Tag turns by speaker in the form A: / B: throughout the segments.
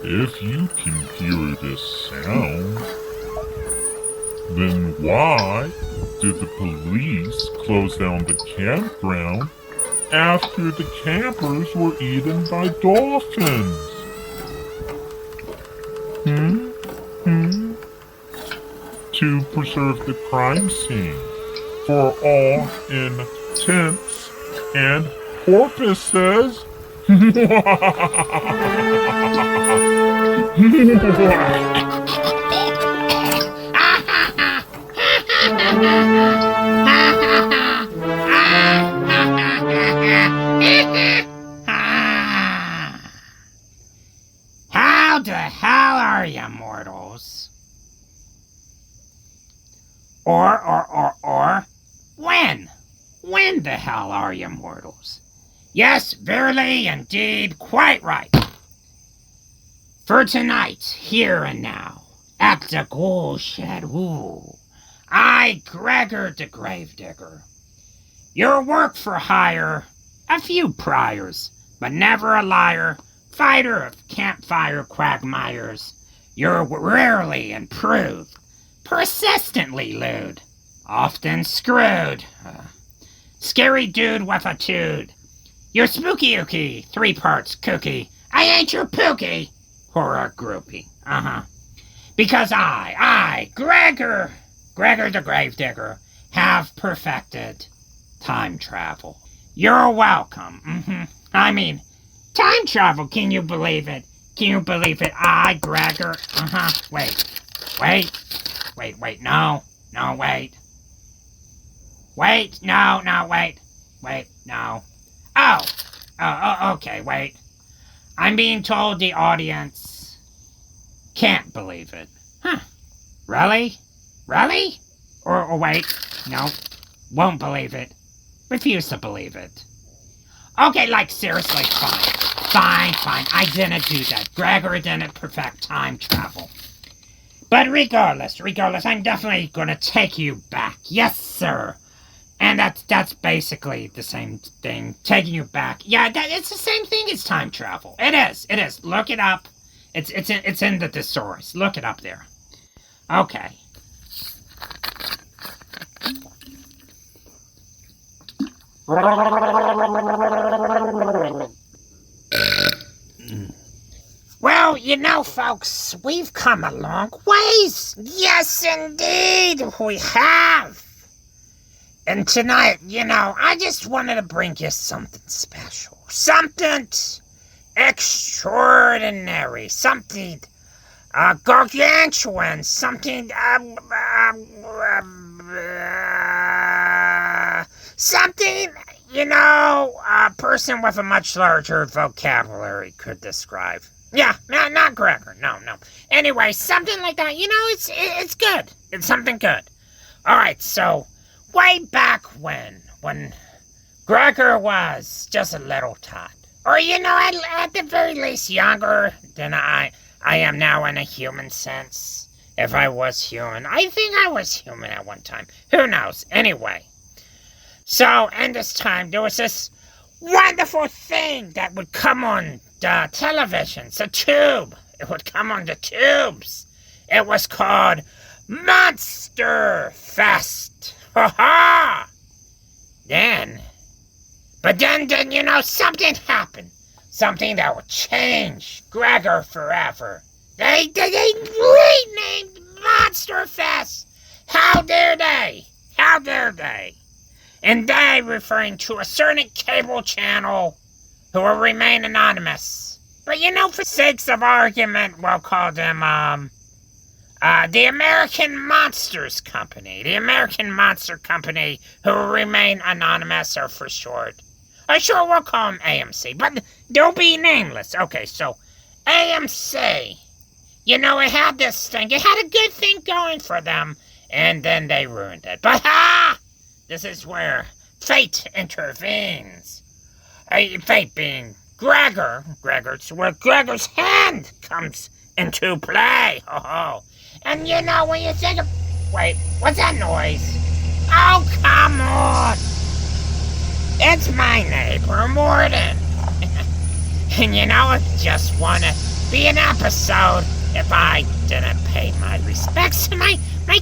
A: If you can hear this sound, then why did the police close down the campground after the campers were eaten by dolphins? To preserve the crime scene for all intents and purposes.
B: How the hell are you, mortals? Or, when? When the hell are you, mortals? Yes, verily, indeed, quite right. For tonight, here and now, at the Ghoul Shed, I, Gregor the Gravedigger, your work for hire, a few priors, but never a liar, fighter of campfire quagmires, you're rarely improved, persistently lewd, often screwed, scary dude with a tude. You're spooky ooky, 3 parts kooky, I ain't your pookie, horror groupie, Because I, Gregor the Gravedigger, have perfected time travel. You're welcome, I mean, time travel, can you believe it? Can you believe it? I, Gregor, wait, no, wait. Wait, no, wait, no. Oh, okay, wait. I'm being told the audience can't believe it. Really? Really? Or wait, no, won't believe it. Refuse to believe it. Okay, like seriously, fine, I didn't do that. Gregor didn't perfect time travel. But regardless, I'm definitely gonna take you back. Yes, sir. And that's basically the same thing. Taking you back. Yeah, it's the same thing as time travel. It is. Look it up. It's in the thesaurus. Look it up there. Okay. Well, you know, folks, we've come a long ways. Yes, indeed, we have. And tonight, you know, I just wanted to bring you something special. Something extraordinary. Something gargantuan. Something, something, you know, a person with a much larger vocabulary could describe. Yeah, not Gregor. No. Anyway, something like that. You know, it's good. It's something good. All right, so way back when Gregor was just a little tot, or you know, at the very least younger than I am now in a human sense. If I was human, I think I was human at one time. Who knows? Anyway, so in this time there was this wonderful thing that would come on the televisions, a tube. It would come on the tubes. It was called Monsterfest. Ha! Then, you know, something happened. Something that would change Gregor forever. They renamed Monsterfest. How dare they? And they referring to a certain cable channel who will remain anonymous. But you know, for sakes of argument, we'll call them, the American Monsters Company. The American Monster Company, who will remain anonymous, or for short. Or sure, we'll call them AMC, but they'll be nameless. Okay, so, AMC. You know, it had this thing. It had a good thing going for them, and then they ruined it. But, this is where fate intervenes. Fate being Gregor. Where Gregor's hand comes into play. Oh. And you know, when you think of... Wait, what's that noise? Oh, come on! It's my neighbor, Morden. And you know, I just wanna be an episode if I didn't pay my respects to my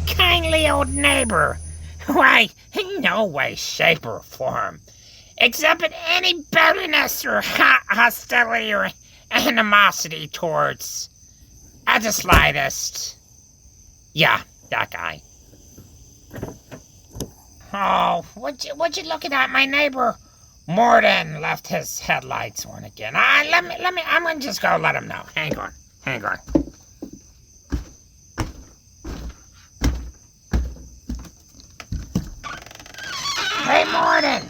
B: kindly old neighbor, who I, in no way, shape, or form, exhibit any bitterness or hostility or animosity towards, at the slightest. Yeah, that guy. Oh, would you look at that? My neighbor Morden left his headlights on again. Let me. I'm gonna just go let him know. Hang on. Hey, Morden.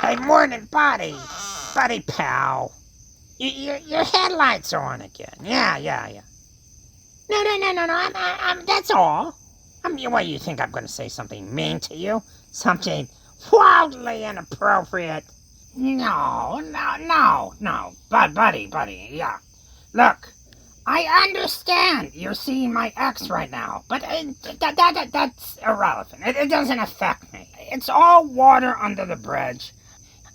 B: Hey, Morden, buddy pal. Your headlights are on again. Yeah. No. I'm that's all. What, you think I'm going to say something mean to you? Something wildly inappropriate? No. Buddy, yeah. Look, I understand you're seeing my ex right now, but that's irrelevant. It doesn't affect me. It's all water under the bridge.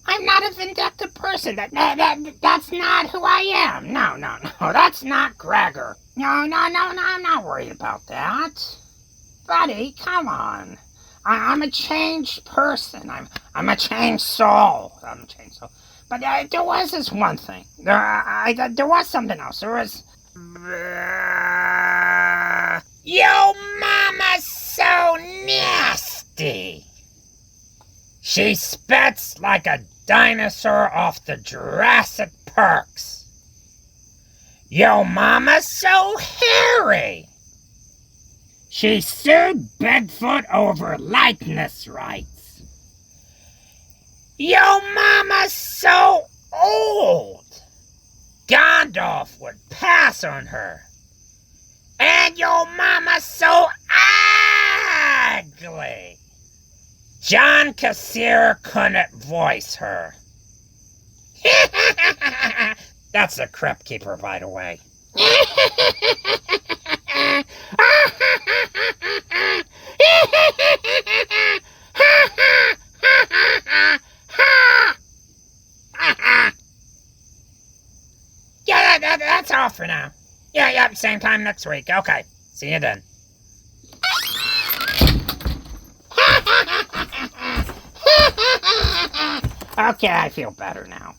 B: I'm not a vindictive person. That's not who I am. No. That's not Gregor. No. I'm not worried about that. Buddy, come on. I'm a changed person. I'm a changed soul. But there was this one thing. There was something else. There was... Yo, mama's so nasty. She spits like a dinosaur off the Jurassic Parks. Yo, mama's so hairy. She sued Bigfoot over likeness rights. Yo, mama's so old. Gandalf would pass on her. And yo, mama's so ugly. John Cassier couldn't voice her. That's the Crypt Keeper, by the way. Yeah, that's all for now. Yeah, same time next week. Okay, see you then. Okay, I feel better now.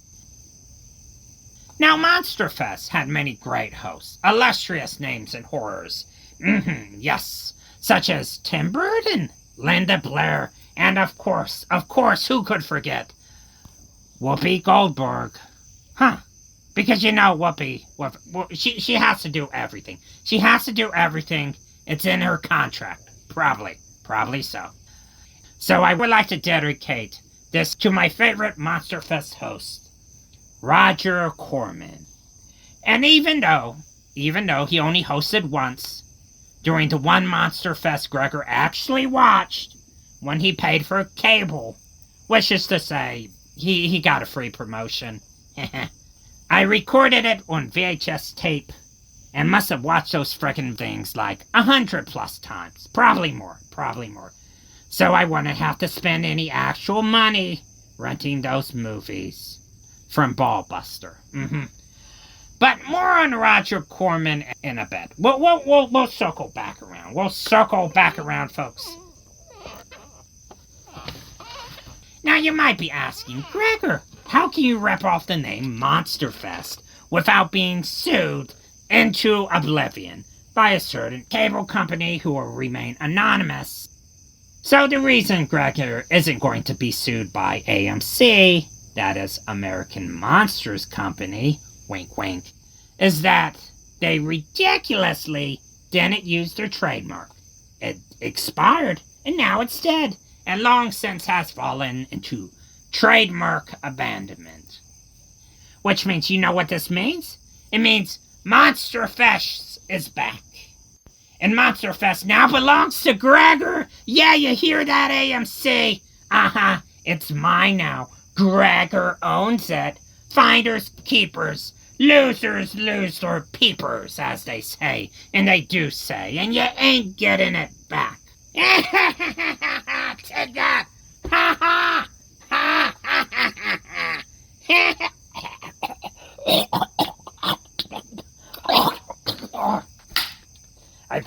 B: Now, Monsterfest had many great hosts, illustrious names and horrors. Yes, such as Tim Burton, Linda Blair, and of course, who could forget? Whoopi Goldberg. Because you know Whoopi, she has to do everything. She has to do everything. It's in her contract. Probably so. So I would like to dedicate this to my favorite Monsterfest host, Roger Corman. And even though he only hosted once, during the one Monsterfest Gregor actually watched when he paid for cable, which is to say, he got a free promotion. I recorded it on VHS tape and must have watched those frickin' things like 100+ times. Probably more. So I wouldn't have to spend any actual money renting those movies from Ballbuster. But more on Roger Corman in a bit. We'll circle back around. We'll circle back around, folks. Now you might be asking, Gregor, how can you rip off the name Monsterfest without being sued into oblivion by a certain cable company who will remain anonymous? So the reason Gregor isn't going to be sued by AMC, that is American Monsters Company, wink wink, is that they ridiculously didn't use their trademark. It expired, and now it's dead, and long since has fallen into trademark abandonment. Which means, you know what this means? It means Monsterfest is back. And Monsterfest now belongs to Gregor. Yeah, you hear that, AMC? It's mine now. Gregor owns it. Finders, keepers, losers lose their peepers, as they say. And they do say. And you ain't getting it back. Take that.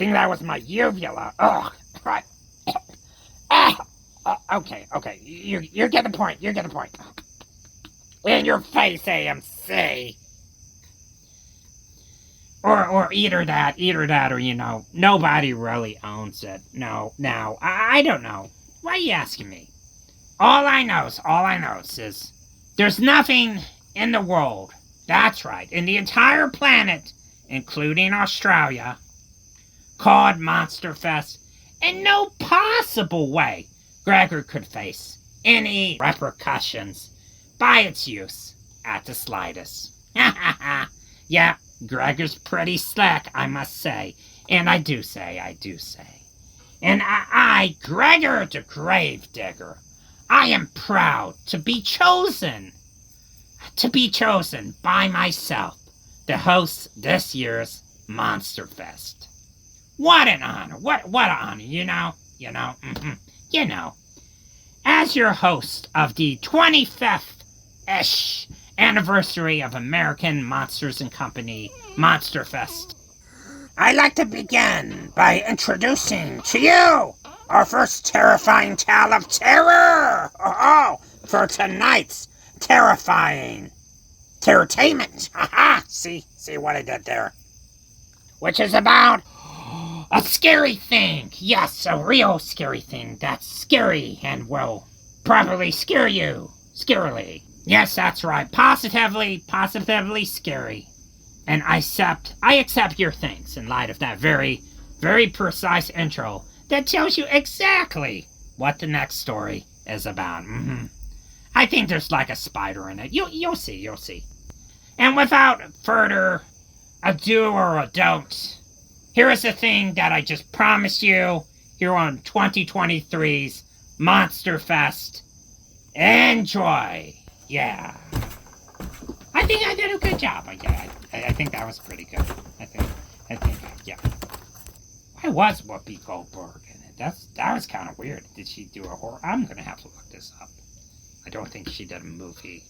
B: think that was my uvula. Ugh. Right. Okay. You get the point. In your face, AMC. Or either that, or, nobody really owns it. No, I don't know. Why are you asking me? All I know is there's nothing in the world, that's right, in the entire planet, including Australia, called Monsterfest, and no possible way Gregor could face any repercussions by its use at the slightest. Yeah, Gregor's pretty slick, I must say. And I do say. And I, Gregor the Gravedigger, I am proud to be chosen by myself to host this year's Monsterfest. What an honor, what an honor, you know. As your host of the 25th-ish anniversary of American Monsters and Company Monsterfest, I'd like to begin by introducing to you our first terrifying tale of terror for tonight's terrifying terrortainment. See what I did there? Which is about a scary thing. Yes, a real scary thing that's scary and will probably scare you. Scarily. Yes, that's right. Positively scary. And I accept your thanks in light of that very, very precise intro that tells you exactly what the next story is about. I think there's like a spider in it. You'll see. And without further ado or don't, here is the thing that I just promised you here on 2023's Monsterfest. Enjoy. Yeah. I think I did a good job. I think that was pretty good. I think, yeah. Why was Whoopi Goldberg in it? That was kind of weird. Did she do a horror? I'm gonna have to look this up. I don't think she did a movie.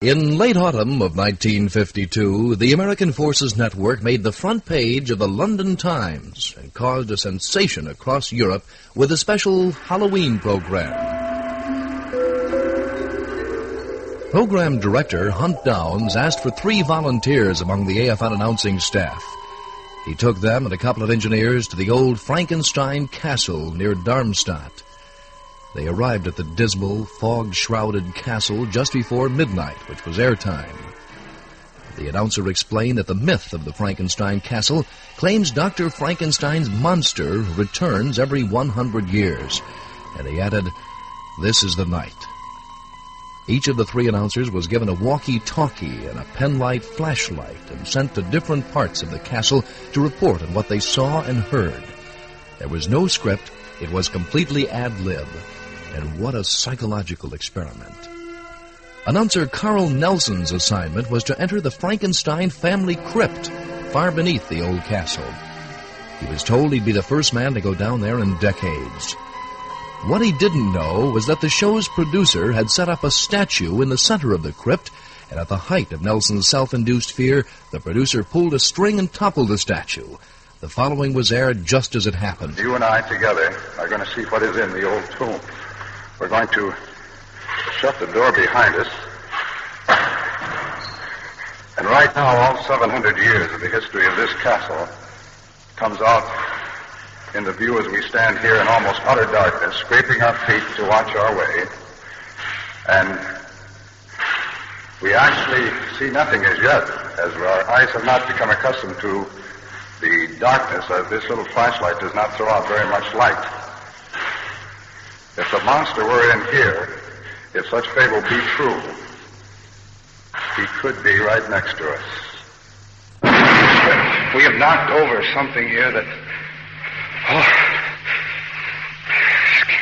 C: In late autumn of 1952, the American Forces Network made the front page of the London Times and caused a sensation across Europe with a special Halloween program. Program director Hunt Downs asked for 3 volunteers among the AFN announcing staff. He took them and a couple of engineers to the old Frankenstein Castle near Darmstadt. They arrived at the dismal, fog-shrouded castle just before midnight, which was airtime. The announcer explained that the myth of the Frankenstein Castle claims Dr. Frankenstein's monster returns every 100 years. And he added, "This is the night." Each of the 3 announcers was given a walkie-talkie and a penlight flashlight and sent to different parts of the castle to report on what they saw and heard. There was no script. It was completely ad-lib. And what a psychological experiment. Announcer Carl Nelson's assignment was to enter the Frankenstein family crypt far beneath the old castle. He was told he'd be the first man to go down there in decades. What he didn't know was that the show's producer had set up a statue in the center of the crypt, and at the height of Nelson's self-induced fear, the producer pulled a string and toppled the statue. The following was aired just as it happened.
D: You and I together are going to see what is in the old tomb. We're going to shut the door behind us. And right now, all 700 years of the history of this castle comes out in the view as we stand here in almost utter darkness, scraping our feet to watch our way. And we actually see nothing as yet, as our eyes have not become accustomed to the darkness, as this little flashlight does not throw out very much light. If the monster were in here, if such fable be true, he could be right next to us. We have knocked over something here that...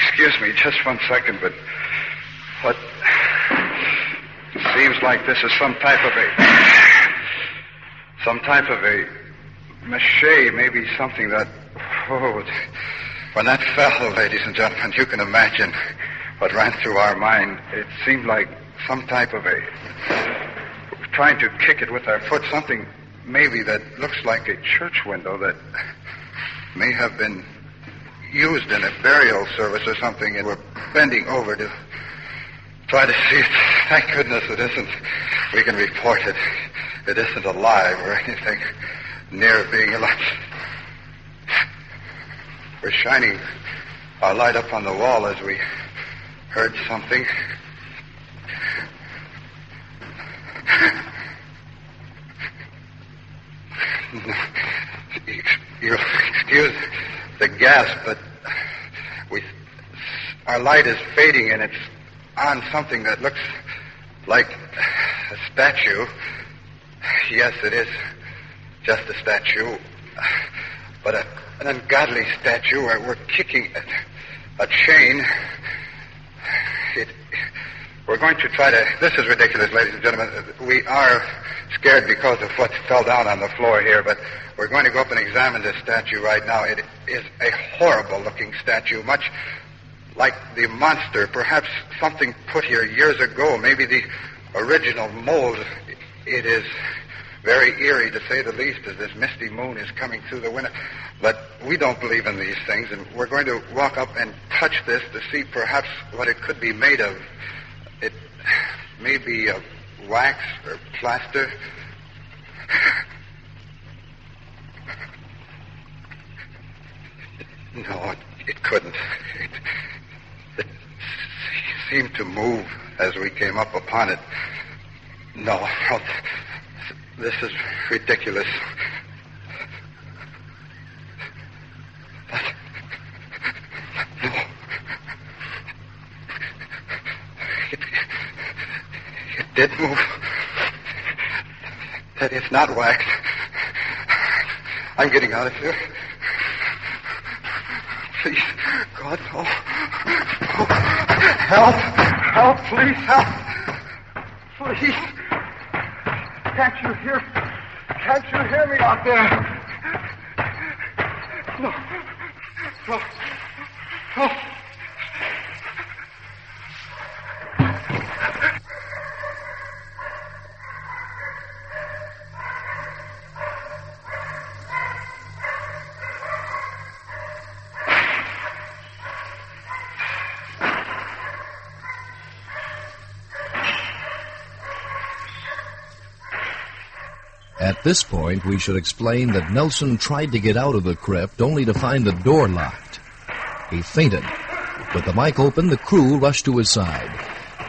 D: Excuse me just 1 second, but... What... It seems like this is some type of a... mache, maybe something that... Oh, when that fell, ladies and gentlemen, you can imagine what ran through our mind. It seemed like some type of trying to kick it with our foot, something maybe that looks like a church window that may have been used in a burial service or something, and we're bending over to try to see it. Thank goodness it isn't. We can report it. It isn't alive or anything near being alive. We're shining our light up on the wall as we heard something. You'll excuse the gasp, but our light is fading, and it's on something that looks like a statue. Yes, it is just a statue, but an ungodly statue. We're kicking a chain. We're going to try to... This is ridiculous, ladies and gentlemen. We are scared because of what fell down on the floor here, but we're going to go up and examine this statue right now. It is a horrible-looking statue, much like the monster, perhaps something put here years ago, maybe the original mold. It is very eerie, to say the least, as this misty moon is coming through the window. But we don't believe in these things, and we're going to walk up and touch this to see perhaps what it could be made of. It may be wax or plaster. No, it couldn't. It seemed to move as we came up upon it. No, this is ridiculous. But, no. It did move. That is not wax. I'm getting out of here. Please, God, no. Help! Help, please, help! Please. Can't you hear me out there? No. No. No.
C: At this point, we should explain that Nelson tried to get out of the crypt only to find the door locked. He fainted. With the mic open, the crew rushed to his side.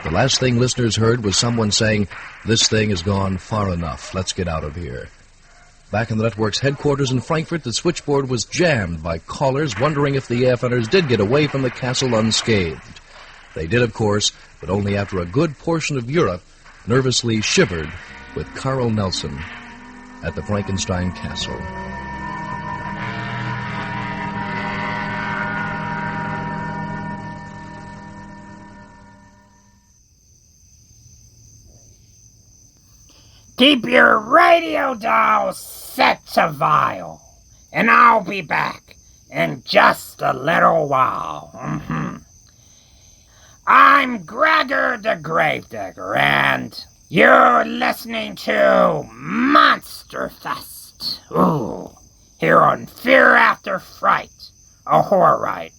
C: The last thing listeners heard was someone saying, "This thing has gone far enough. Let's get out of here." Back in the network's headquarters in Frankfurt, the switchboard was jammed by callers wondering if the AFNers did get away from the castle unscathed. They did, of course, but only after a good portion of Europe nervously shivered with Carl Nelson at the Frankenstein Castle.
B: Keep your radio dial set to Vile, and I'll be back in just a little while. I'm Gregor the Gravedigger, and you're listening to Monsterfest. Ooh, here on Fear After Fright, a horror ride.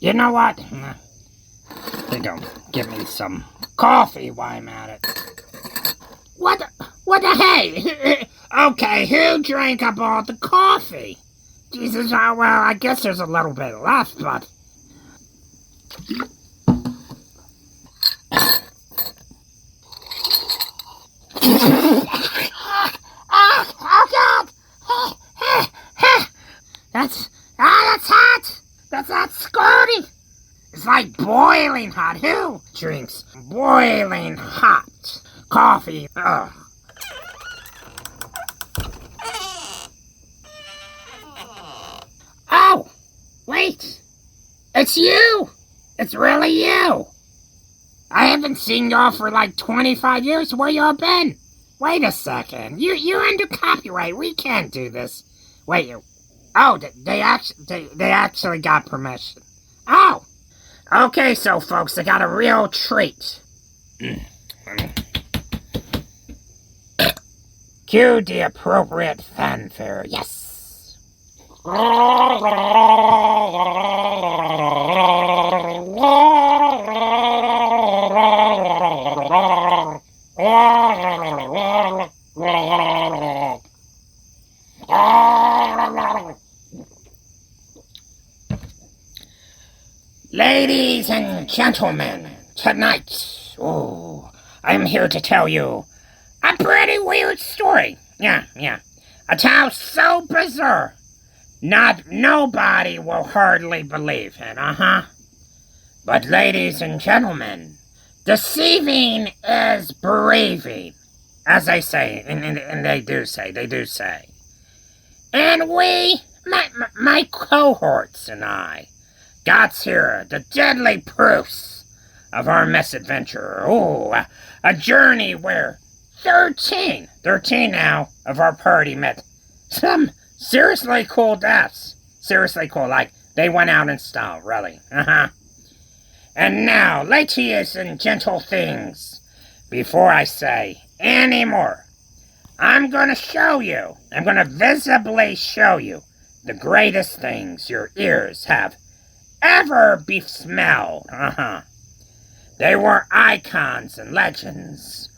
B: You know what? They don't give me some coffee while I'm at it. What the hey? Okay, who drank up all the coffee? Jesus, well, I guess there's a little bit left, but... Oh, God! That's hot! That's hot squirty! It's like boiling hot. Who drinks boiling hot coffee? Ugh. Oh, wait. It's you. It's really you. I haven't seen y'all for like 25 years. Where y'all been? Wait a second. You're under copyright. We can't do this. Wait. Oh, they actually got permission. Oh. Okay, so folks, I got a real treat. Cue the appropriate fanfare. Yes. Ladies and gentlemen, tonight, I'm here to tell you a pretty weird story. Yeah. A tale so bizarre, nobody will hardly believe it, But ladies and gentlemen, deceiving is believing, as they say, and they do say. And we, my cohorts and I, got here the deadly proofs of our misadventure. A journey where 13 now of our party met some seriously cool deaths. Seriously cool, like they went out in style, really. And now, ladies and gentle things, before I say any more, I'm gonna visibly show you the greatest things your ears have ever smelled. They were icons and legends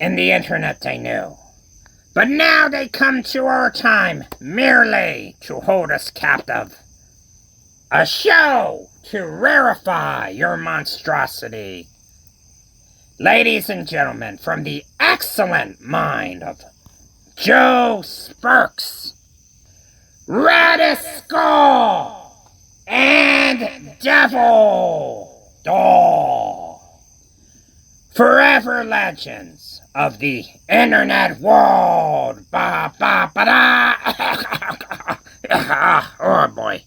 B: in the internet they knew. But now they come to our time merely to hold us captive. A show to rarefy your monstrosity. Ladies and gentlemen, from the excellent mind of Joe Sparks, Red Skull, and Devil Doll, forever legends of the internet world. Oh boy.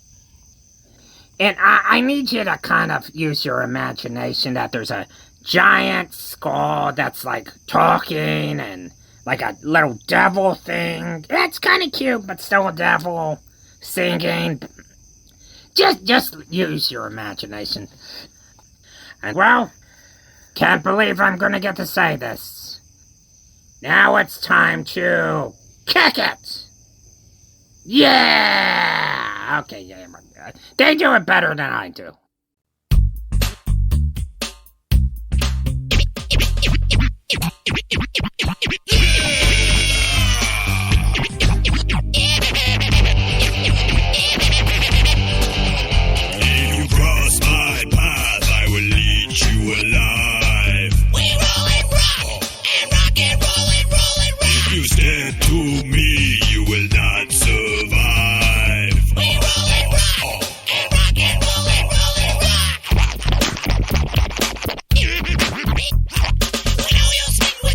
B: And I need you to kind of use your imagination that there's a giant skull that's like talking and like a little devil thing. It's kind of cute, but still a devil singing. Just use your imagination. And well, can't believe I'm gonna get to say this. Now it's time to kick it. Yeah! Okay, yeah. They do it better than I do.
E: If you cross my path, I will eat you alive. We roll and rock and roll and rock. If you stand to me, you will not survive. We roll and rock and roll and rock. We know you'll sing with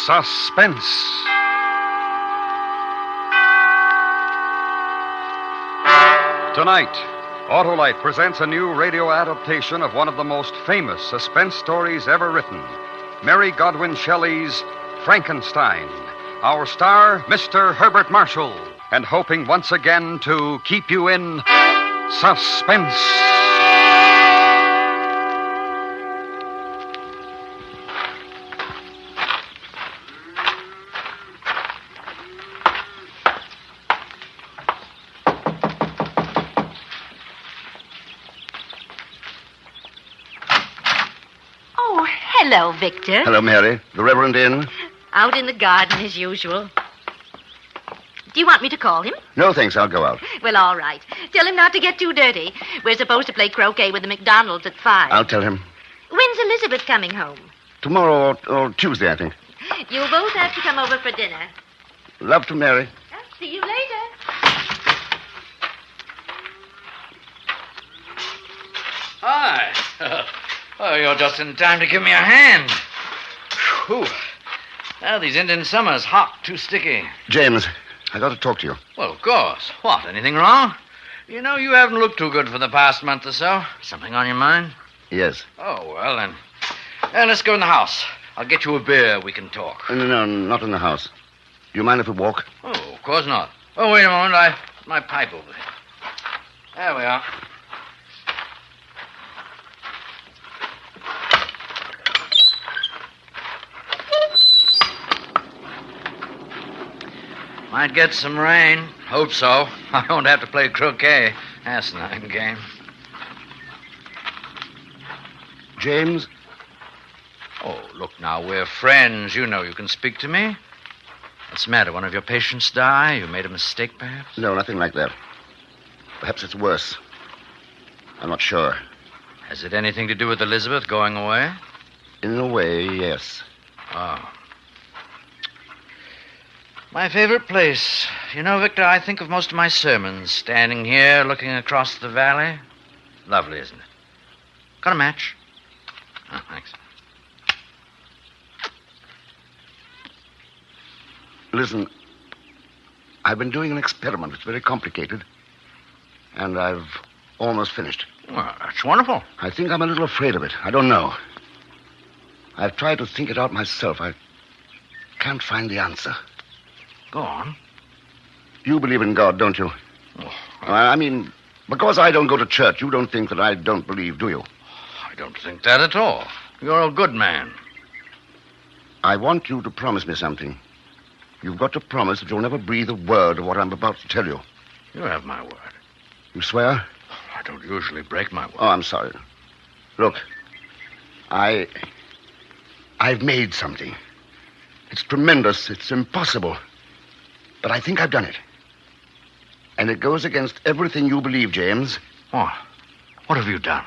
F: Suspense. Tonight, Autolite presents a new radio adaptation of one of the most famous suspense stories ever written, Mary Godwin Shelley's Frankenstein. Our star, Mr. Herbert Marshall, and hoping once again to keep you in suspense.
G: Hello, Victor.
H: Hello, Mary. The Reverend in?
G: Out in the garden as usual. Do you want me to call him?
H: No, thanks. I'll go out.
G: Well, all right. Tell him not to get too dirty. We're supposed to play croquet with the McDonalds at 5.
H: I'll tell him.
G: When's Elizabeth coming home?
H: Tomorrow or Tuesday, I think.
G: You'll both have to come over for dinner.
H: Love to Mary.
G: See you later.
I: Hi. Oh, you're just in time to give me a hand. Whew. Well, these Indian summers, hot, too sticky.
H: James, I got to talk to you.
I: Well, of course. What, anything wrong? You know, you haven't looked too good for the past month or so. Something on your mind?
H: Yes.
I: Oh, well, then. Let's go in the house. I'll get you a beer. We can talk.
H: No, not in the house. Do you mind if we walk?
I: Oh, of course not. Oh, wait a moment. I put my pipe over there. There we are. Might get some rain. Hope so. I won't have to play croquet. That's a nice game.
H: James?
I: Oh, look now, we're friends. You know you can speak to me. What's the matter? One of your patients die? You made a mistake, perhaps?
H: No, nothing like that. Perhaps it's worse. I'm not sure.
I: Has it anything to do with Elizabeth going away?
H: In a way, yes.
I: Oh. My favorite place. You know, Victor, I think of most of my sermons standing here looking across the valley. Lovely, isn't it? Got a match? Oh, thanks.
H: Listen, I've been doing an experiment. It's very complicated. And I've almost finished.
I: Well, that's wonderful.
H: I think I'm a little afraid of it. I don't know. I've tried to think it out myself. I can't find the answer.
I: Go on.
H: You believe in God, don't you?
I: Oh,
H: I mean, because I don't go to church, you don't think that I don't believe, do you?
I: I don't think that at all. You're a good man.
H: I want you to promise me something. You've got to promise that you'll never breathe a word of what I'm about to tell you.
I: You have my word.
H: You swear?
I: I don't usually break my word.
H: Oh, I'm sorry. Look, I've made something. It's tremendous. It's impossible. But I think I've done it. And it goes against everything you believe, James.
I: What? What have you done?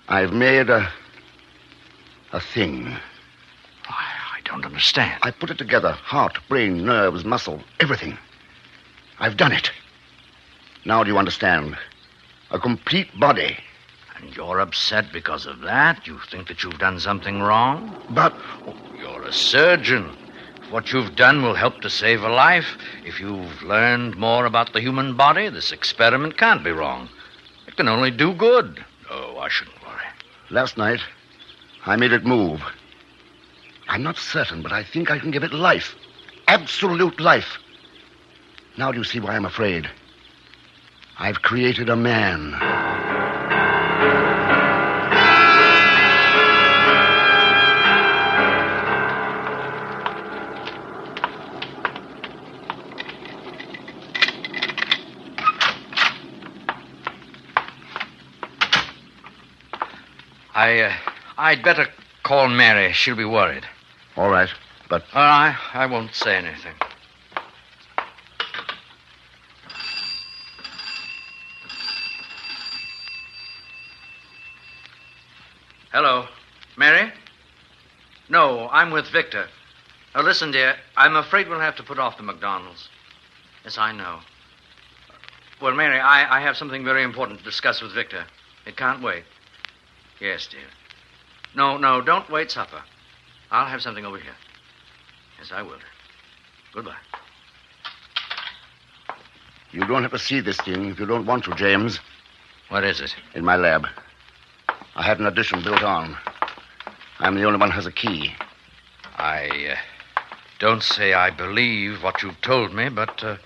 H: I've made a thing.
I: I don't understand.
H: I put it together. Heart, brain, nerves, muscle, everything. I've done it. Now do you understand? A complete body.
I: And you're upset because of that? You think that you've done something wrong?
H: But
I: Oh, you're a surgeon. If what you've done will help to save a life, if you've learned more about the human body, this experiment can't be wrong. It can only do good. Oh, I shouldn't worry.
H: last night, I made it move. I'm not certain, but I think I can give it life. Absolute life. Now do you see why I'm afraid? I've created a man.
I: I'd better call Mary. She'll be worried.
H: All right, but...
I: I won't say anything. Hello. Mary? No, I'm with Victor. Now, listen, dear, I'm afraid we'll have to put off the McDonald's. Yes, I know. Well, Mary, I have something very important to discuss with Victor. It can't wait. Yes, dear. No, don't wait supper. I'll have something over here. Yes, I will. Goodbye.
H: You don't have to see this thing if you don't want to, James.
I: What is it?
H: In my lab. I had an addition built on. I'm the only one who has a key.
I: I don't say I believe what you've told me, but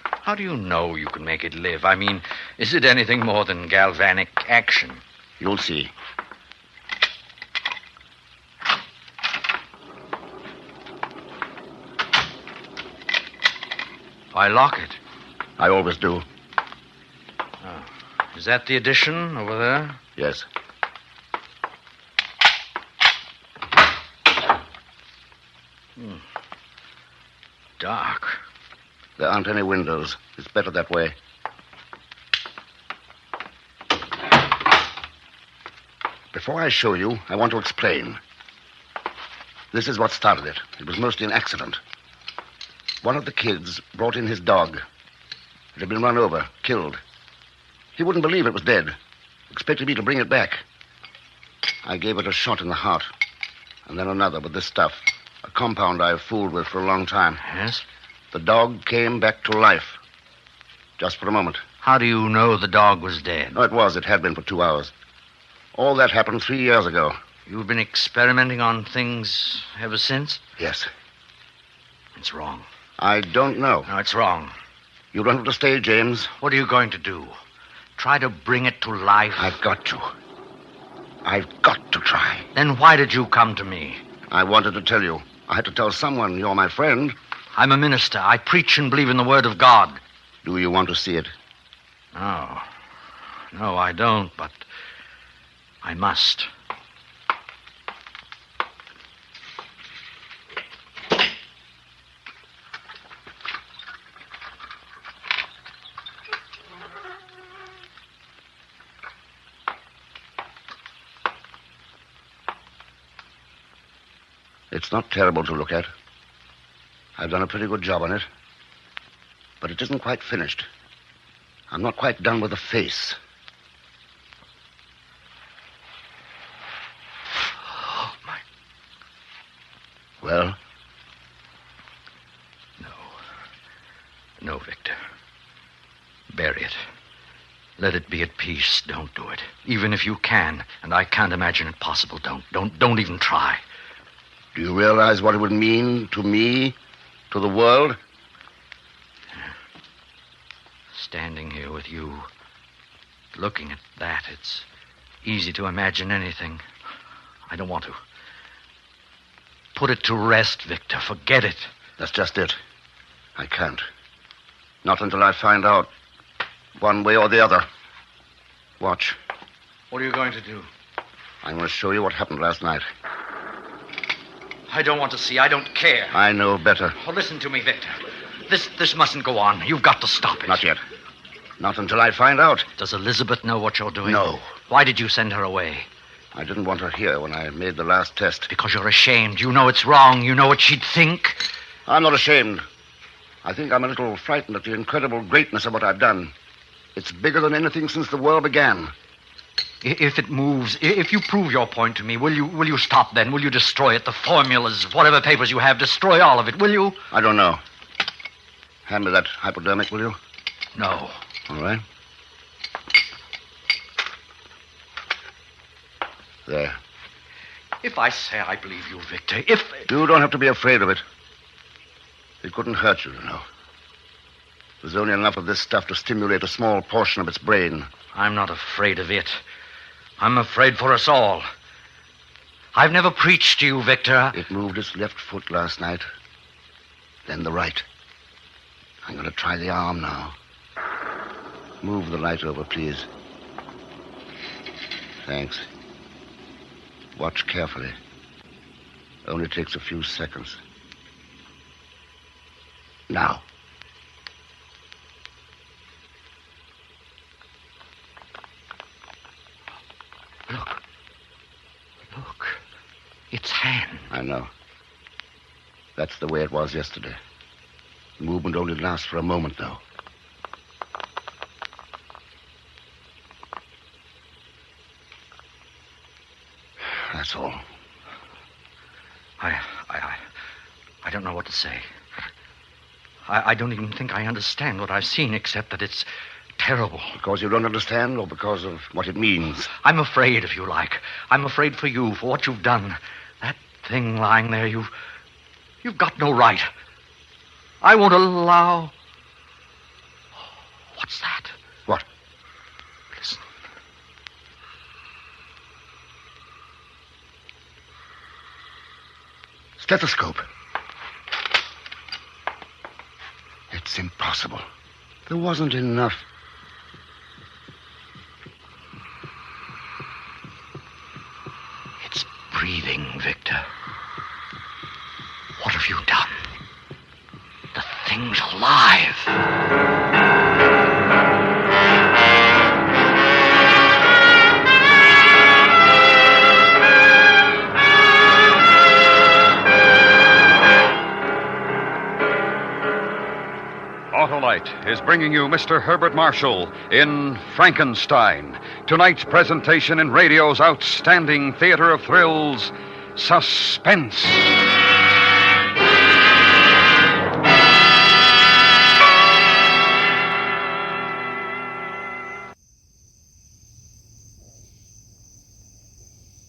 I: how do you know you can make it live? I mean, is it anything more than galvanic action?
H: You'll see.
I: Why lock it?
H: I always do.
I: Oh. Is that the addition over there?
H: Yes.
I: Dark.
H: There aren't any windows. It's better that way. Before I show you, I want to explain. This is what started it. It was mostly an accident. One of the kids brought in his dog. It had been run over, killed. He wouldn't believe it was dead. Expected me to bring it back. I gave it a shot in the heart. And then another with this stuff. A compound I've fooled with for a long time.
I: Yes?
H: The dog came back to life. Just for a moment.
I: How do you know the dog was dead?
H: No, it was. It had been for 2 hours. All that happened 3 years ago.
I: You've been experimenting on things ever since?
H: Yes.
I: It's wrong.
H: I don't know.
I: No, it's wrong.
H: You don't have to stay, James.
I: What are you going to do? Try to bring it to life?
H: I've got to. I've got to try.
I: Then why did you come to me?
H: I wanted to tell you. I had to tell someone you're my friend.
I: I'm a minister. I preach and believe in the word of God.
H: Do you want to see it?
I: No. No, I don't, but I must.
H: It's not terrible to look at. I've done a pretty good job on it. But it isn't quite finished. I'm not quite done with the face.
I: Oh, my.
H: Well?
I: No. No, Victor. Bury it. Let it be at peace. Don't do it. Even if you can, and I can't imagine it possible, don't even try.
H: Do you realize what it would mean to me, to the world?
I: Standing here with you, looking at that, it's easy to imagine anything. I don't want to. Put it to rest, Victor. Forget it.
H: That's just it. I can't. Not until I find out one way or the other. Watch.
I: What are you going to do?
H: I'm going to show you what happened last night.
I: I don't want to see. I don't care.
H: I know better.
I: Oh, listen to me, Victor. This mustn't go on. You've got to stop it.
H: Not yet. Not until I find out.
I: Does Elizabeth know what you're doing?
H: No.
I: Why did you send her away?
H: I didn't want her here when I made the last test.
I: Because you're ashamed. You know it's wrong. You know what she'd think.
H: I'm not ashamed. I think I'm a little frightened at the incredible greatness of what I've done. It's bigger than anything since the world began.
I: If it moves, if you prove your point to me, will you stop then? Will you destroy it? The formulas, whatever papers you have, destroy all of it, will you?
H: I don't know. Hand me that hypodermic, will you?
I: No.
H: All right. There.
I: If I say I believe you, Victor, if...
H: You don't have to be afraid of it. It couldn't hurt you, you know. There's only enough of this stuff to stimulate a small portion of its brain.
I: I'm not afraid of it. I'm afraid for us all. I've never preached to you, Victor.
H: It moved its left foot last night. Then the right. I'm going to try the arm now. Move the light over, please. Thanks. Watch carefully. Only takes a few seconds. Now.
I: Look. It's hand.
H: I know. That's the way it was yesterday. The movement only lasts for a moment, though. That's all.
I: I don't know what to say. I don't even think I understand what I've seen, except that it's terrible.
H: Because you don't understand, or because of what it means?
I: I'm afraid, if you like. I'm afraid for you, for what you've done. That thing lying there, you've got no right. I won't allow... What's that?
H: What?
I: Listen.
H: Stethoscope. It's impossible. There wasn't enough.
I: It's breathing, Victor. What have you done? The thing's alive.
F: Autolite is bringing you Mr. Herbert Marshall in Frankenstein. Tonight's presentation in radio's outstanding theater of thrills, Suspense.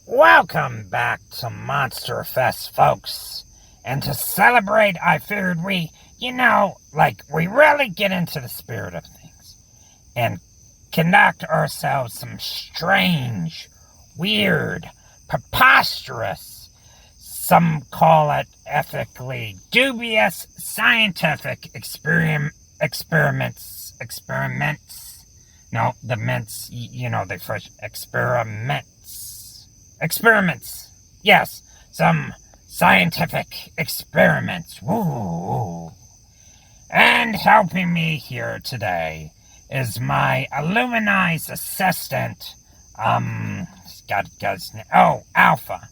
B: Welcome back to Monsterfest, folks. And to celebrate, I figured we really get into the spirit of things and conduct ourselves some strange, weird, preposterous, some call it ethically dubious scientific experiments. No, the mints, they first experiments. Yes, some scientific experiments. Woo. And helping me here today is my Illuminized assistant, Alpha.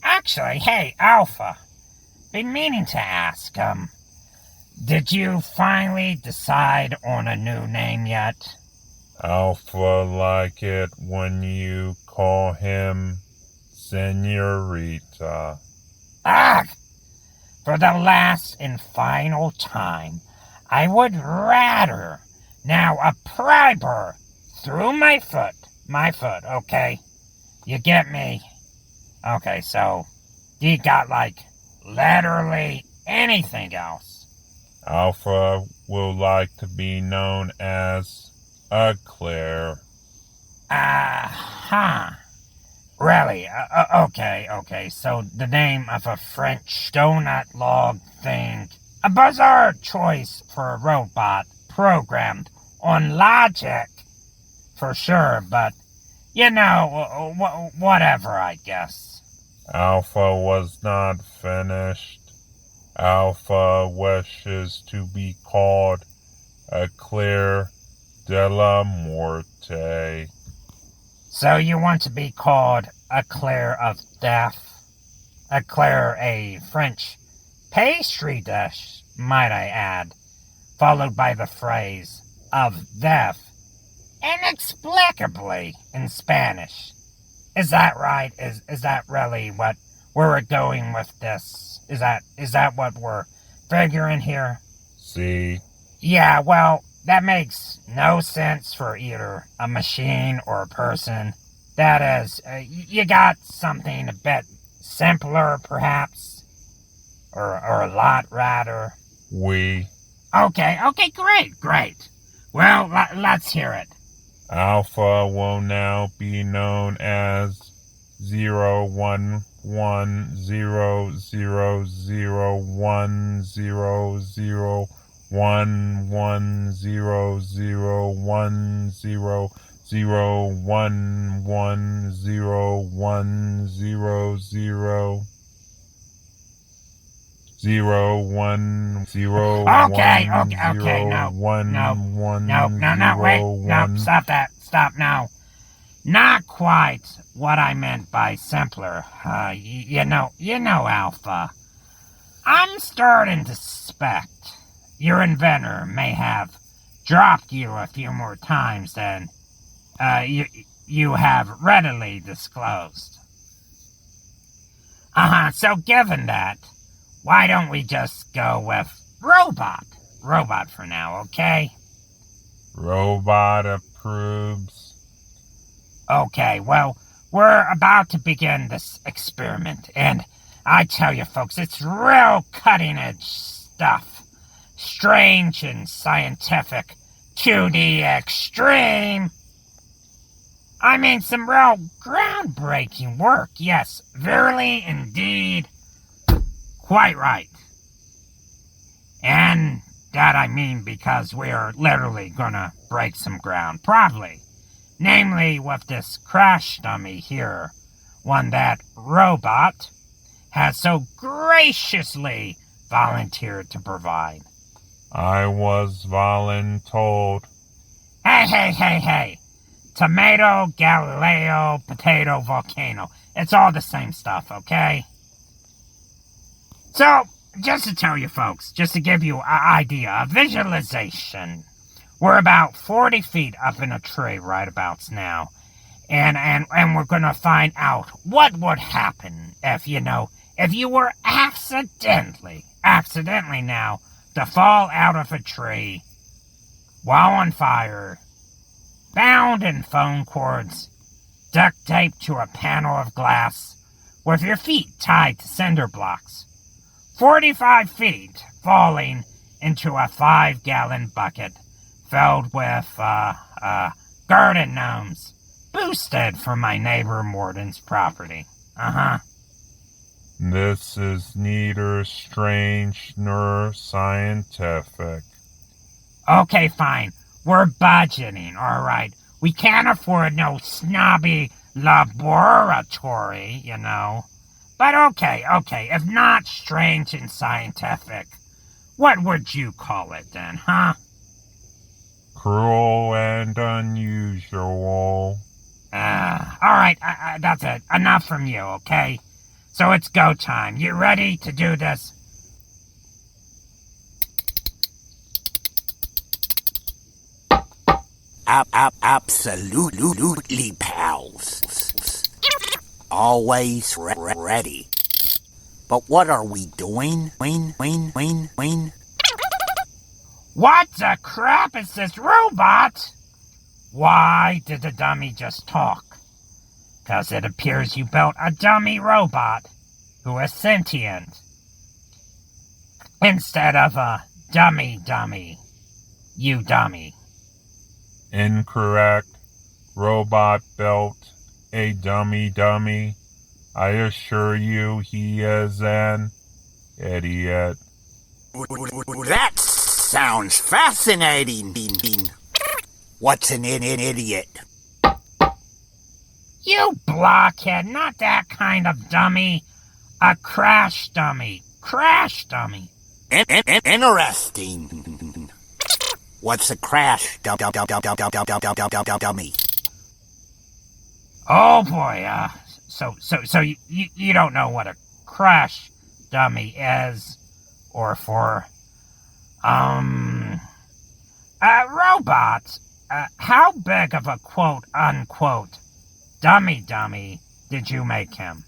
B: Actually, hey, Alpha, been meaning to ask, did you finally decide on a new name yet?
A: Alpha like it when you call him Senorita.
B: For the last and final time, I would rather now a priber through my foot, okay? You get me? Okay, so, you got, literally anything else?
A: Alpha will like to be known as a Claire.
B: Really? Okay. So the name of a French donut log thing. A bizarre choice for a robot programmed on logic, for sure, but, whatever, I guess.
A: Alpha was not finished. Alpha wishes to be called a Claire de la Morte.
B: So you want to be called a Claire of Death? A Claire, a French pastry dish, might I add, followed by the phrase, of death, inexplicably in Spanish. Is that right? Is that really what we're going with this? Is that what we're figuring here?
A: See?
B: Yeah, well, that makes no sense for either a machine or a person. That is, you got something a bit simpler, perhaps? Or a lot, rather?
A: We.
B: Okay, great. Well, let's hear it.
A: Alpha will now be known as 0110011001101101010. 01010.
B: Okay, no, wait, stop now. Not quite what I meant by simpler. You know, Alpha. I'm starting to suspect your inventor may have dropped you a few more times than you have readily disclosed. So given that, why don't we just go with robot? Robot for now, okay?
A: Robot approves.
B: Okay, well, we're about to begin this experiment, and I tell you folks, it's real cutting-edge stuff. Strange and scientific to the extreme. I mean, some real groundbreaking work, yes, verily indeed. Quite right. And that I mean because we're literally gonna break some ground, probably. Namely with this crash dummy here, one that Robot has so graciously volunteered to provide.
A: I was voluntold.
B: Hey. Tomato, Galileo, potato, volcano. It's all the same stuff, okay? So, just to tell you folks, just to give you an idea, a visualization. We're about 40 feet up in a tree right about now. And we're gonna find out what would happen if you were accidentally now, to fall out of a tree while on fire, bound in phone cords, duct taped to a panel of glass, with your feet tied to cinder blocks, 45 feet falling into a 5-gallon bucket filled with, garden gnomes, boosted from my neighbor Morden's property.
A: This is neither strange nor scientific.
B: Okay, fine. We're budgeting, all right. We can't afford no snobby laboratory, But okay. If not strange and scientific, what would you call it then, huh?
A: Cruel and unusual.
B: All right, that's it. Enough from you, okay? So it's go time. You ready to do this?
J: Absolutely, pals. Always ready. But what are we doing?
B: What the crap is this robot? Why did the dummy just talk? 'Cause it appears you built a dummy robot who is sentient. Instead of a dummy. You dummy.
A: Incorrect. Robot built a dummy. I assure you he is an idiot.
J: That sounds fascinating. What's an idiot?
B: You blockhead, not that kind of dummy. A crash dummy.
J: Interesting. What's a crash dummy?
B: Oh boy, so you don't know what a crash dummy is, or for, robot, how big of a quote-unquote dummy did you make him?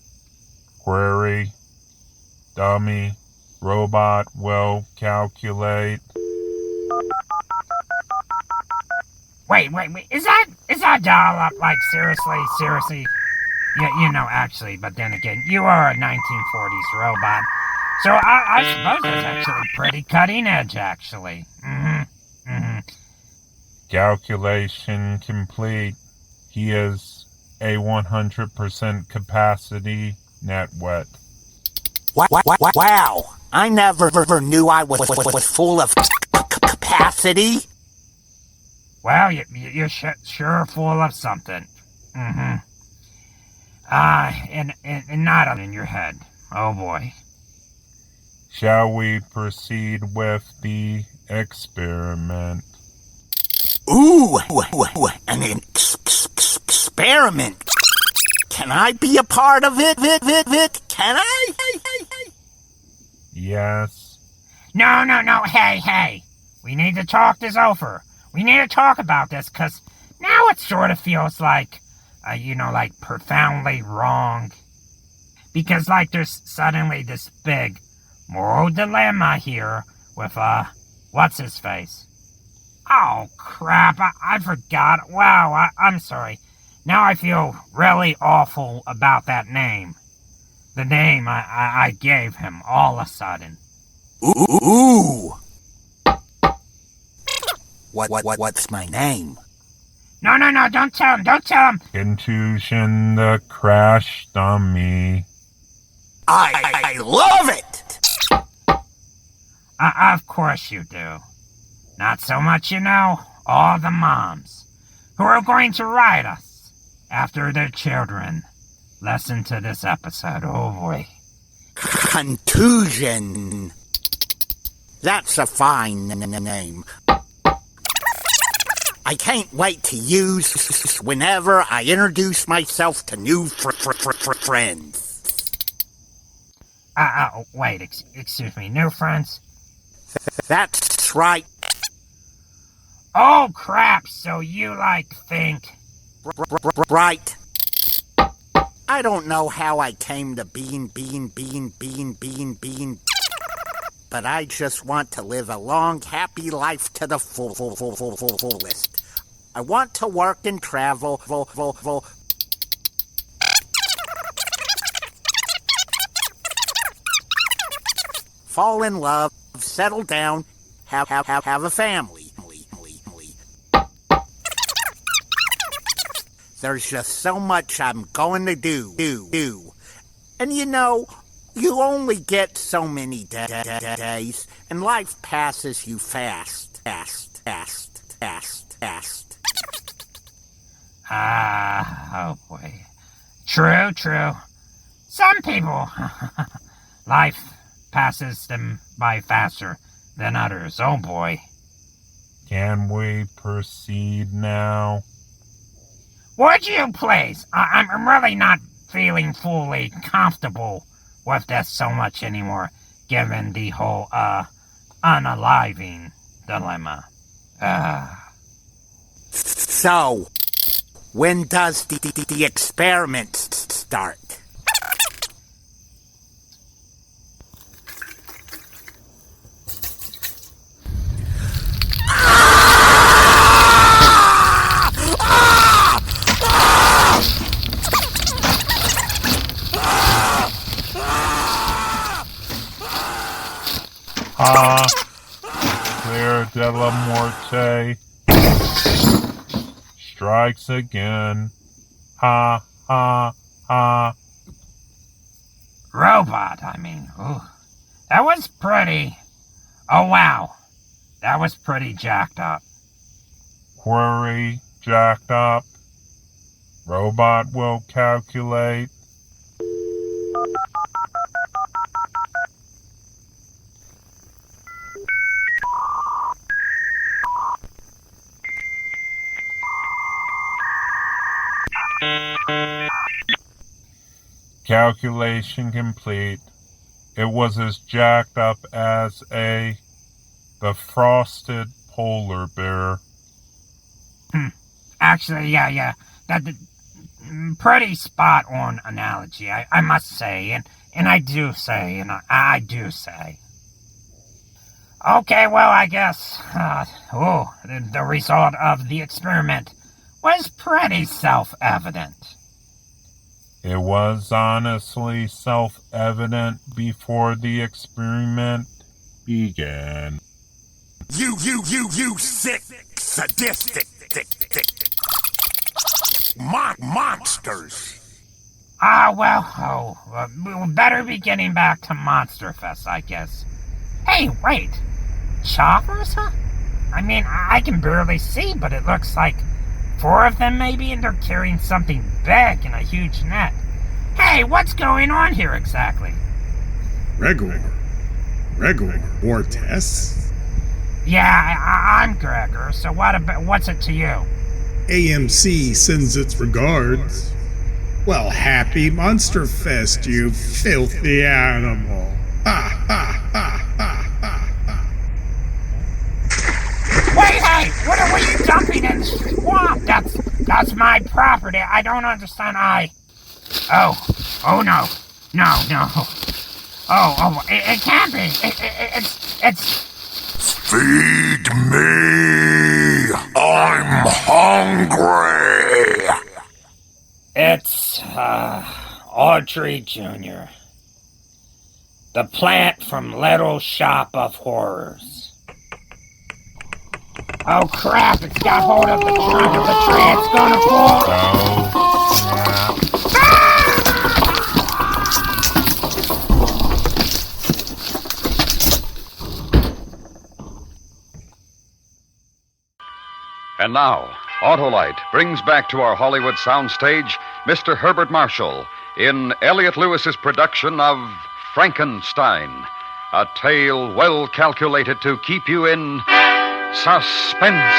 A: Query. Dummy. Robot will calculate.
B: Wait, is that dollop, like, seriously? Yeah, actually, but then again, you are a 1940s robot, so I suppose that's actually pretty cutting edge, actually.
A: Calculation complete. He is a 100% capacity net wet.
J: Wow, I never knew I was full of capacity.
B: Well, you're sure full of something. And not in your head. Oh boy.
A: Shall we proceed with the experiment?
J: Ooh, an experiment. Can I be a part of it? Can I?
A: Yes.
B: No. Hey. We need to talk this over. We need to talk about this, because now it sort of feels like, like profoundly wrong. Because, like, there's suddenly this big moral dilemma here with, what's-his-face. Oh, crap, I forgot. Wow, I'm sorry. Now I feel really awful about that name. The name I gave him all of a sudden.
J: Ooh! What's my name?
B: No, don't tell him.
A: Intuition the crash dummy.
J: I love it!
B: Of course you do. Not so much, all the moms who are going to write us after their children listen to this episode. Oh, boy.
J: Contusion. That's a fine name. I can't wait to use whenever I introduce myself to new friends.
B: Wait, excuse me, new friends?
J: That's right.
B: Oh, crap, so you, think...
J: Right. I don't know how I came to being, but I just want to live a long, happy life to the fullest. I want to work and travel, fall in love, settle down, have a family. There's just so much I'm going to do. And you only get so many days, and life passes you fast.
B: Oh boy. True. Some people, life passes them by faster than others. Oh boy.
A: Can we proceed now?
B: Would you please? I'm really not feeling fully comfortable with this so much anymore, given the whole, unaliving dilemma.
J: So, when does the experiment start?
A: Claire de la Morte strikes again. Ha.
B: Robot, ooh. That was pretty... Oh, wow. That was pretty jacked up.
A: Query jacked up. Robot will calculate. Calculation complete. It was as jacked up as the frosted polar bear.
B: Actually, yeah. That's pretty spot on analogy, I must say, and I do say. Okay, well, I guess, the result of the experiment was pretty self-evident.
A: It was honestly self-evident before the experiment began.
J: You sick, sadistic, monsters!
B: We better be getting back to Monsterfest, I guess. Hey, wait, choppers, huh? I can barely see, but it looks like 4 of them maybe, and they're carrying something big in a huge net. Hey, what's going on here exactly?
K: Gregor Ortez?
B: Yeah, I'm Gregor, so what's it to you?
K: AMC sends its regards. Well, happy Monsterfest, you filthy animal. Ha.
B: Wait, hey, what are you dumping in the swamp? That's my property. I don't understand. Oh no. It can't be. It's...
E: Feed me! I'm hungry!
B: It's, Audrey Jr. The plant from Little Shop of Horrors. Oh crap, it's got hold of the trunk of the tree, it's gonna fall!
F: And now, Autolite brings back to our Hollywood soundstage Mr. Herbert Marshall in Elliot Lewis's production of Frankenstein, a tale well calculated to keep you in suspense.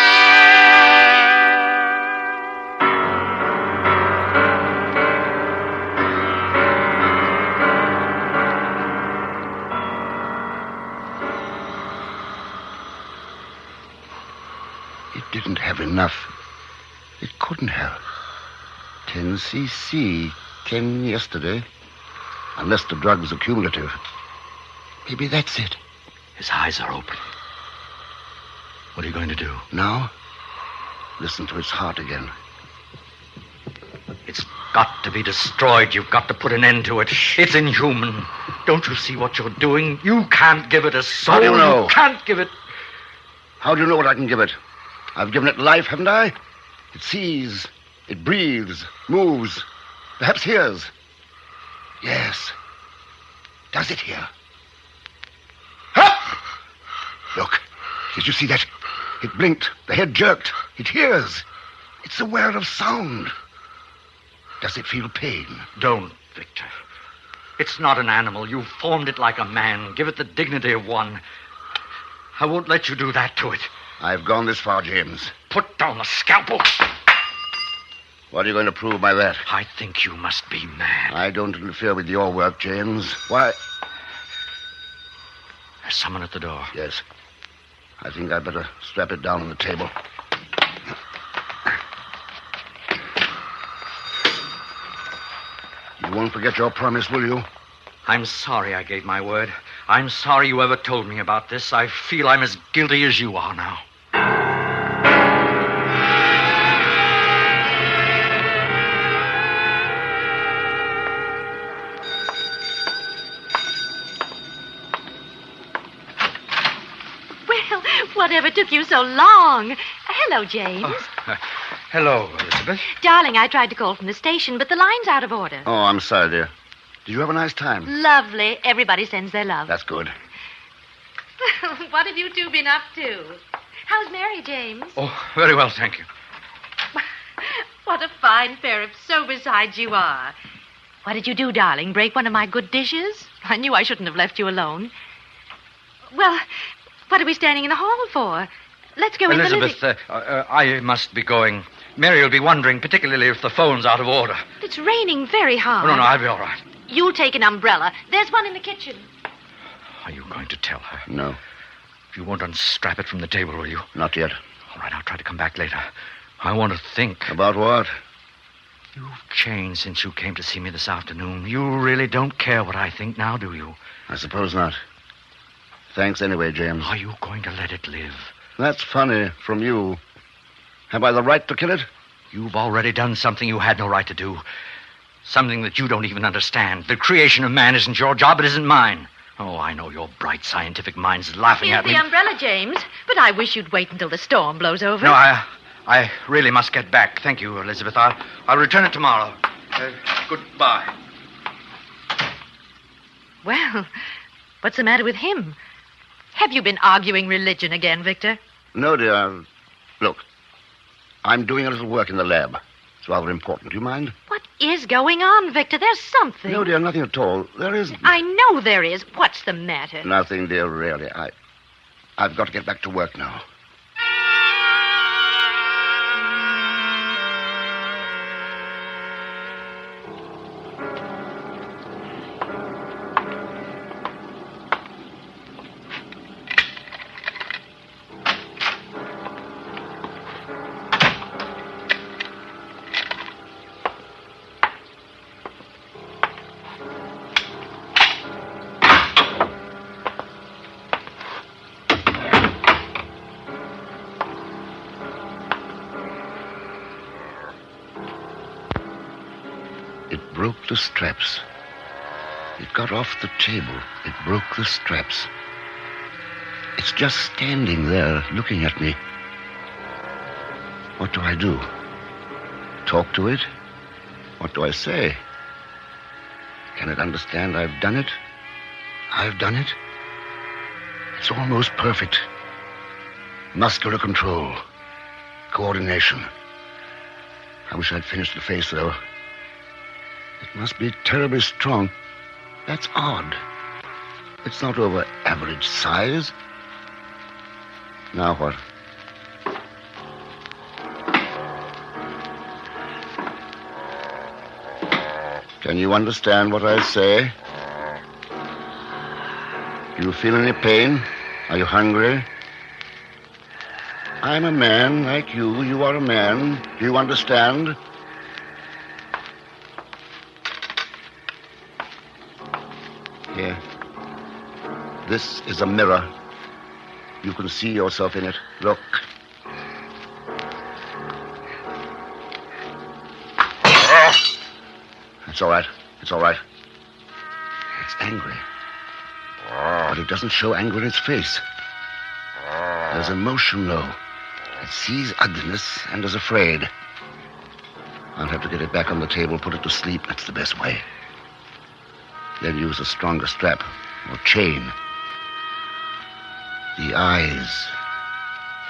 H: It didn't have enough. It couldn't have. 10 cc, 10 yesterday. Unless the drug was accumulative. Maybe that's it.
I: His eyes are open. What are you going to do?
H: Now, listen to its heart again.
I: It's got to be destroyed. You've got to put an end to it. It's inhuman. Don't you see what you're doing? You can't give it a soul.
H: How do you know?
I: You can't give it...
H: How do you know what I can give it? I've given it life, haven't I? It sees, it breathes, moves, perhaps hears. Yes. Does it hear? Ha! Look, did you see that? It blinked, the head jerked. It hears. It's aware of sound. Does it feel pain?
I: Don't, Victor. It's not an animal. You've formed it like a man. Give it the dignity of one. I won't let you do that to it.
H: I've gone this far, James.
I: Put down the scalpel.
H: What are you going to prove by that?
I: I think you must be mad.
H: I don't interfere with your work, James. Why?
I: There's someone at the door.
H: Yes. I think I'd better strap it down on the table. You won't forget your promise, will you?
I: I'm sorry I gave my word. I'm sorry you ever told me about this. I feel I'm as guilty as you are now.
G: Well, whatever took you so long? Hello, James.
I: Hello, Elizabeth.
G: Darling, I tried to call from the station, but the line's out of order.
H: Oh, I'm sorry, dear. Did you have a nice time?
G: Lovely. Everybody sends their love.
H: That's good.
G: What have you two been up to? How's Mary, James?
I: Oh, very well, thank you.
G: What a fine pair of sober sides you are. What did you do, darling? Break one of my good dishes? I knew I shouldn't have left you alone. Well, what are we standing in the hall for? Let's go in the
I: Elizabeth, I must be going. Mary will be wondering, particularly if the phone's out of order.
G: It's raining very hard.
I: Oh, no, I'll be all right.
G: You'll take an umbrella. There's one in the kitchen.
I: Are you going to tell her?
H: No,
I: You won't unstrap it from the table, will you?
H: not yet.
I: All right, I'll try to come back later. I want to think.
H: About what?
I: You've changed since you came to see me this afternoon. You really don't care what I think now, do you?
H: I suppose not. Thanks anyway, James.
I: Are you going to let it live?
H: That's funny from you. Have I the right to kill it?
I: You've already done something you had no right to do. Something that you don't even understand. The creation of man isn't your job, it isn't mine. Oh, I know your bright scientific mind's laughing
G: Here's
I: at me.
G: the umbrella, James. But I wish you'd wait until the storm blows over.
I: No, I really must get back. Thank you, Elizabeth. I'll return it tomorrow. Goodbye.
G: Well, what's the matter with him? Have you been arguing religion again, Victor?
H: No, dear. Look, I'm doing a little work in the lab. It's rather important. Do you mind?
G: What is going on, Victor? There's something.
H: No, dear, nothing at all. There isn't.
G: I know there is. What's the matter?
H: Nothing, dear, really. I've got to get back to work now. broke the straps. It got off the table. It broke the straps. It's just standing there looking at me. What do I do? Talk to it? What do I say? Can it understand I've done it? I've done it? It's almost perfect. Muscular control. Coordination. I wish I'd finished the face, though. It must be terribly strong. That's odd. It's not over average size. Now what? Can you understand what I say? Do you feel any pain? Are you hungry? I'm a man like you. You are a man. Do you understand? Here. This is a mirror. You can see yourself in it. Look. It's all right. It's all right. It's angry. But it doesn't show anger in its face. There's emotion, though. It sees ugliness and is afraid. I'll have to get it back on the table, put it to sleep. That's the best way. Then use a stronger strap or chain. The eyes,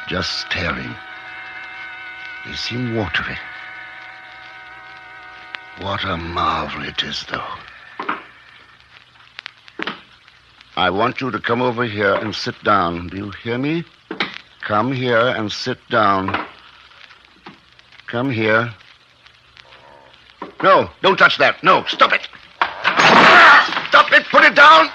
H: just staring. They seem watery. What a marvel it is, though. I want you to come over here and sit down. Do you hear me? Come here and sit down. Come here. No, don't touch that. No, stop it. Stop it. Put it down.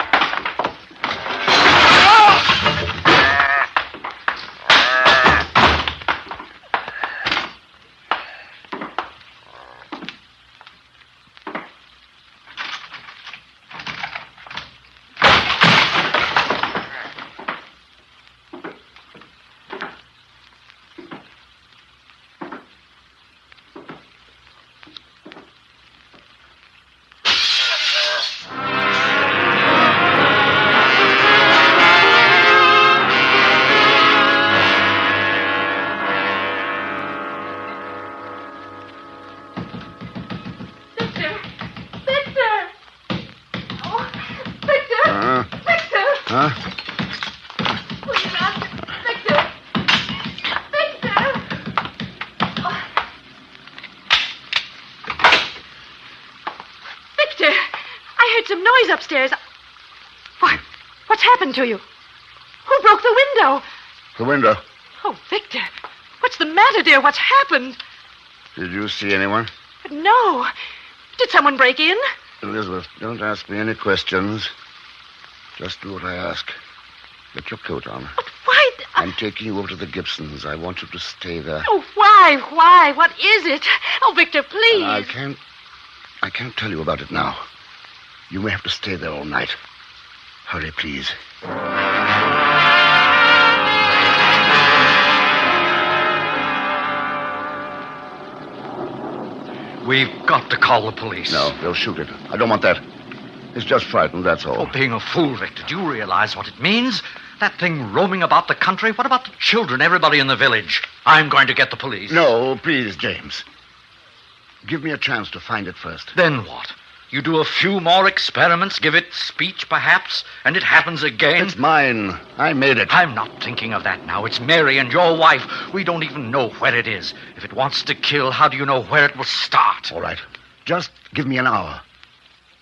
G: Upstairs. What's happened to you? Who broke the window?
H: The window.
G: Oh, Victor. What's the matter, dear? What's happened?
H: Did you see anyone?
G: No. Did someone break in?
H: Elizabeth, don't ask me any questions. Just do what I ask. Get your coat on.
G: But why?
H: I'm taking you over to the Gibsons. I want you to stay there.
G: Oh, why? Why? What is it? Oh, Victor, please.
H: I can't tell you about it now. You may have to stay there all night. Hurry, please.
I: We've got to call the police.
H: No, they'll shoot it. I don't want that. It's just frightened, that's all.
I: Oh, being a fool, Victor. Do you realize what it means? That thing roaming about the country? What about the children, everybody in the village? I'm going to get the police.
H: No, please, James. Give me a chance to find it first.
I: Then what? You do a few more experiments, give it speech, perhaps, and it happens again?
H: It's mine. I made it.
I: I'm not thinking of that now. It's Mary and your wife. We don't even know where it is. If it wants to kill, how do you know where it will start?
H: All right. Just give me an hour.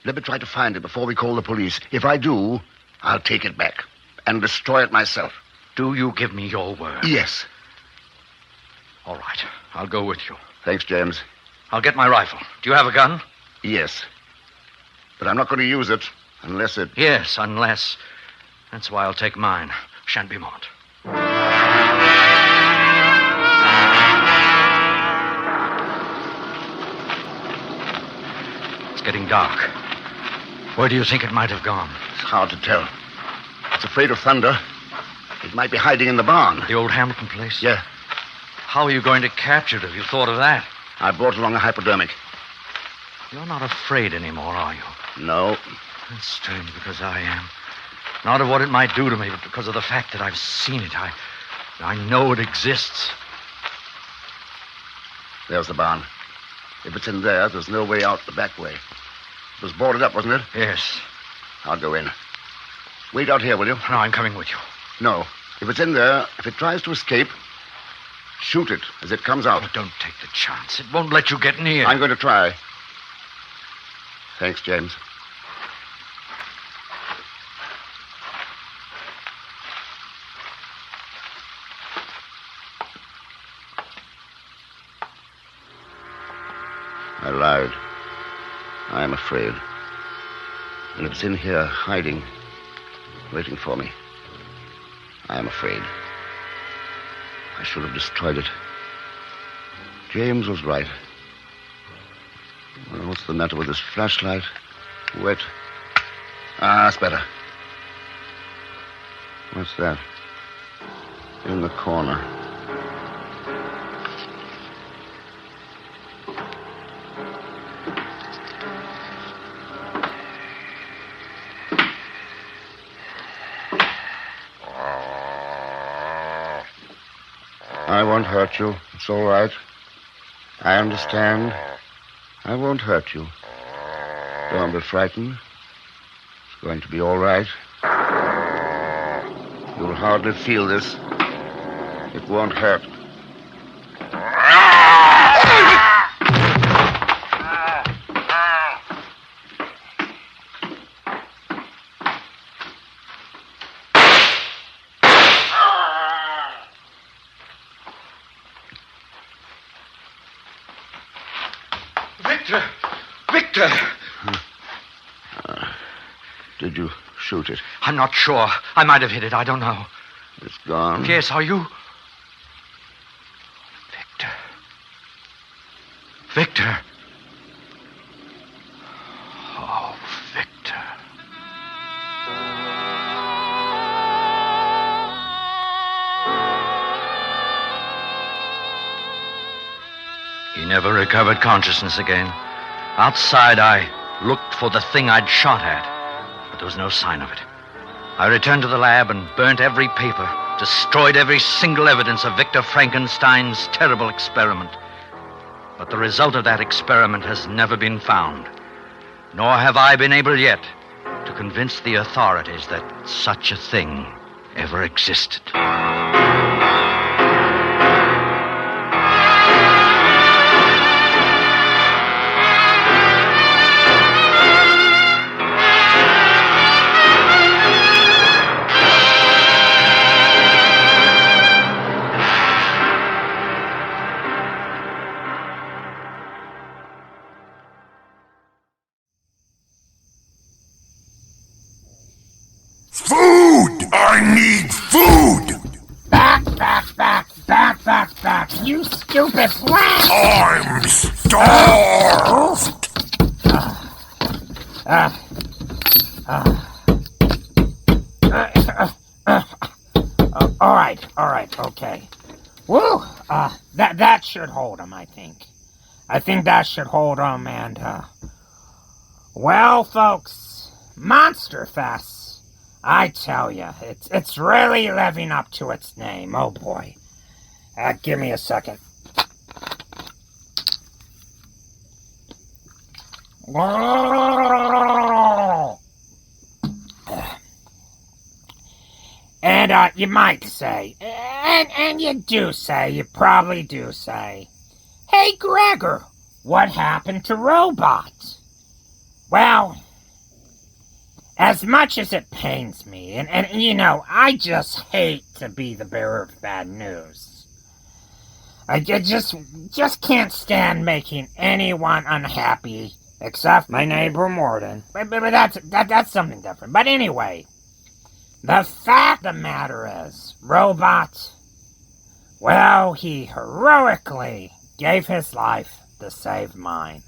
H: Let me try to find it before we call the police. If I do, I'll take it back and destroy it myself.
I: Do you give me your word?
H: Yes.
I: All right. I'll go with you.
H: Thanks, James.
I: I'll get my rifle. Do you have a gun?
H: Yes. But I'm not going to use it unless it...
I: Yes, unless. That's why I'll take mine. Shan't be moment. It's getting dark. Where do you think it might have gone?
H: It's hard to tell. It's afraid of thunder. It might be hiding in the barn.
I: The old Hamilton place?
H: Yeah.
I: How are you going to capture it? Have you thought of that?
H: I brought along a hypodermic.
I: You're not afraid anymore, are you?
H: No.
I: That's strange, because I am. Not of what it might do to me, but because of the fact that I've seen it. I know it exists.
H: There's the barn. If it's in there, there's no way out the back way. It was boarded up, wasn't it?
I: Yes.
H: I'll go in. Wait out here, will you?
I: No, I'm coming with you.
H: No. If it's in there, if it tries to escape, shoot it as it comes out.
I: Oh, don't take the chance. It won't let you get near.
H: I'm going to try. Thanks, James. I lied. I am afraid. And if it's in here, hiding, waiting for me, I am afraid. I should have destroyed it. James was right. Well, what's the matter with this flashlight? Wet. Ah, that's better. What's that? In the corner. I won't hurt you. It's all right. I understand. I won't hurt you. Don't be frightened. It's going to be all right. You'll hardly feel this. It won't hurt.
I: Victor!
H: Did you shoot it?
I: I'm not sure. I might have hit it. I don't know.
H: It's gone?
I: Yes, are you? Victor. Victor. Oh, Victor. He never recovered consciousness again. Outside, I looked for the thing I'd shot at, but there was no sign of it. I returned to the lab and burnt every paper, destroyed every single evidence of Victor Frankenstein's terrible experiment. But the result of that experiment has never been found, nor have I been able yet to convince the authorities that such a thing ever existed.
E: Food! I need food!
B: Back, you stupid rat!
E: I'm starved!
B: All right, okay. Woo! That should hold him, I think. I think that should hold him, and, well, folks, Monsterfest. I tell you, it's really living up to its name. Oh, boy. Give me a second. And you might say, and you do say, you probably do say, hey, Gregor, what happened to Robot? Well, as much as it pains me, and you know, I just hate to be the bearer of bad news. I just can't stand making anyone unhappy, except my neighbor Morden. But that's something different. But anyway, the fact of the matter is, Robot, well, he heroically gave his life to save mine.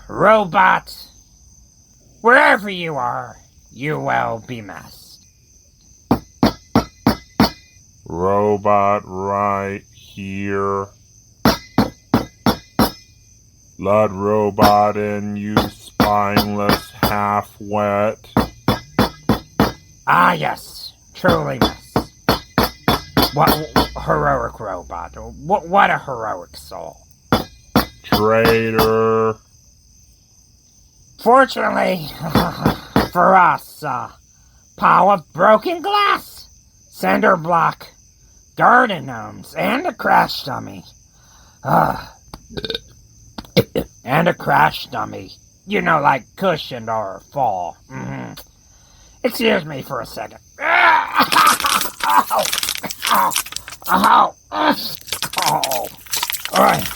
B: Robot, wherever you are, you will be missed.
A: Robot right here. Blood robot and you spineless half-wet.
B: Ah, yes, truly, miss. What heroic robot. What a heroic soul.
A: Traitor.
B: Fortunately, for us, pile of broken glass, cinder block, garden gnomes, and a crash dummy. And a crash dummy. You know, like cushioned or fall. Mm-hmm. Excuse me for a second. Ow. All right.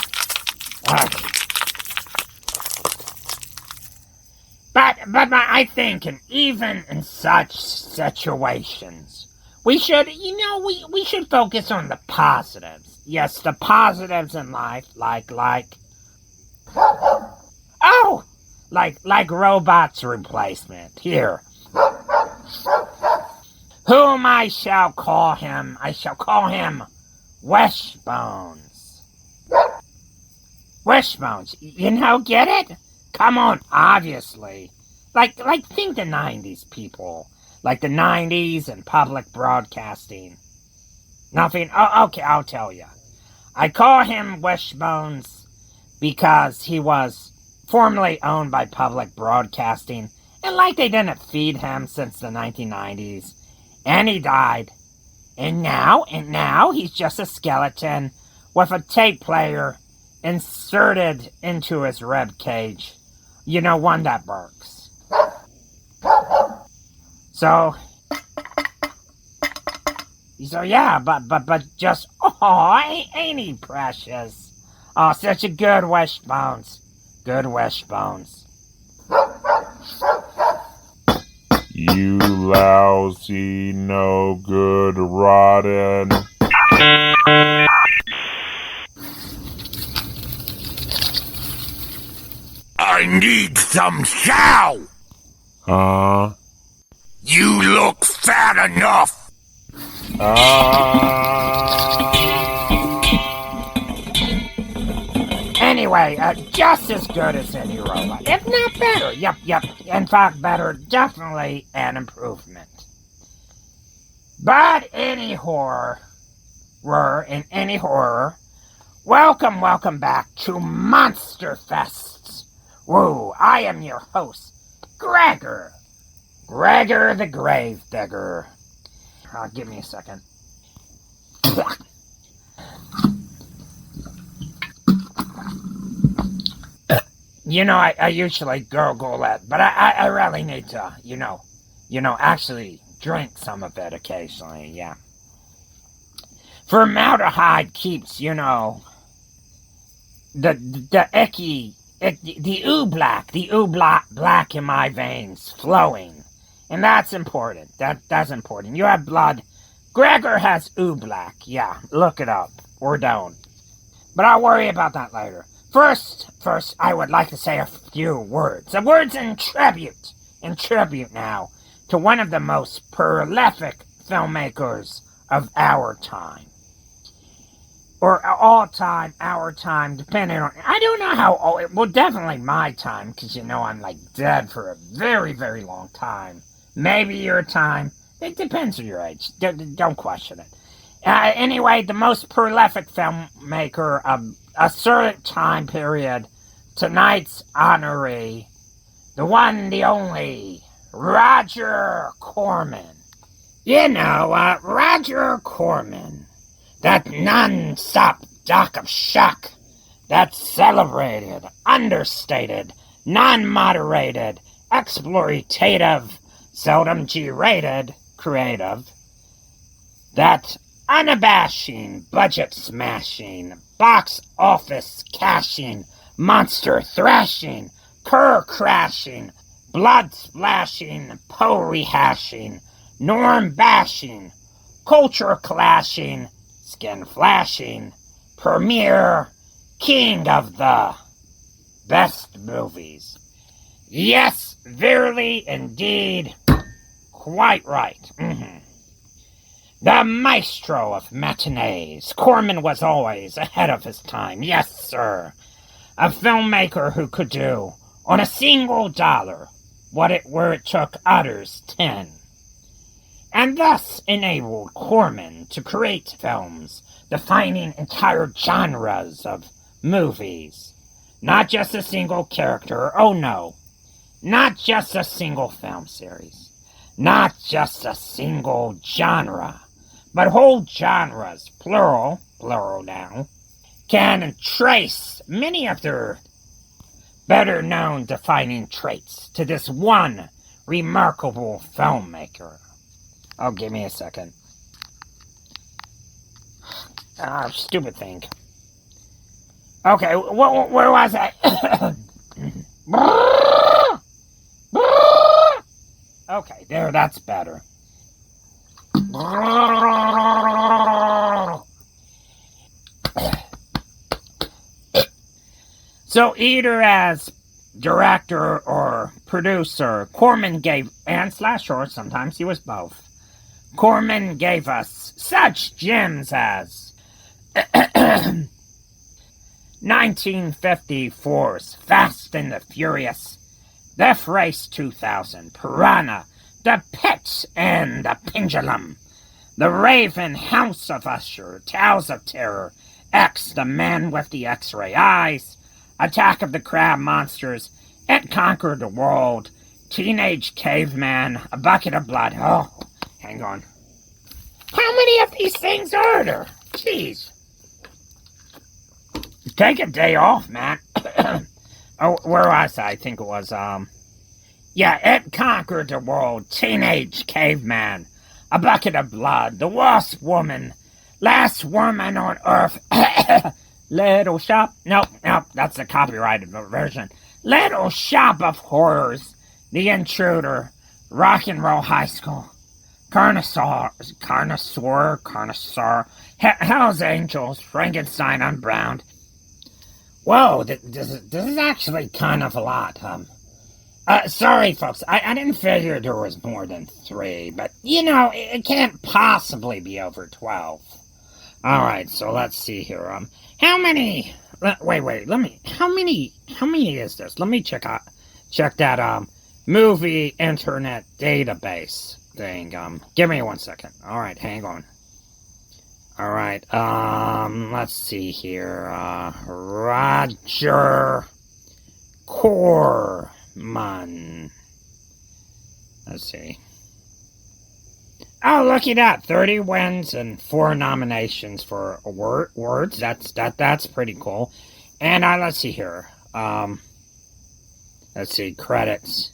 B: But I think, even in such situations, we should focus on the positives. Yes, the positives in life, like robots replacement. Here. Whom I shall call him Wishbones. Wishbones, get it? Come on, obviously. Like think the 90s, people. Like the 90s and public broadcasting. Nothing? Oh, okay, I'll tell you. I call him Wishbones because he was formerly owned by public broadcasting, and they didn't feed him since the 1990s, and he died. And now he's just a skeleton with a tape player inserted into his rib cage. One that works. So yeah, but just, ain't he precious? Oh, such a good Wishbones. Good Wishbones.
A: You lousy, no good, rotten.
J: I need some chow!
A: Huh?
J: You look fat enough!
B: Anyway, just as good as any robot, if not better. Yep. In fact, better, definitely an improvement. But any horror, welcome back to Monsterfest. Woo, I am your host, Gregor the Gravedigger. Give me a second. I usually gurgle it, but I really need to, actually drink some of it occasionally, yeah. Formaldehyde keeps, the icky, the ooh black in my veins flowing. And that's important. That's important. You have blood. Gregor has ooh black. Yeah, look it up. Or don't. But I'll worry about that later. First, I would like to say a few words. Words in tribute now to one of the most prolific filmmakers of our time. Or all time, our time, depending on... I don't know how old... Well, definitely my time, because I'm dead for a very, very long time. Maybe your time. It depends on your age. Don't question it. Anyway, the most prolific filmmaker of a certain time period. Tonight's honoree. The one, the only. Roger Corman. Roger Corman. That non-stop doc of shock. That celebrated, understated, non-moderated, exploitative, seldom G-rated, creative. That unabashing, budget-smashing, box office cashing, monster thrashing, cur-crashing, blood-splashing, Poe rehashing, norm bashing, culture clashing, skin flashing, premier, king of the best movies. Yes, verily, indeed, quite right. The maestro of matinees. Corman was always ahead of his time. Yes, sir. A filmmaker who could do, on a single dollar, what it took others 10. And thus enabled Corman to create films defining entire genres of movies. Not just a single character, oh no. Not just a single film series. Not just a single genre. But whole genres, plural now, can trace many of their better-known defining traits to this one remarkable filmmaker. Oh, give me a second. Stupid thing. Okay, where was I? Okay, there, that's better. So either as director or producer, Corman gave, and /or sometimes he was both. Corman gave us such gems as 1954's Fast and the Furious, Death Race 2000, Piranha, The Pit and the Pendulum, The Raven, House of Usher, Tales of Terror, X, The Man with the X-Ray Eyes, Attack of the Crab Monsters, It Conquered the World, Teenage Caveman, A Bucket of Blood. Oh, hang on. How many of these things are there? Jeez. Take a day off, man. Oh, where was I? I think it was, yeah, It Conquered the World, Teenage Caveman, A Bucket of Blood, The Wasp Woman, Last Woman on Earth, Little Shop, nope, that's the copyrighted version, Little Shop of Horrors, The Intruder, Rock and Roll High School, Carnosaur, Hell's Angels, Frankenstein Unbound. Whoa, this is actually kind of a lot, sorry, folks, I didn't figure there was more than 3, but, you know, it can't possibly be over 12. Alright, so let's see here, how many, wait, how many is this? Let me check that, movie internet database thing, give me 1 second. Alright, hang on. Alright, let's see here, Roger Corman. Let's see. Oh, look at that. 30 wins and 4 nominations for awards. That's pretty cool. And let's see here. Let's see, credits.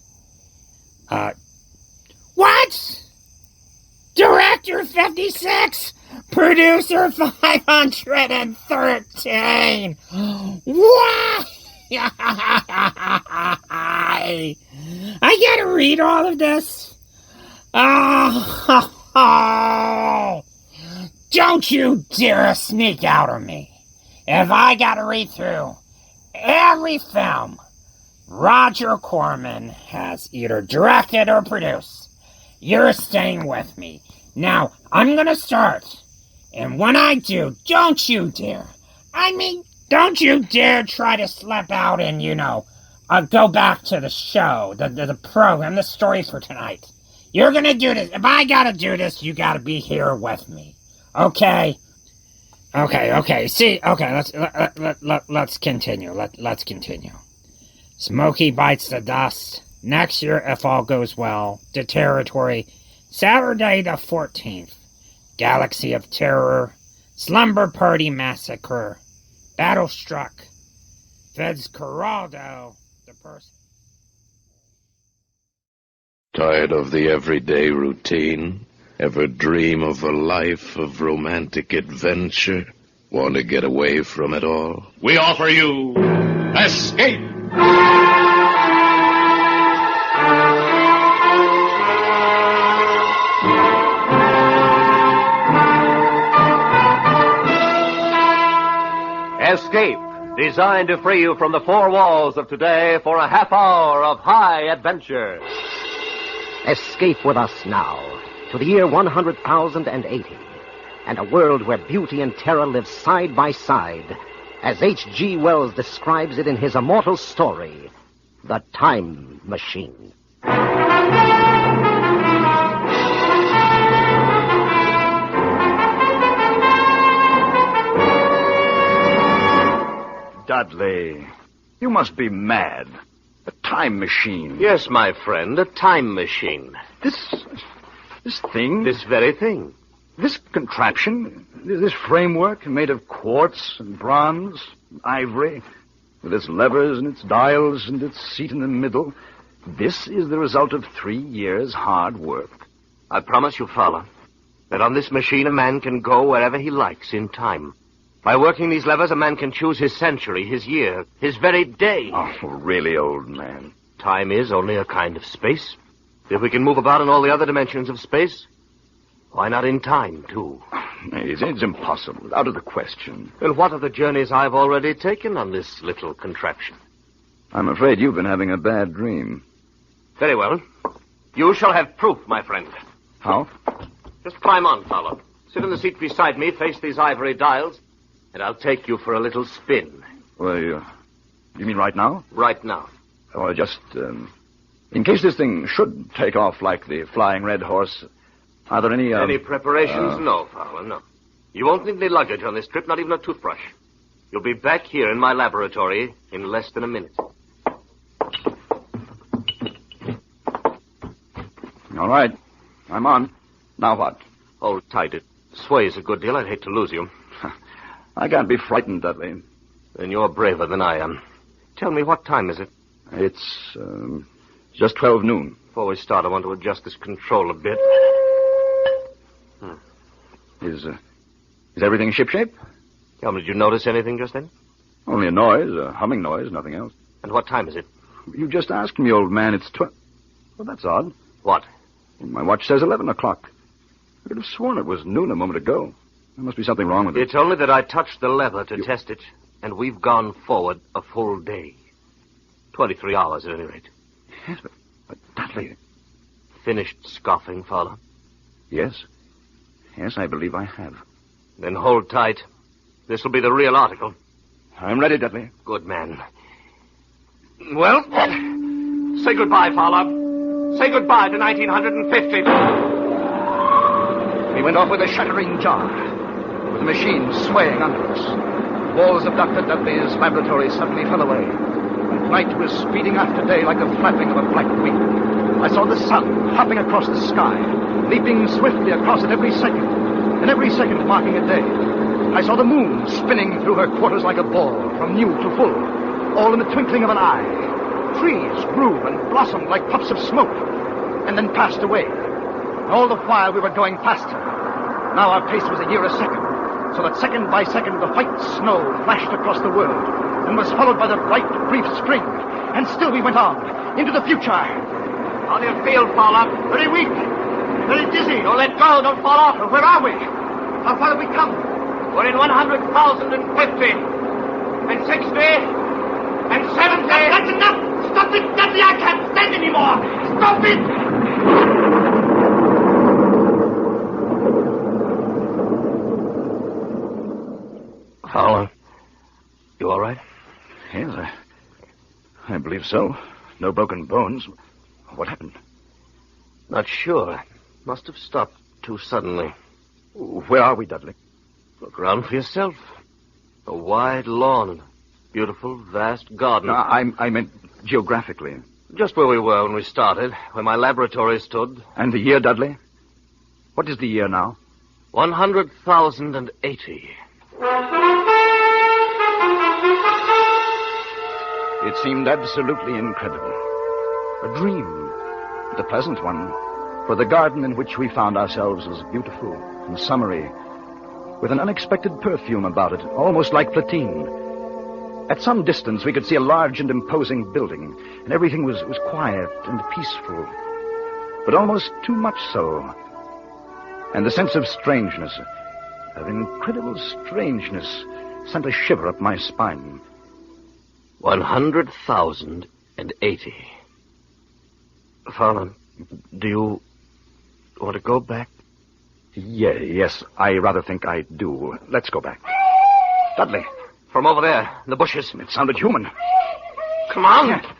B: What? Director 56, producer 513. What? I gotta read all of this. Oh, don't you dare sneak out on me. If I gotta read through every film Roger Corman has either directed or produced, you're staying with me. Now, I'm gonna start. And when I do, don't you dare. Don't you dare try to slip out and, go back to the show, the program, the story for tonight. You're gonna do this. If I gotta do this, you gotta be here with me. Okay? Okay. See, okay, let's continue. Let's continue. Smokey Bites the Dust. Next year, if all goes well. The Territory. Saturday the 14th. Galaxy of Terror. Slumber Party Massacre. Battlestruck. Fitzcarraldo. The person.
L: Tired of the everyday routine? Ever dream of a life of romantic adventure? Want to get away from it all?
E: We offer you Escape!
M: Escape, designed to free you from the 4 walls of today for a half hour of high adventure.
N: Escape with us now to the year 100,080 and a world where beauty and terror live side by side as H.G. Wells describes it in his immortal story, The Time Machine.
O: Dudley, you must be mad. A time machine.
M: Yes, my friend, a time machine.
O: This thing?
M: This very thing.
O: This contraption? This framework made of quartz and bronze, and ivory, with its levers and its dials and its seat in the middle. This is the result of 3 years' hard work.
M: I promise you, Fowler, that on this machine a man can go wherever he likes in time. By working these levers, a man can choose his century, his year, his very day.
O: Oh, really, old man.
M: Time is only a kind of space. If we can move about in all the other dimensions of space, why not in time, too?
O: It's impossible. Out of the question.
M: Well, what are the journeys I've already taken on this little contraption?
O: I'm afraid you've been having a bad dream.
M: Very well. You shall have proof, my friend.
O: How?
M: Just climb on, Fowler. Sit in the seat beside me, face these ivory dials, and I'll take you for a little spin.
O: Well, you mean right now?
M: Right now.
O: Or just, in case this thing should take off like the flying red horse, are there any,
M: Any preparations? No, Fowler, no. You won't need any luggage on this trip, not even a toothbrush. You'll be back here in my laboratory in less than a minute.
O: All right. I'm on. Now what?
M: Hold tight. It sways a good deal. I'd hate to lose you.
O: I can't be frightened, Dudley.
M: Then you're braver than I am. Tell me, what time is it?
O: It's, just 12 noon.
M: Before we start, I want to adjust this control a bit.
O: Is everything shipshape?
M: Tell me, did you notice anything just then?
O: Only a noise, a humming noise, nothing else.
M: And what time is it?
O: You just asked me, old man. It's 12. Well, that's odd.
M: What?
O: My watch says 11 o'clock. I could have sworn it was noon a moment ago. There must be something wrong with it.
M: It's only that I touched the lever to test it, and we've gone forward a full day. 23 hours, at any rate.
O: Yes, but Dudley...
M: Finished scoffing, Fowler?
O: Yes. Yes, I believe I have.
M: Then hold tight. This will be the real article.
O: I'm ready, Dudley.
M: Good man. Well, say goodbye, Fowler. Say goodbye to 1950.
O: We went off with a shattering jar, with the machine swaying under us. The walls of Dr. Dudley's laboratory suddenly fell away, and night was speeding after day like the flapping of a black wing. I saw the sun hopping across the sky, leaping swiftly across it every second, and every second marking a day. I saw the moon spinning through her quarters like a ball, from new to full, all in the twinkling of an eye. Trees grew and blossomed like puffs of smoke, and then passed away. All the while we were going faster. Now our pace was a year a second, so that second by second the white snow flashed across the world, and was followed by the bright, brief spring. And still we went on, into the future.
M: How do you feel, Fowler?
O: Very weak, very dizzy.
M: Don't let go, don't fall off.
O: Where are we? How far have we come?
M: We're in 100,050, and 60, and 70.
O: That's enough! Stop it, Dudley! I can't stand anymore! Stop it!
M: Fowler, you all right?
O: Yes, I believe so. No broken bones. What happened?
M: Not sure. Must have stopped too suddenly.
O: Where are we, Dudley?
M: Look around for yourself. A wide lawn and a beautiful, vast garden.
O: No, I meant geographically.
M: Just where we were when we started, where my laboratory stood.
O: And the year, Dudley? What is the year now?
M: 100,080.
O: It seemed absolutely incredible. A dream, but a pleasant one, for the garden in which we found ourselves was beautiful and summery, with an unexpected perfume about it, almost like platine. At some distance, we could see a large and imposing building, and everything was quiet and peaceful, but almost too much so. And the sense of strangeness, of incredible strangeness, sent a shiver up my spine.
M: 100,080. Fowler, do you want to go back?
O: Yes, I rather think I do. Let's go back. Dudley,
M: From over there, in the bushes.
O: It sounded human.
M: Come on.
O: Yeah.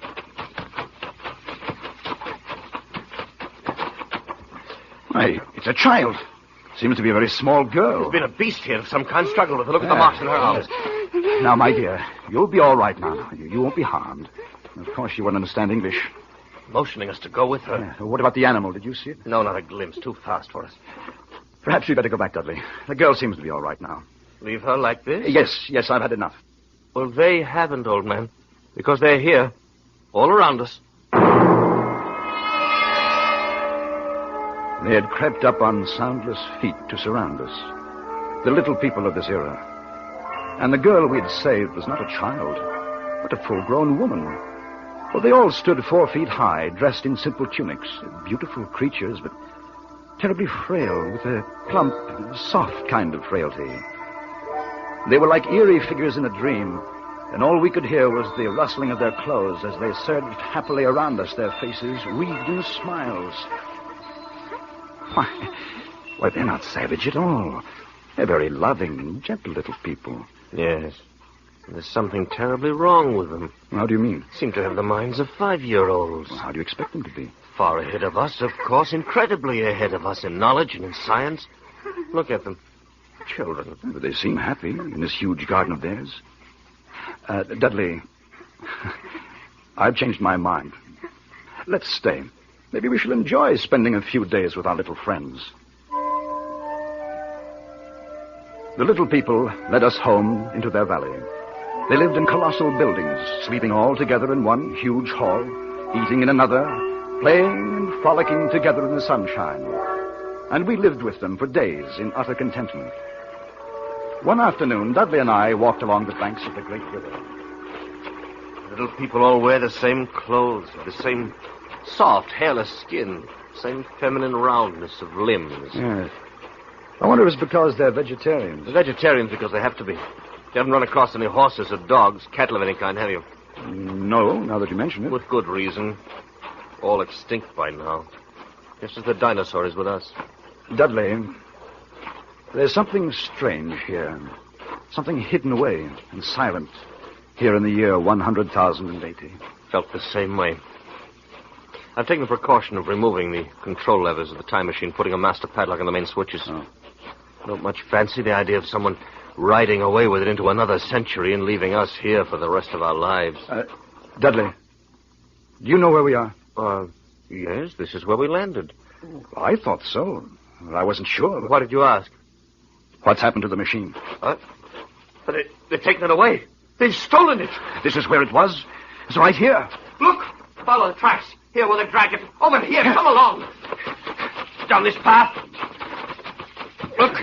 O: Why, it's a child. Seems to be a very small girl.
M: There's been a beast here of some kind struggled with her. Look at the marks in her arms.
O: Now, my dear, you'll be all right now. You won't be harmed. Of course, you won't understand English.
M: Motioning us to go with her.
O: Yeah. What about the animal? Did you see it?
M: No, not a glimpse. Too fast for us.
O: Perhaps we'd better go back, Dudley. The girl seems to be all right now.
M: Leave her like this?
O: Yes, I've had enough.
M: Well, they haven't, old man. Because they're here. All around us.
O: They had crept up on soundless feet to surround us. The little people of this era. And the girl we had saved was not a child, but a full-grown woman. Well, they all stood 4 feet high, dressed in simple tunics. Beautiful creatures, but terribly frail, with a plump, soft kind of frailty. They were like eerie figures in a dream, and all we could hear was the rustling of their clothes as they surged happily around us, their faces wreathed in smiles. Why, they're not savage at all. They're very loving and gentle little people.
M: Yes. There's something terribly wrong with them.
O: How do you mean?
M: Seem to have the minds of 5-year-olds.
O: Well, how do you expect them to be?
M: Far ahead of us, of course. Incredibly ahead of us in knowledge and in science. Look at them. Children.
O: But they seem happy in this huge garden of theirs. Dudley, I've changed my mind. Let's stay. Maybe we shall enjoy spending a few days with our little friends. The little people led us home into their valley. They lived in colossal buildings, sleeping all together in one huge hall, eating in another, playing and frolicking together in the sunshine. And we lived with them for days in utter contentment. One afternoon, Dudley and I walked along the banks of the great river.
M: The little people all wear the same clothes, the same soft, hairless skin, same feminine roundness of limbs.
O: Yes. I wonder if it's because they're vegetarians.
M: They're vegetarians because they have to be. You haven't run across any horses or dogs, cattle of any kind, have you?
O: No, now that you mention it.
M: With good reason. All extinct by now. Just as the dinosaur is with us.
O: Dudley, there's something strange here. Something hidden away and silent here in the year 100,080.
M: Felt the same way. I've taken the precaution of removing the control levers of the time machine, putting a master padlock on the main switches.
O: Oh.
M: Don't much fancy the idea of someone riding away with it into another century and leaving us here for the rest of our lives.
O: Dudley, do you know where we are?
M: Yes, this is where we landed.
O: I thought so. I wasn't sure.
M: Why did you ask?
O: What's happened to the machine?
M: But they've taken it away. They've stolen it.
O: This is where it was. It's right here.
M: Look, follow the tracks. Here where they dragged it. Over here, come along. Down this path. Look.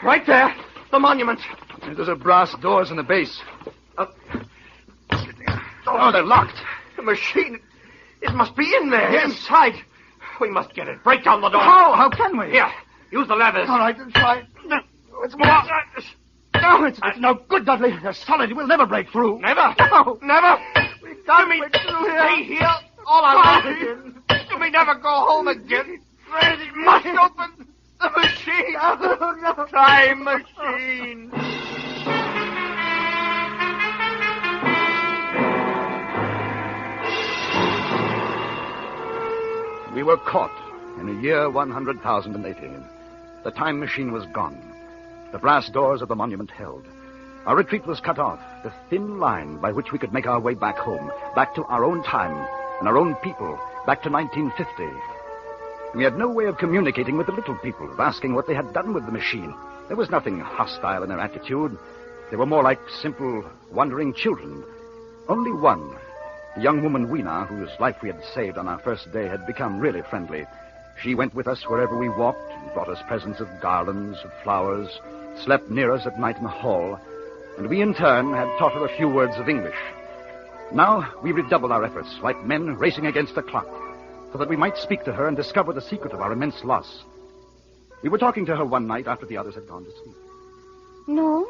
M: Right there. The monument.
O: There's a brass doors in the base. Oh, they're locked.
M: The machine. It must be in there. Yes. Inside. We must get it. Break down the door.
O: How can we?
M: Here. Use the levers.
O: All right, try. It's more. No, it's no good, Dudley. They're solid. We'll never break through.
M: Never.
O: No.
M: Never.
O: We can't
M: break
O: through here.
M: Stay here. All our lives. Do we never go home again? It must open the machine.
O: No.
M: Time machine.
O: We were caught in the year 100,018. The time machine was gone. The brass doors of the monument held. Our retreat was cut off, the thin line by which we could make our way back home, back to our own time and our own people, back to 1950. We had no way of communicating with the little people, of asking what they had done with the machine. There was nothing hostile in their attitude. They were more like simple, wandering children. Only one, the young woman Weena, whose life we had saved on our first day, had become really friendly. She went with us wherever we walked and brought us presents of garlands, of flowers, slept near us at night in the hall, and we in turn had taught her a few words of English. Now we redoubled our efforts, like men racing against a clock, so that we might speak to her and discover the secret of our immense loss. We were talking to her one night after the others had gone to sleep.
P: No,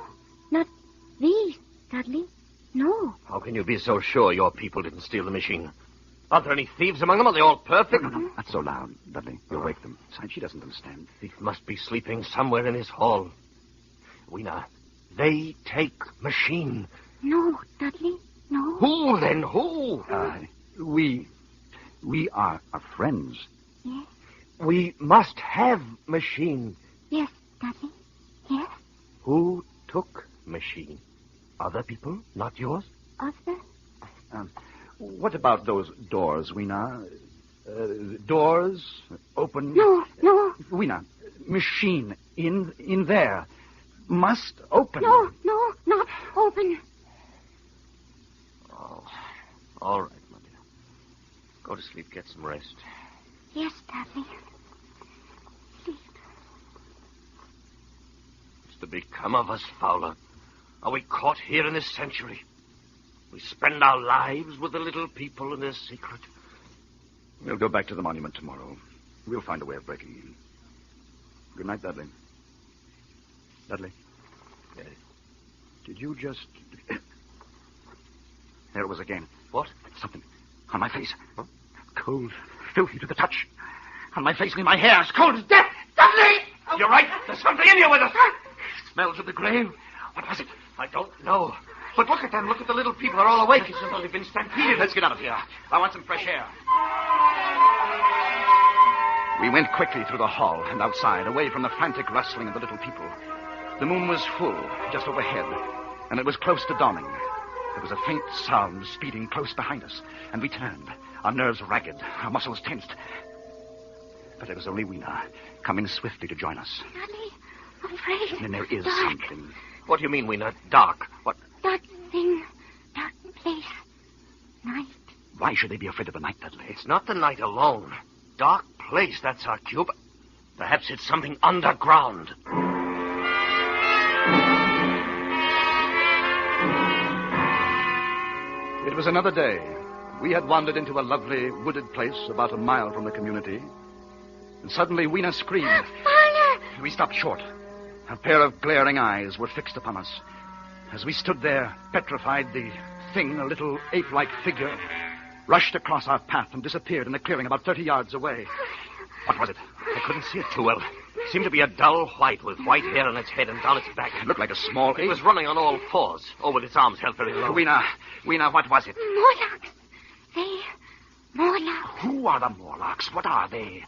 P: not these, Dudley. No.
M: How can you be so sure your people didn't steal the machine? Aren't there any thieves among them? Are they all perfect?
O: No, not so loud, Dudley. You'll wake them. Besides, she doesn't understand.
M: Thief must be sleeping somewhere in this hall. Weena, They take machine.
P: No, Dudley, no.
M: Who then? Who?
O: We are friends.
P: Yes,
M: We must have machine.
P: yes, Dudley, yes.
M: Who took machine? Other people, not yours?
P: Other?
O: What about those doors, Weena? Doors open.
P: No, no.
O: Weena, machine in there must open.
P: No, no, not open.
M: Oh, all right, my dear. Go to sleep, get some rest.
P: Yes, Dudley.
M: What's to become of us, Fowler? Are we caught here in this century? We spend our lives with the little people and their secret.
O: We'll go back to the monument tomorrow. We'll find a way of breaking in. Good night, Dudley. Dudley?
M: Yes.
O: Did you just... There it was again.
M: What?
O: Something on my face. Huh? Cold, filthy to the touch. On my face and in my hair. It's cold as death. Dudley!
M: You're right. There's something in here with us. Smells of the grave. What was it? I don't know. But look at them. Look at the little people. They're all awake. It's as though they've been stampeded.
O: Let's get out of here. I want some fresh air. We went quickly through the hall and outside, away from the frantic rustling of the little people. The moon was full, just overhead, and it was close to dawning. There was a faint sound speeding close behind us, and we turned, our nerves ragged, our muscles tensed. But it was only Weena, coming swiftly to join us.
P: Dudley, I'm afraid.
O: And there is
P: Dark.
O: something.
M: What do you mean, Weena? Dark? What?
P: Dark thing. Dark place. Night.
O: Why should they be afraid of the night, Dudley?
M: It's not the night alone. Dark place, that's our cue. But perhaps it's something underground.
O: It was another day. We had wandered into a lovely wooded place about a mile from the community. And suddenly Weena screamed.
P: Father!
O: We stopped short. A pair of glaring eyes were fixed upon us. As we stood there, petrified, the thing, a little ape-like figure, rushed across our path and disappeared in a clearing about 30 yards away. What was it?
M: I couldn't see it too well. It seemed to be a dull white with white hair on its head and down its back.
O: It looked like a small ape.
M: It was running on all fours, with its arms held very low.
O: Weena, what was it?
P: Morlocks. Morlocks.
O: Who are the Morlocks? What are they?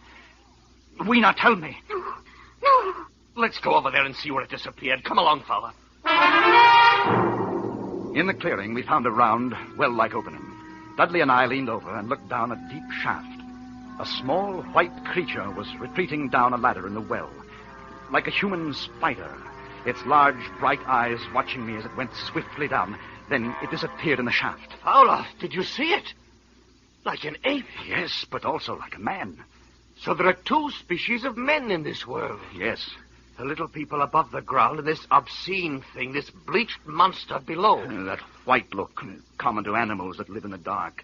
O: Weena, tell me.
P: No.
M: Let's go over there and see where it disappeared. Come along, fella.
O: In the clearing, we found a round, well-like opening. Dudley and I leaned over and looked down a deep shaft. A small white creature was retreating down a ladder in the well, like a human spider, its large, bright eyes watching me as it went swiftly down. Then it disappeared in the shaft.
M: Fowler, did you see it? Like an ape.
O: Yes, but also like a man.
M: So there are two species of men in this world.
O: Yes.
M: The little people above the ground and this obscene thing, this bleached monster below.
O: That white look, common to animals that live in the dark.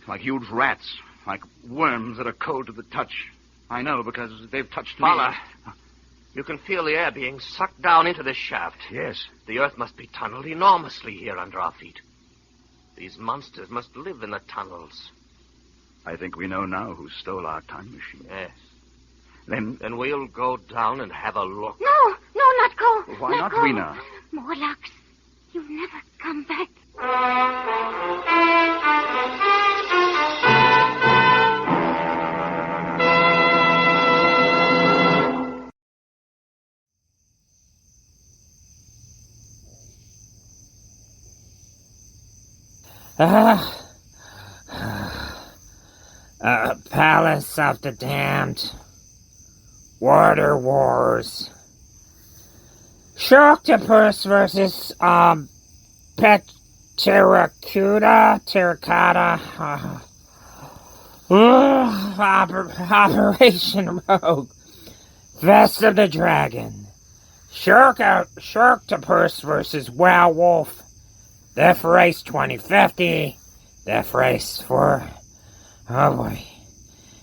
O: Like huge rats, like worms that are cold to the touch. I know, because they've touched me.
M: Fowler, you can feel the air being sucked down into this shaft.
O: Yes.
M: The earth must be tunneled enormously here under our feet. These monsters must live in the tunnels.
O: I think we know now who stole our time machine.
M: Yes.
O: Then
M: we'll go down and have a look.
P: No, not go.
O: Why not, Weena?
P: Morlocks. You'll never come back.
B: Palace of the Damned. Water Wars. Sharktopus versus, Terracotta. Operation Rogue. Vest of the Dragon. Sharktopus versus Werewolf. Death Race 2050. Death Race for... Oh boy.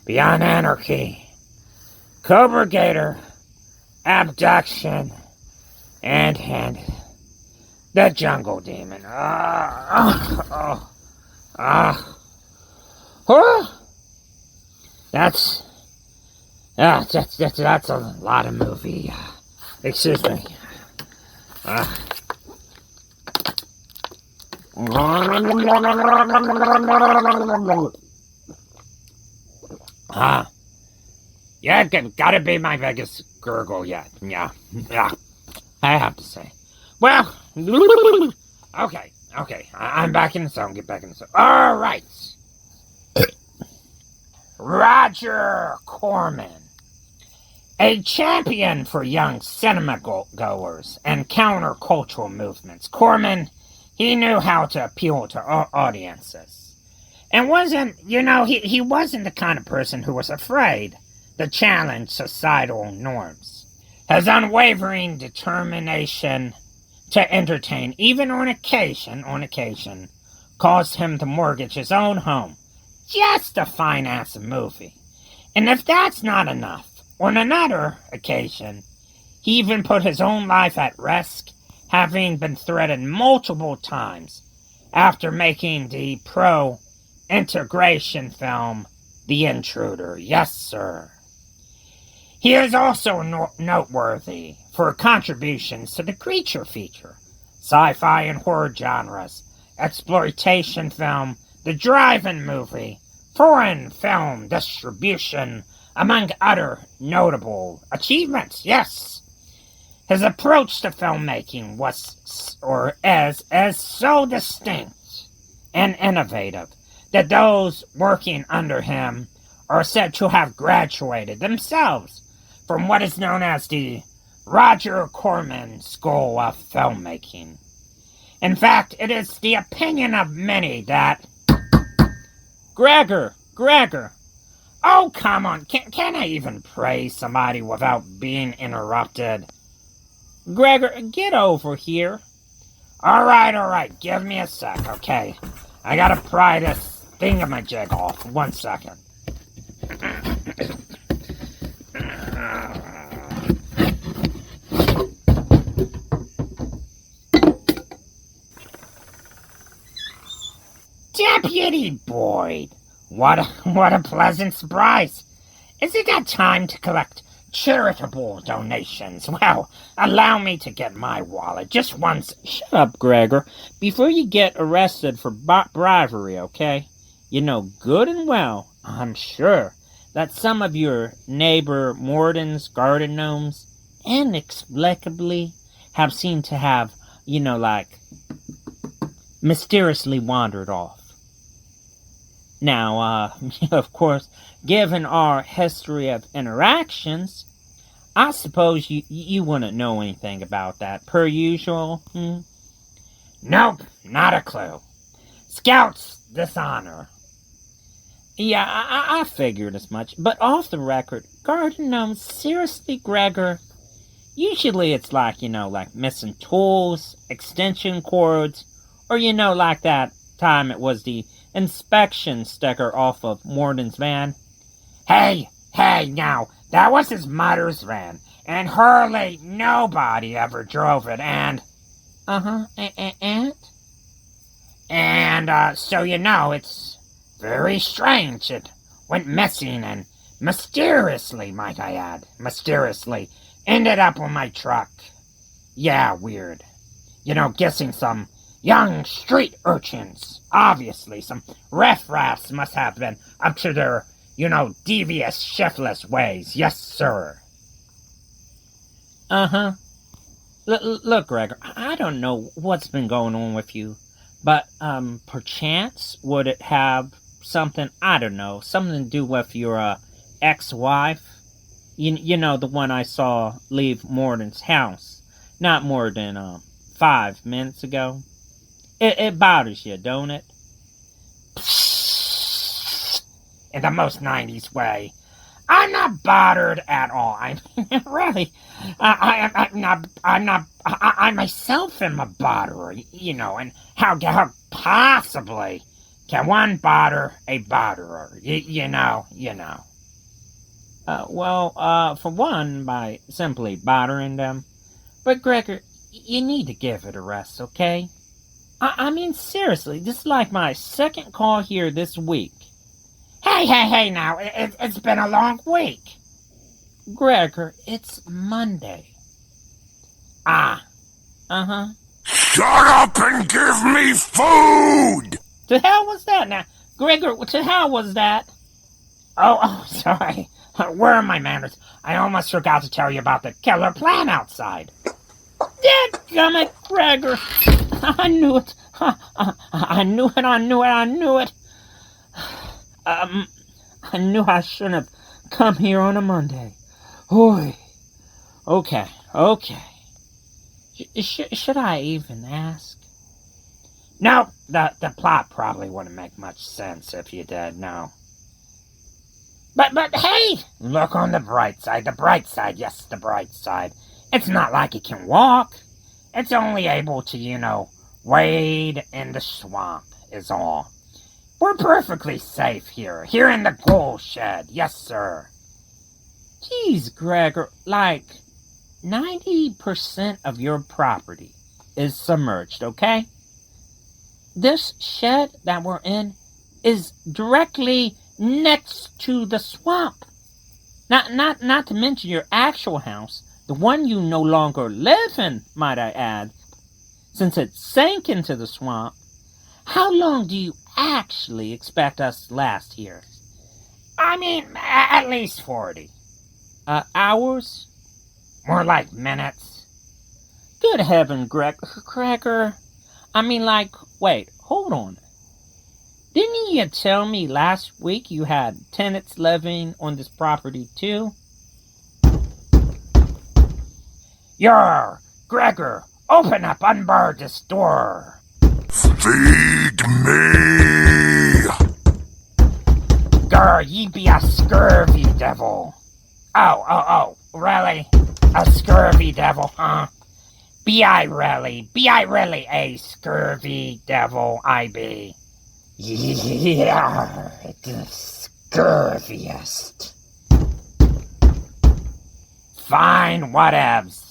B: Beyond Anarchy. Cobra Gator. Abduction. And the Jungle Demon. That's a lot of movie. Excuse me. Yeah, gotta be my biggest gurgle yet. Yeah, I have to say. Well, okay, I'm back in the zone. Get back in the zone. All right. Roger Corman, a champion for young cinema goers and countercultural movements. Corman, he knew how to appeal to audiences. And he wasn't the kind of person who was afraid to challenge societal norms. His unwavering determination to entertain, even on occasion, caused him to mortgage his own home just to finance a movie. And if that's not enough, on another occasion, he even put his own life at risk, having been threatened multiple times after making the pro-integration film The Intruder. Yes, sir. He is also noteworthy for contributions to the creature feature, sci-fi and horror genres, exploitation film, the drive-in movie, foreign film distribution, among other notable achievements. Yes, his approach to filmmaking is so distinct and innovative that those working under him are said to have graduated themselves from what is known as the Roger Corman School of Filmmaking. In fact, it is the opinion of many that... Gregor! Oh, come on, can I even praise somebody without being interrupted? Gregor, get over here. All right, give me a sec, okay? I gotta pry this thingamajig off. 1 second. Deputy Boyd, what a pleasant surprise. Is it that time to collect charitable donations? Well, allow me to get my wallet just once. Shut up, Gregor, before you get arrested for bribery, okay? You know good and well, I'm sure, that some of your neighbor Morden's garden gnomes inexplicably have seemed to have, mysteriously wandered off. Now, of course, given our history of interactions, I suppose you wouldn't know anything about that, per usual, Nope, not a clue. Scouts dishonor. Yeah, I figured as much, but off the record, garden gnomes, seriously, Gregor, usually it's like missing tools, extension cords, or like that time it was the inspection sticker off of Morden's van. Hey, now, that was his mother's van, and Hurley, nobody ever drove it, and... And so it's very strange it went missing and mysteriously, might I add, ended up on my truck. Yeah, weird. Guessing some young street urchins. Obviously, some riffraffs must have been up to their, devious, shiftless ways. Yes, sir. Look, Gregor, I don't know what's been going on with you, but, perchance, would it have something, I don't know, something to do with your, ex-wife? The one I saw leave Morden's house not more than, 5 minutes ago? It bothers you, don't it? In the most 90s way. I'm not bothered at all. I mean, really, I'm not, I myself am a botherer, and how possibly can one bother a botherer, you know. For one, by simply bothering them. But, Gregor, you need to give it a rest, okay? I mean, seriously, this is like my second call here this week. Hey, now, it's been a long week. Gregor, it's Monday.
E: Shut up and give me food!
B: To hell was that now? Gregor, to hell was that? Oh, sorry. Where are my manners? I almost forgot to tell you about the killer plan outside. Dadgummit, Gregor. I knew it. I knew it. I knew I shouldn't have come here on a Monday. Oy. Okay. Should I even ask? No, the plot probably wouldn't make much sense if you did, no. But hey, look on the bright side, yes, the bright side. It's not like it can walk. It's only able to, wade in the swamp, is all. We're perfectly safe here in the coal shed, yes, sir. Geez, Gregor, like 90% of your property is submerged, okay? This shed that we're in is directly next to the swamp. Not to mention your actual house, the one you no longer live in, might I add, since it sank into the swamp. How long do you actually expect us to last here? I mean, at least 40. Hours? More like minutes. Good heaven, Gregor. I mean, wait, hold on. Didn't you tell me last week you had tenants living on this property too? Gregor, open up, unbar this door.
E: Feed me!
B: Grr, ye be a scurvy devil. Oh, really? A scurvy devil, huh? Be I really a scurvy devil, I be? Yeah, the scurviest. Fine, whatevs.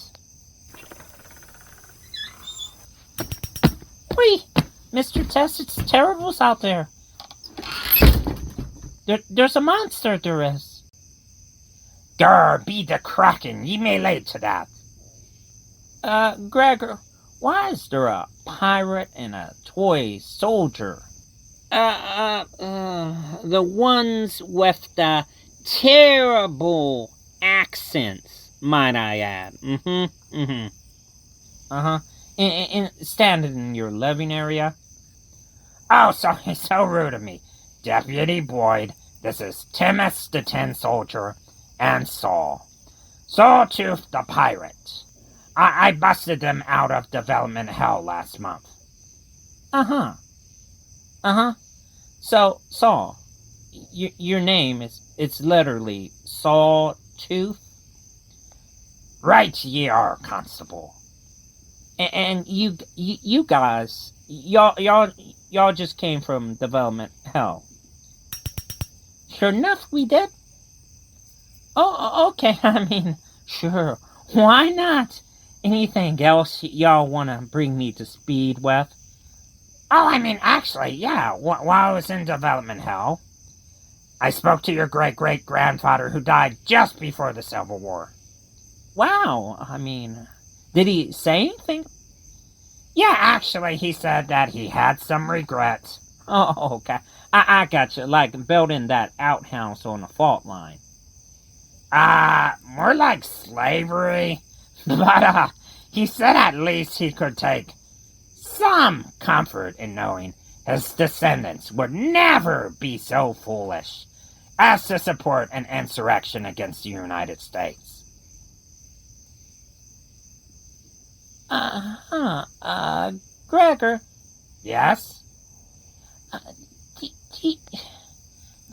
B: Whee! Mr. Test, it's terribles out there. There's a monster, there is. Grr, be the kraken, ye may lay to that. Gregor, why is there a pirate and a toy soldier? The ones with the terrible accents, might I add. And standing in your living area. Oh, sorry, so rude of me. Deputy Boyd, this is Timus the Tin Soldier, and Saul. Sawtooth the Pirate. I busted them out of development hell last month. So, Saul, your name it's literally Sawtooth? Right ye are, Constable. And you guys, y'all just came from development hell. Sure enough, we did. Oh, okay, I mean, sure. Why not? Anything else y'all want to bring me to speed with? Oh, I mean, actually, yeah, while I was in development hell, I spoke to your great-great-grandfather who died just before the Civil War. Wow, I mean, did he say anything? Yeah, actually, he said that he had some regrets. Oh, okay. I got you, like building that outhouse on the fault line. More like slavery. But, he said at least he could take some comfort in knowing his descendants would never be so foolish as to support an insurrection against the United States. Gregor? Yes?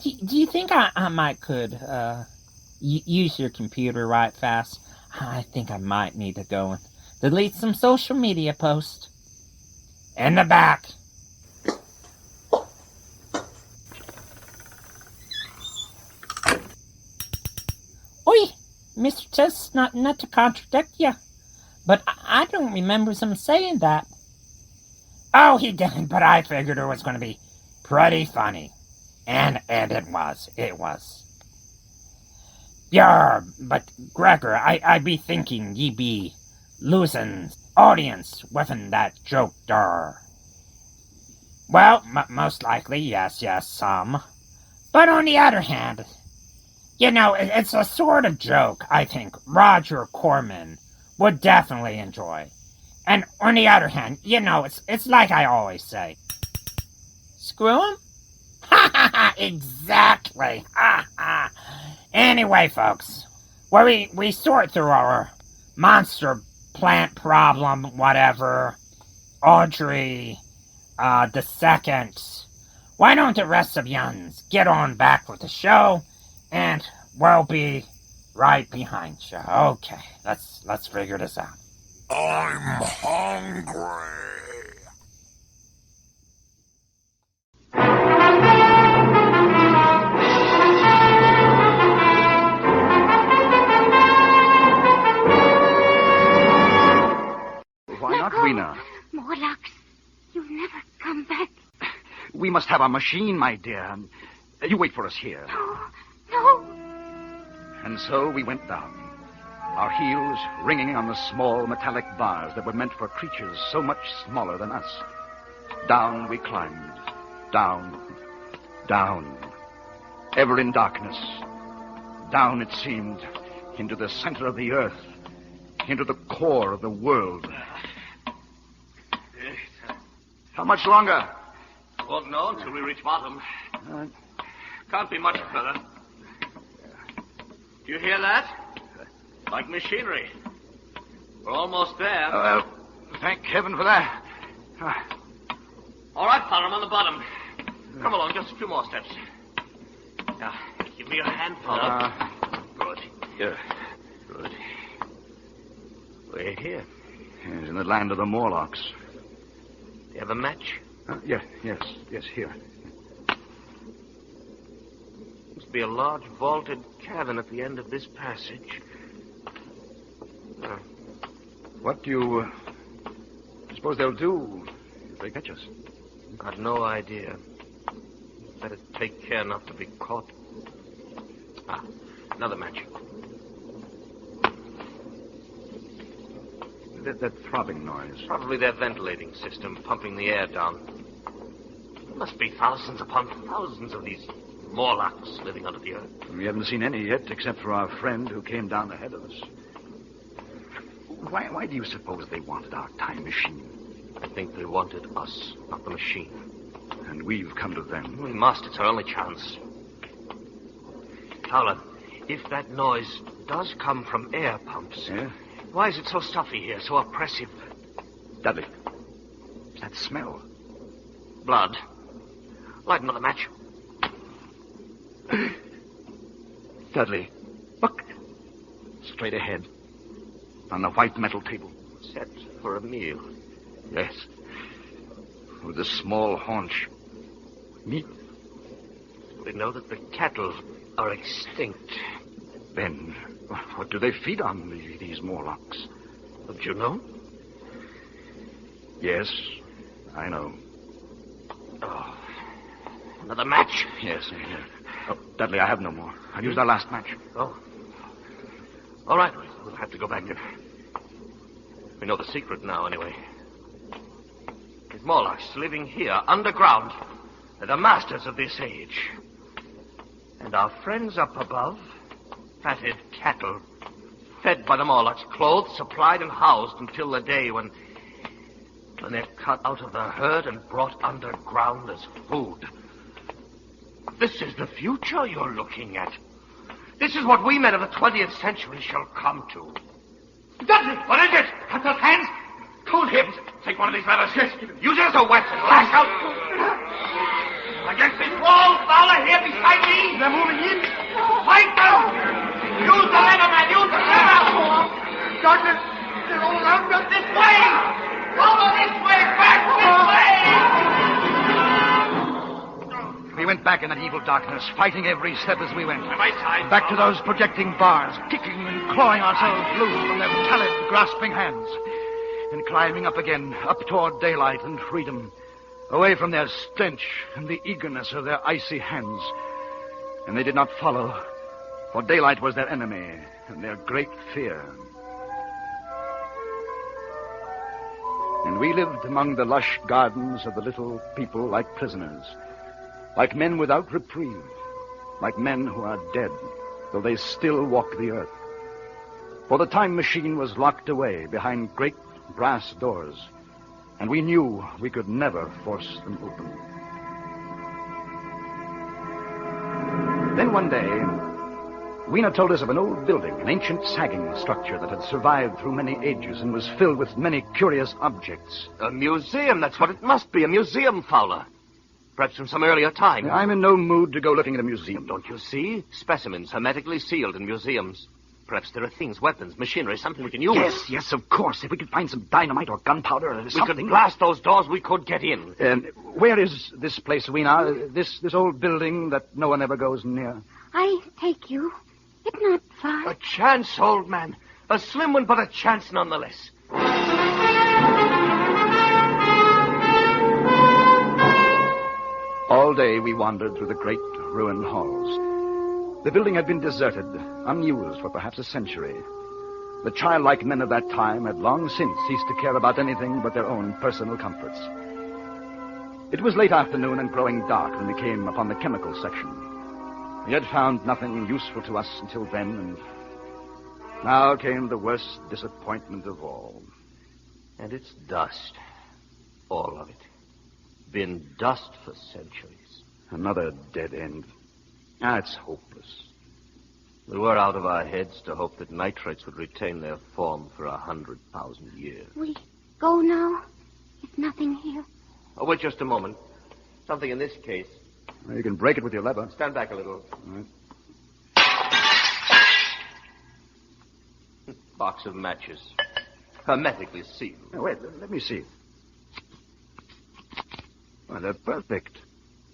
B: Do you think I might could, use your computer right fast? I think I might need to go and delete some social media posts. In the back. Oi, Mr. Tess, not to contradict you, but I don't remember him saying that. Oh, he didn't, but I figured it was going to be pretty funny. And it was. Yeah, but Gregor, I be thinking ye be losing audience within that joke there. Well, most likely, yes, some. But on the other hand, it's a sort of joke I think Roger Corman would definitely enjoy. And on the other hand, it's like I always say. Screw him? Ha ha ha, exactly. Ha ha. Anyway, folks, where we sort through our monster plant problem, whatever, Audrey the second, why don't the rest of yuns get on back with the show, and we'll be right behind you. Okay, let's figure this out.
E: I'm hungry.
O: Why not we now?
P: Morlocks, you'll never come back.
O: We must have our machine, my dear. You wait for us here.
P: No.
O: And so we went down, our heels ringing on the small metallic bars that were meant for creatures so much smaller than us. Down we climbed. Down. Ever in darkness. Down, it seemed, into the center of the earth. Into the core of the world. How much longer?
M: Won't know until we reach bottom. Can't be much further. Do you hear that? Like machinery. We're almost there.
O: Thank heaven for that.
M: All right, Father, I'm on the bottom. Come along, just a few more steps. Now, give me your hand, Father. Good.
O: Yeah.
M: Good. We're here.
O: Yes, in the land of the Morlocks.
M: You have a match?
O: Yes, here.
M: Must be a large vaulted cavern at the end of this passage.
O: What do you suppose they'll do if they catch us?
M: Got no idea. Better take care not to be caught. Another match.
O: That throbbing noise.
M: Probably their ventilating system pumping the air down. There must be thousands upon thousands of these Morlocks living under the earth.
O: We haven't seen any yet, except for our friend who came down ahead of us. Why do you suppose they wanted our time machine?
M: I think they wanted us, not the machine.
O: And we've come to them.
M: We must. It's our only chance. Fowler, if that noise does come from air pumps...
O: Yeah?
M: Why is it so stuffy here, so oppressive?
O: Dudley, that smell.
M: Blood. Light another match.
O: Dudley, look. Straight ahead. On the white metal table.
M: Set for a meal.
O: Yes. With a small haunch. Meat.
M: We know that the cattle are extinct.
O: Then, what do they feed on, these Morlocks?
M: Don't you know?
O: Yes, I know.
M: Oh, another match?
O: Yes. Oh, Dudley, I have no more. I've used our last match.
M: Oh. All right, we'll have to go back there. We know the secret now, anyway. These Morlocks living here, underground. They're the masters of this age. And our friends up above... fatted cattle, fed by the Morlocks, clothed, supplied, and housed until the day when they're cut out of the herd and brought underground as food. This is the future you're looking at. This is what we men of the 20th century shall come to. Dudley, what is it? Cut those hands. Cold hips. Take one of these ladders. Yes. Use it as a weapon. Lash out. Against this wall, Fowler, here beside me. They're moving in. Fight them. Use the lever, man! Use the lever! Doctor, they're all around us this way! Over this way! Back this way!
O: We went back in that evil darkness, fighting every step as we went.
M: On my side.
O: Back to those projecting bars, kicking and clawing ourselves loose from their taloned, grasping hands. And climbing up again, up toward daylight and freedom. Away from their stench and the eagerness of their icy hands. And they did not follow. For daylight was their enemy, and their great fear. And we lived among the lush gardens of the little people like prisoners, like men without reprieve, like men who are dead, though they still walk the earth. For the time machine was locked away behind great brass doors, and we knew we could never force them open. Then one day, Weena told us of an old building, an ancient sagging structure that had survived through many ages and was filled with many curious objects.
M: A museum, that's what it must be, a museum, Fowler. Perhaps from some earlier time.
O: I'm in no mood to go looking at a museum.
M: Don't you see? Specimens hermetically sealed in museums. Perhaps there are things, weapons, machinery, something we can use.
O: Yes, of course. If we could find some dynamite or gunpowder or something.
M: We could blast those doors, we could get in.
O: Where is this place, Weena? This old building that no one ever goes near?
P: I take you. It's not far.
M: A chance, old man. A slim one, but a chance nonetheless.
O: All day we wandered through the great ruined halls. The building had been deserted, unused for perhaps a century. The childlike men of that time had long since ceased to care about anything but their own personal comforts. It was late afternoon and growing dark when we came upon the chemical section. We had found nothing useful to us until then, and now came the worst disappointment of all.
M: And it's dust. All of it. Been dust for centuries.
O: Another dead end. It's hopeless.
M: We were out of our heads to hope that nitrates would retain their form for 100,000 years.
P: We go now? There's nothing here.
M: Oh, wait just a moment. Something in this case.
O: Well, you can break it with your lever.
M: Stand back a little.
O: All right.
M: Box of matches. Hermetically sealed.
O: Oh, wait, let me see. Well, they're perfect.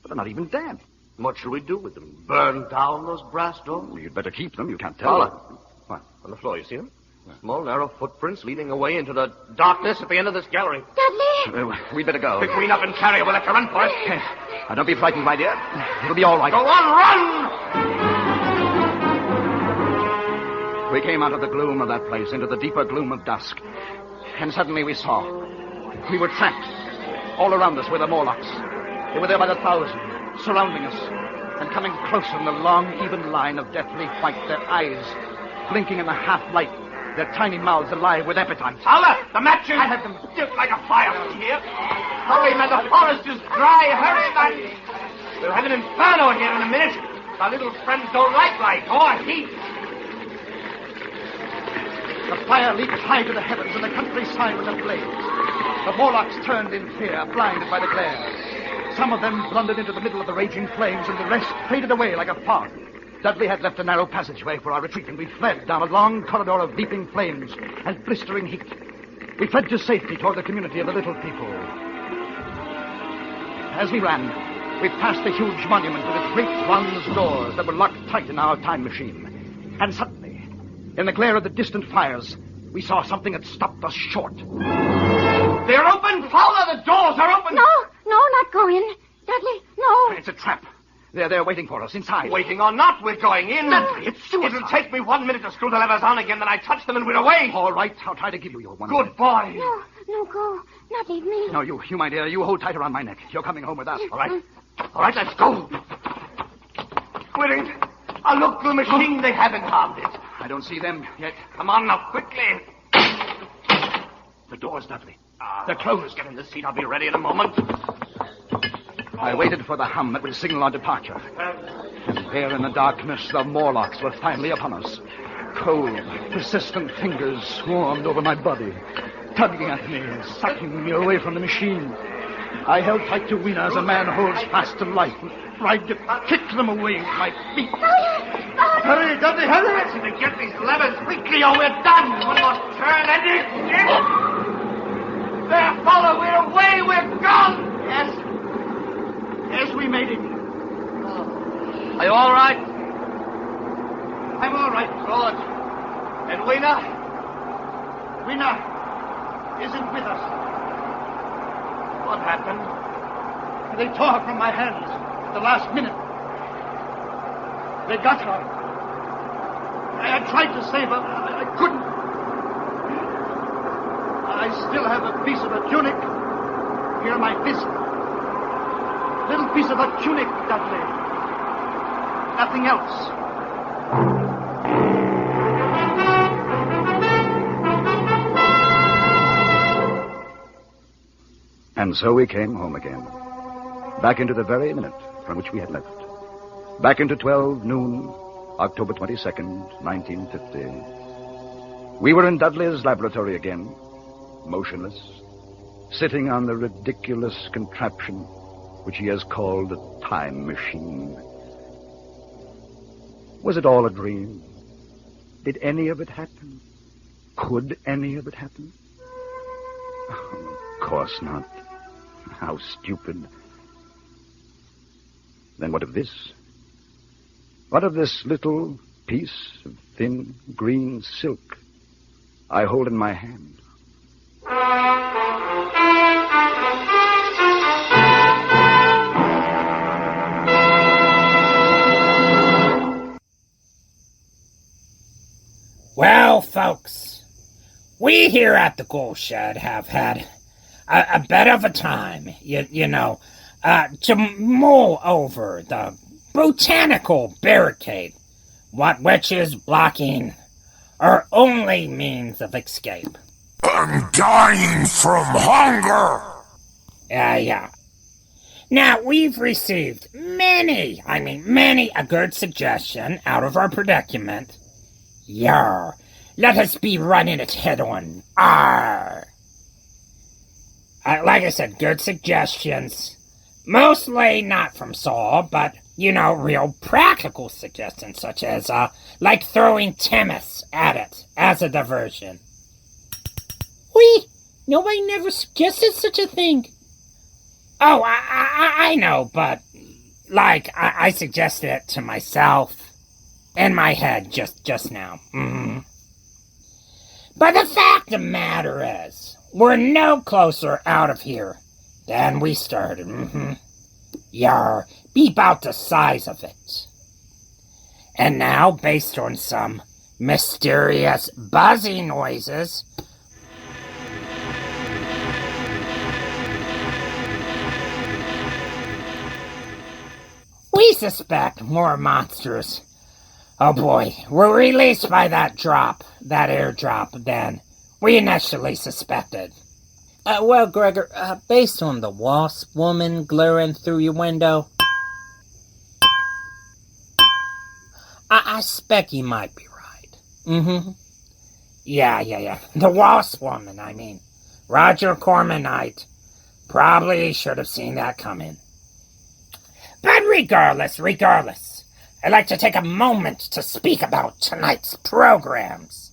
O: But they're not even damp.
M: What shall we do with them? Burn down those brass doors?
O: Well, you'd better keep them. You can't tell.
M: What? On the floor, you see them? Small, narrow footprints leading away into the darkness at the end of this gallery.
P: Dudley!
O: We'd better go.
M: Pick Green up and carry her. We'll have to run for it.
O: Now, don't be frightened, my dear. It'll be all right.
M: Go on, run!
O: We came out of the gloom of that place into the deeper gloom of dusk. And suddenly we saw. We were trapped. All around us were the Morlocks. They were there by the thousand, surrounding us, and coming closer in the long, even line of deathly white, their eyes blinking in the half-light, their tiny mouths alive with appetite.
M: Fowler, the matches! I have them dipped like a fire here. Hurry, man, the forest is dry. Hurry, man. We'll have an inferno here in a minute. Our little friends don't like light or heat.
O: The fire leaped high to the heavens, and the countryside was ablaze. The Morlocks turned in fear, blinded by the glare. Some of them blundered into the middle of the raging flames, and the rest faded away like a fog. Dudley had left a narrow passageway for our retreat, and we fled down a long corridor of leaping flames and blistering heat. We fled to safety toward the community of the little people. As we ran, we passed the huge monument with its great bronze doors that were locked tight in our time machine. And suddenly, in the glare of the distant fires, we saw something that stopped us short.
M: They're open, Fowler! The doors are open!
P: No, not go in. Dudley, no.
O: It's a trap. They're there waiting for us inside.
M: Waiting or not, we're going in.
O: Dudley, it's suicide.
M: It'll take me 1 minute to screw the levers on again, then I touch them and we're away.
O: All right, I'll try to give you your 1
M: Good
O: minute.
M: boy.
P: No, go. Not leave me.
O: No, you, my dear, you hold tight around my neck. You're coming home with us.
M: All right, let's go. Quitting. A look through the machine. They haven't harmed it.
O: I don't see them yet.
M: Come on now, quickly.
O: The doors, Dudley. They're closed.
M: Get in the seat. I'll be ready in a moment.
O: I waited for the hum that would signal our departure. And there in the darkness, the Morlocks were finally upon us. Cold, persistent fingers swarmed over my body, tugging at me, sucking me away from the machine. I held tight to Weena as a man holds fast to life, and tried to kick them away with my feet.
M: Hurry, Dudley, hurry! To get these levers quickly or we're done. One more turn and it's in. There, Fowler, we're away, we're gone.
O: Yes, we made it.
M: Are you all right?
O: I'm all right.
M: Good. And Weena?
O: Weena isn't with us.
M: What happened?
O: They tore her from my hands at the last minute. They got her. I tried to save her. I couldn't. I I still have a piece of a tunic here in my fist. Little piece of a tunic, Dudley. Nothing else.
Q: And so we came home again. Back into the very minute from which we had left. Back into 12 noon, October 22nd, 1950. We were in Dudley's laboratory again, motionless, sitting on the ridiculous contraption which he has called a time machine. Was it all a dream? Did any of it happen? Could any of it happen? Oh, of course not. How stupid. Then what of this? What of this little piece of thin green silk I hold in my hand?
B: Well, folks, we here at the Ghoul Shed have had a bit of a time, you know, to mull over the botanical barricade, which is blocking our only means of escape.
E: I'm dying from hunger!
B: Yeah. Now, we've received many a good suggestion out of our predicament. Yar, let us be running it head on. Arr! Like I said, good suggestions. Mostly not from Saul, but, you know, real practical suggestions, such as, like throwing Timus at it as a diversion.
R: Wait, nobody never suggested such a thing.
B: Oh, I know, but, like, I suggested it to myself in my head just now. Mm-hmm. But the fact of the matter is, we're no closer out of here than we started. Mm-hmm. Yar, be about the size of it. And now, based on some mysterious buzzing noises, we suspect more monsters, oh boy, were released by that airdrop than we initially suspected.
R: Well, Gregor, based on the Wasp Woman glaring through your window, I spec you might be right. Mm-hmm.
B: Yeah. The Wasp Woman, I mean. Roger Corman probably should have seen that coming. But regardless, I'd like to take a moment to speak about tonight's programs.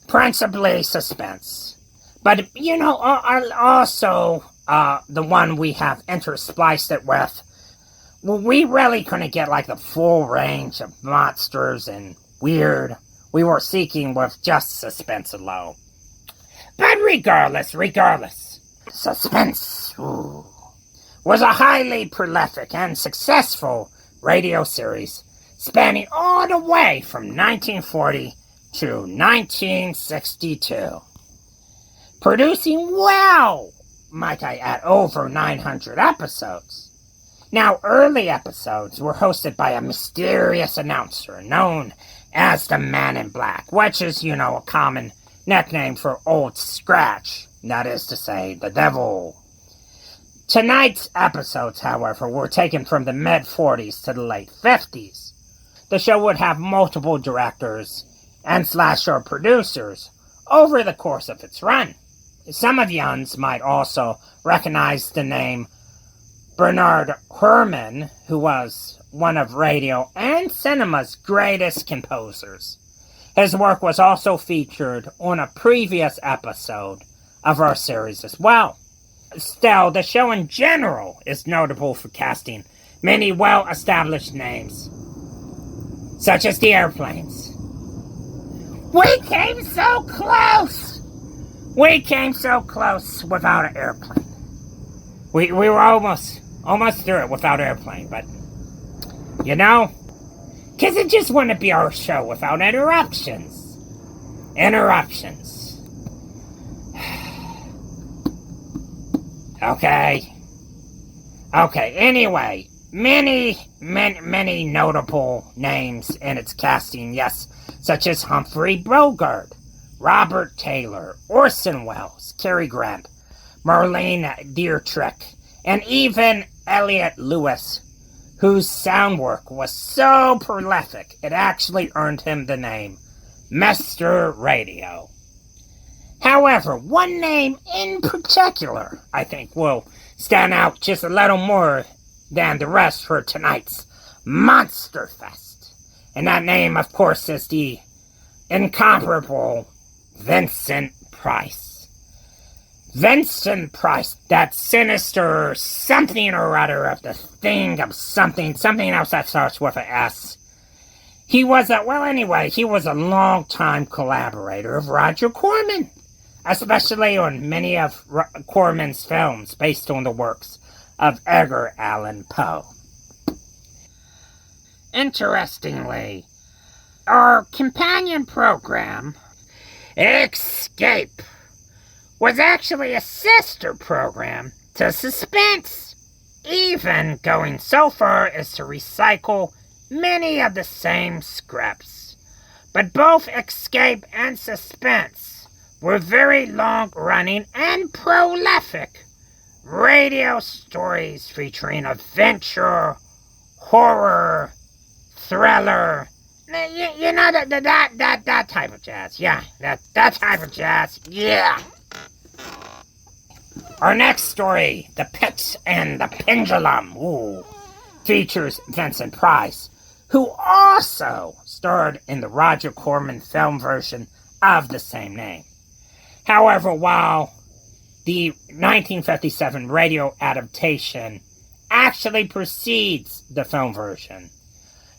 B: Principally suspense. But, you know, also the one we have interspliced it with. We really couldn't get, like, the full range of monsters and weird we were seeking with just suspense alone. But regardless, Suspense was a highly prolific and successful radio series spanning all the way from 1940 to 1962. Producing well, might I add, over 900 episodes. Now, early episodes were hosted by a mysterious announcer known as the Man in Black, which is, you know, a common nickname for Old Scratch, that is to say, the devil. Tonight's episodes, however, were taken from the mid-40s to the late 50s. The show would have multiple directors and slasher producers over the course of its run. Some of yuns might also recognize the name Bernard Herrmann, who was one of radio and cinema's greatest composers. His work was also featured on a previous episode of our series as well. Still, the show in general is notable for casting many well-established names, such as the Airplanes. We came so close! We came so close without an airplane. We were almost through it without an airplane, but, you know, because it just wouldn't be our show without interruptions. Okay, anyway, many notable names in its casting, yes, such as Humphrey Bogart, Robert Taylor, Orson Welles, Cary Grant, Marlene Dietrich, and even Elliot Lewis, whose sound work was so prolific it actually earned him the name Mr. Radio. However, one name in particular, I think, will stand out just a little more than the rest for tonight's Monsterfest. And that name, of course, is the incomparable Vincent Price. Vincent Price, that sinister something or other of the thing of something else that starts with an S. He was a long-time collaborator of Roger Corman, especially on many of Corman's films based on the works of Edgar Allan Poe. Interestingly, our companion program, Escape, was actually a sister program to Suspense, even going so far as to recycle many of the same scripts. But both Escape and Suspense were very long-running and prolific radio stories featuring adventure, horror, thriller, you know, that type of jazz. Yeah, that type of jazz. Yeah. Our next story, The Pit and the Pendulum, features Vincent Price, who also starred in the Roger Corman film version of the same name. However, while the 1957 radio adaptation actually precedes the film version,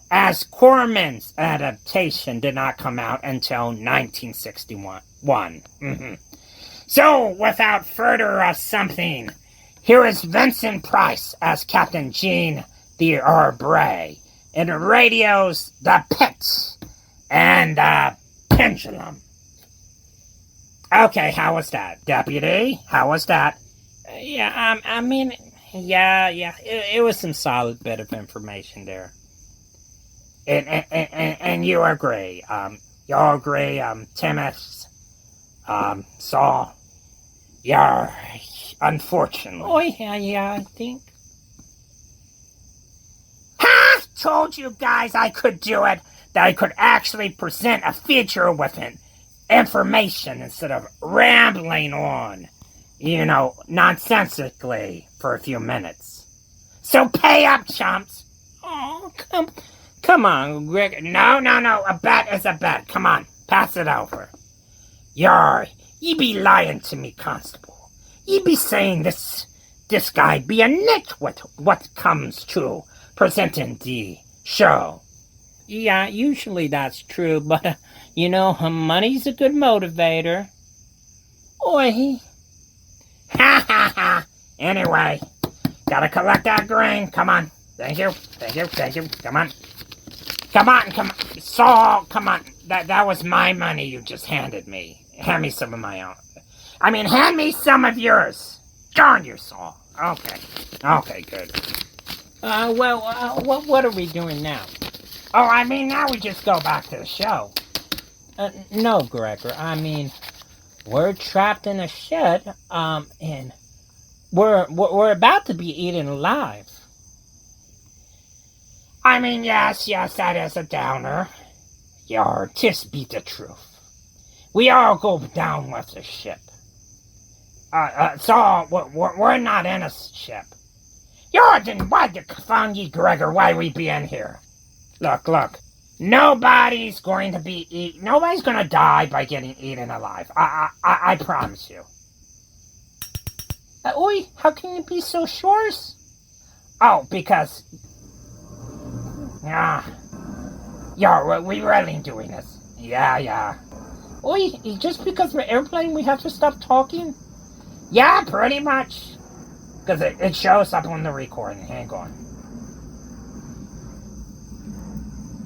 B: as Corman's adaptation did not come out until 1961. So, without further something, here is Vincent Price as Captain Jean the Arbray in radio's The Pit and the Pendulum. Okay, how was that, Deputy? How was that?
R: Yeah, it was some solid bit of information there.
B: And you agree? Timmons, Saul, you're unfortunately.
R: Oh, yeah, I think.
B: Ha! Told you guys I could do it. That I could actually present a feature with it. Information instead of rambling on, nonsensically for a few minutes. So pay up, chumps.
R: Oh, come on, Greg.
B: No. A bet is a bet. Come on, pass it over. Ye be lying to me, Constable. Ye be saying this guy be a nitwit what comes to presenting the show.
R: Yeah, usually that's true, but, money's a good motivator. Oi.
B: Ha. Anyway, gotta collect that grain. Come on. Thank you. Come on. Saul, come on. That was my money you just handed me. Hand me some of my own. Hand me some of yours. Darn you, Saul. Okay, good.
R: What are we doing now?
B: Now we just go back to the show.
R: No, Gregor. We're trapped in a shed, and we're about to be eaten alive.
B: Yes, that is a downer. Tis be the truth. We all go down with the ship. So, we're not in a ship. Then why the confound ye, Gregor, why we be in here? Look. Nobody's going to die by getting eaten alive. I promise you.
R: Oi, how can you be so sure?
B: Because... we really doing this. Yeah.
R: Oi, just because we're airplane we have to stop talking?
B: Yeah, pretty much. Because it shows up on the recording. Hang on.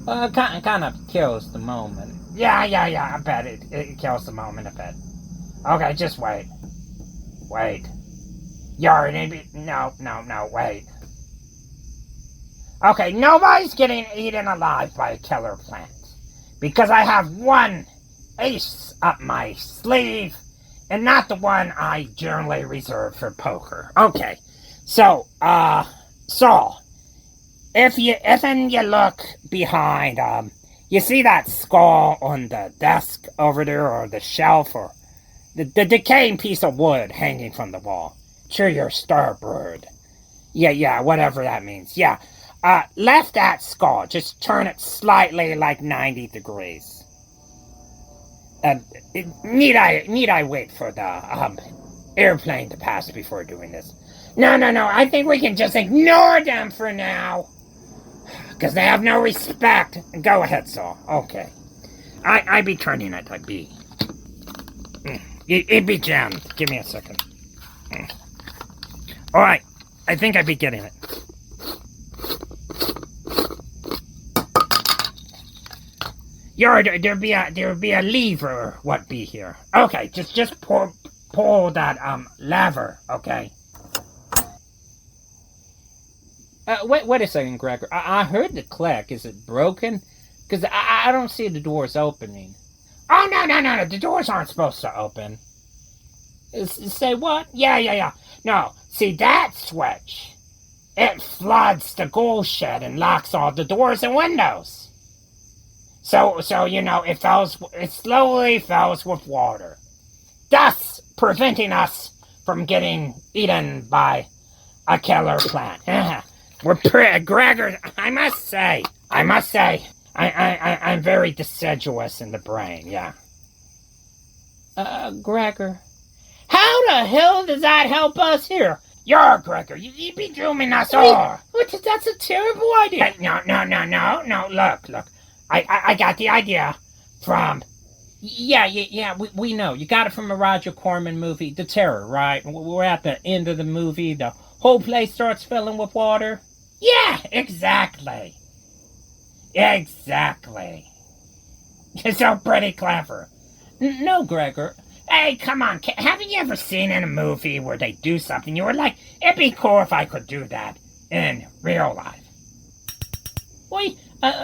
R: Kind of kills the moment.
B: Yeah, I bet it kills the moment a bit. Okay, just wait. No, wait. Okay, nobody's getting eaten alive by a killer plant. Because I have one ace up my sleeve, and not the one I generally reserve for poker. Okay, so, Saul, if you look behind, you see that skull on the desk over there, or the shelf, or the decaying piece of wood hanging from the wall? Sure, your starboard. Yeah, whatever that means. Yeah. Left that skull. Just turn it slightly like 90 degrees. Need I wait for the airplane to pass before doing this? No. I think we can just ignore them for now. Because they have no respect. Go ahead, Saul. Okay. I be turning it like B. It be jammed. Give me a second. Alright. I think I be getting it. There be a lever what be here. Okay, just pull that lever, okay?
R: Wait a second, Gregor. I heard the click. Is it broken? Because I don't see the doors opening.
B: Oh, no. The doors aren't supposed to open.
R: Say what?
B: Yeah. No, see that switch? It floods the ghoul shed and locks all the doors and windows. So it slowly fills with water, thus preventing us from getting eaten by a killer plant. Gregor, I must say, I'm very deciduous in the brain, yeah.
R: Gregor, how the hell does that help us here?
B: Gregor, you be dooming us all.
R: That's a terrible idea.
B: No, look. I got the idea from...
R: Yeah, we know. You got it from a Roger Corman movie, The Terror, right? We're at the end of the movie. The whole place starts filling with water.
B: Yeah, exactly. You're so pretty clever.
R: No, Gregor.
B: Hey, come on. Haven't you ever seen in a movie where they do something you were like, it'd be cool if I could do that in real life?
R: Wait,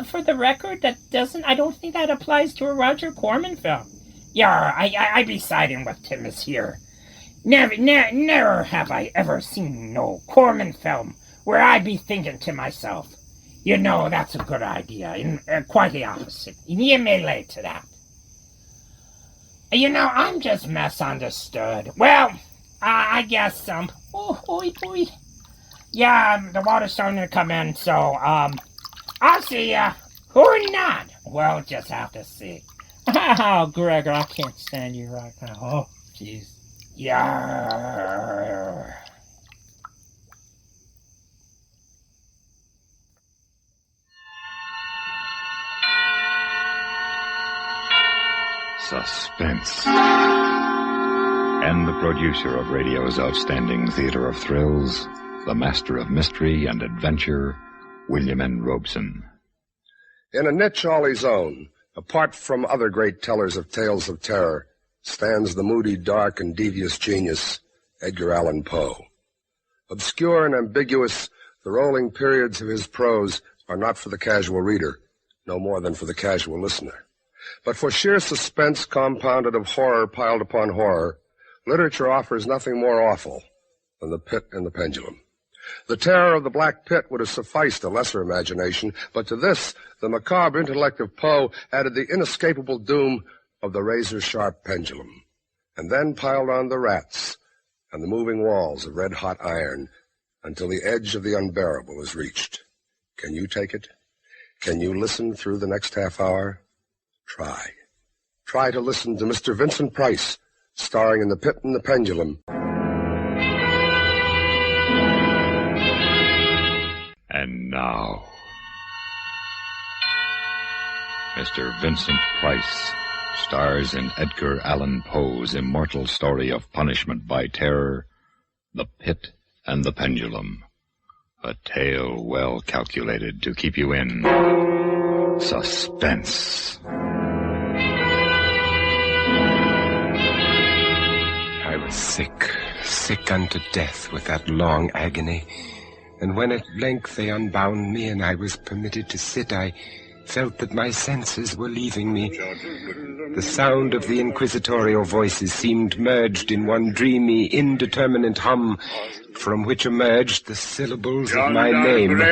R: for the record, I don't think that applies to a Roger Corman film.
B: Yeah, I be siding with Timus here. Never have I ever seen no Corman film where I be thinking to myself, that's a good idea, and quite the opposite. You may relate to that. I'm just misunderstood. Well, I guess, yeah, the water's starting to come in, so, I'll see ya. Or not. We'll just have to see.
R: Oh, Gregor, I can't stand you right now. Oh, jeez.
B: Yarr.
S: Suspense. And the producer of radio's outstanding theater of thrills, the master of mystery and adventure, William N. Robeson.
T: In a niche all his own, apart from other great tellers of tales of terror, stands the moody, dark, and devious genius, Edgar Allan Poe. Obscure and ambiguous, the rolling periods of his prose are not for the casual reader, no more than for the casual listener. But for sheer suspense compounded of horror piled upon horror, literature offers nothing more awful than the pit and the pendulum. The terror of the Black Pit would have sufficed a lesser imagination, but to this, the macabre intellect of Poe added the inescapable doom of the razor-sharp pendulum, and then piled on the rats and the moving walls of red-hot iron until the edge of the unbearable is reached. Can you take it? Can you listen through the next half hour? Try. Try to listen to Mr. Vincent Price, starring in The Pit and the Pendulum.
S: And now, Mr. Vincent Price stars in Edgar Allan Poe's immortal story of punishment by terror, The Pit and the Pendulum. A tale well calculated to keep you in suspense.
U: I was sick sick unto death with that long agony. And when at length they unbound me and I was permitted to sit, I felt that my senses were leaving me. The sound of the inquisitorial voices seemed merged in one dreamy, indeterminate hum, from which emerged the syllables of my name.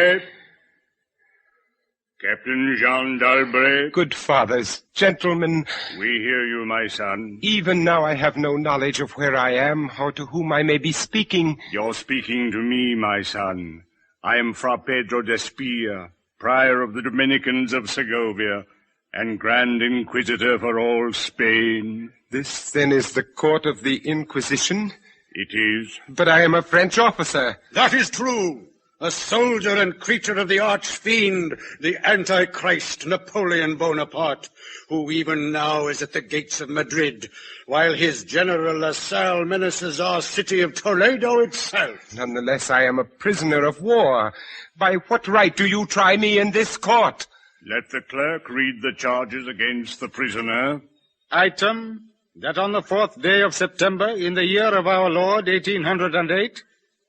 V: Captain Jean d'Albret.
U: Good fathers, gentlemen.
V: We hear you, my son.
U: Even now I have no knowledge of where I am, or to whom I may be speaking.
V: You're speaking to me, my son. I am Fra Pedro d'Espia, prior of the Dominicans of Segovia, and Grand Inquisitor for all Spain.
U: This, then, is the court of the Inquisition?
V: It is.
U: But I am a French officer.
W: That is true. A soldier and creature of the arch-fiend, the Antichrist Napoleon Bonaparte, who even now is at the gates of Madrid, while his General LaSalle menaces our city of Toledo itself.
U: Nonetheless, I am a prisoner of war. By what right do you try me in this court?
V: Let the clerk read the charges against the prisoner.
W: Item, that on the 4th day of September, in the year of our Lord, 1808,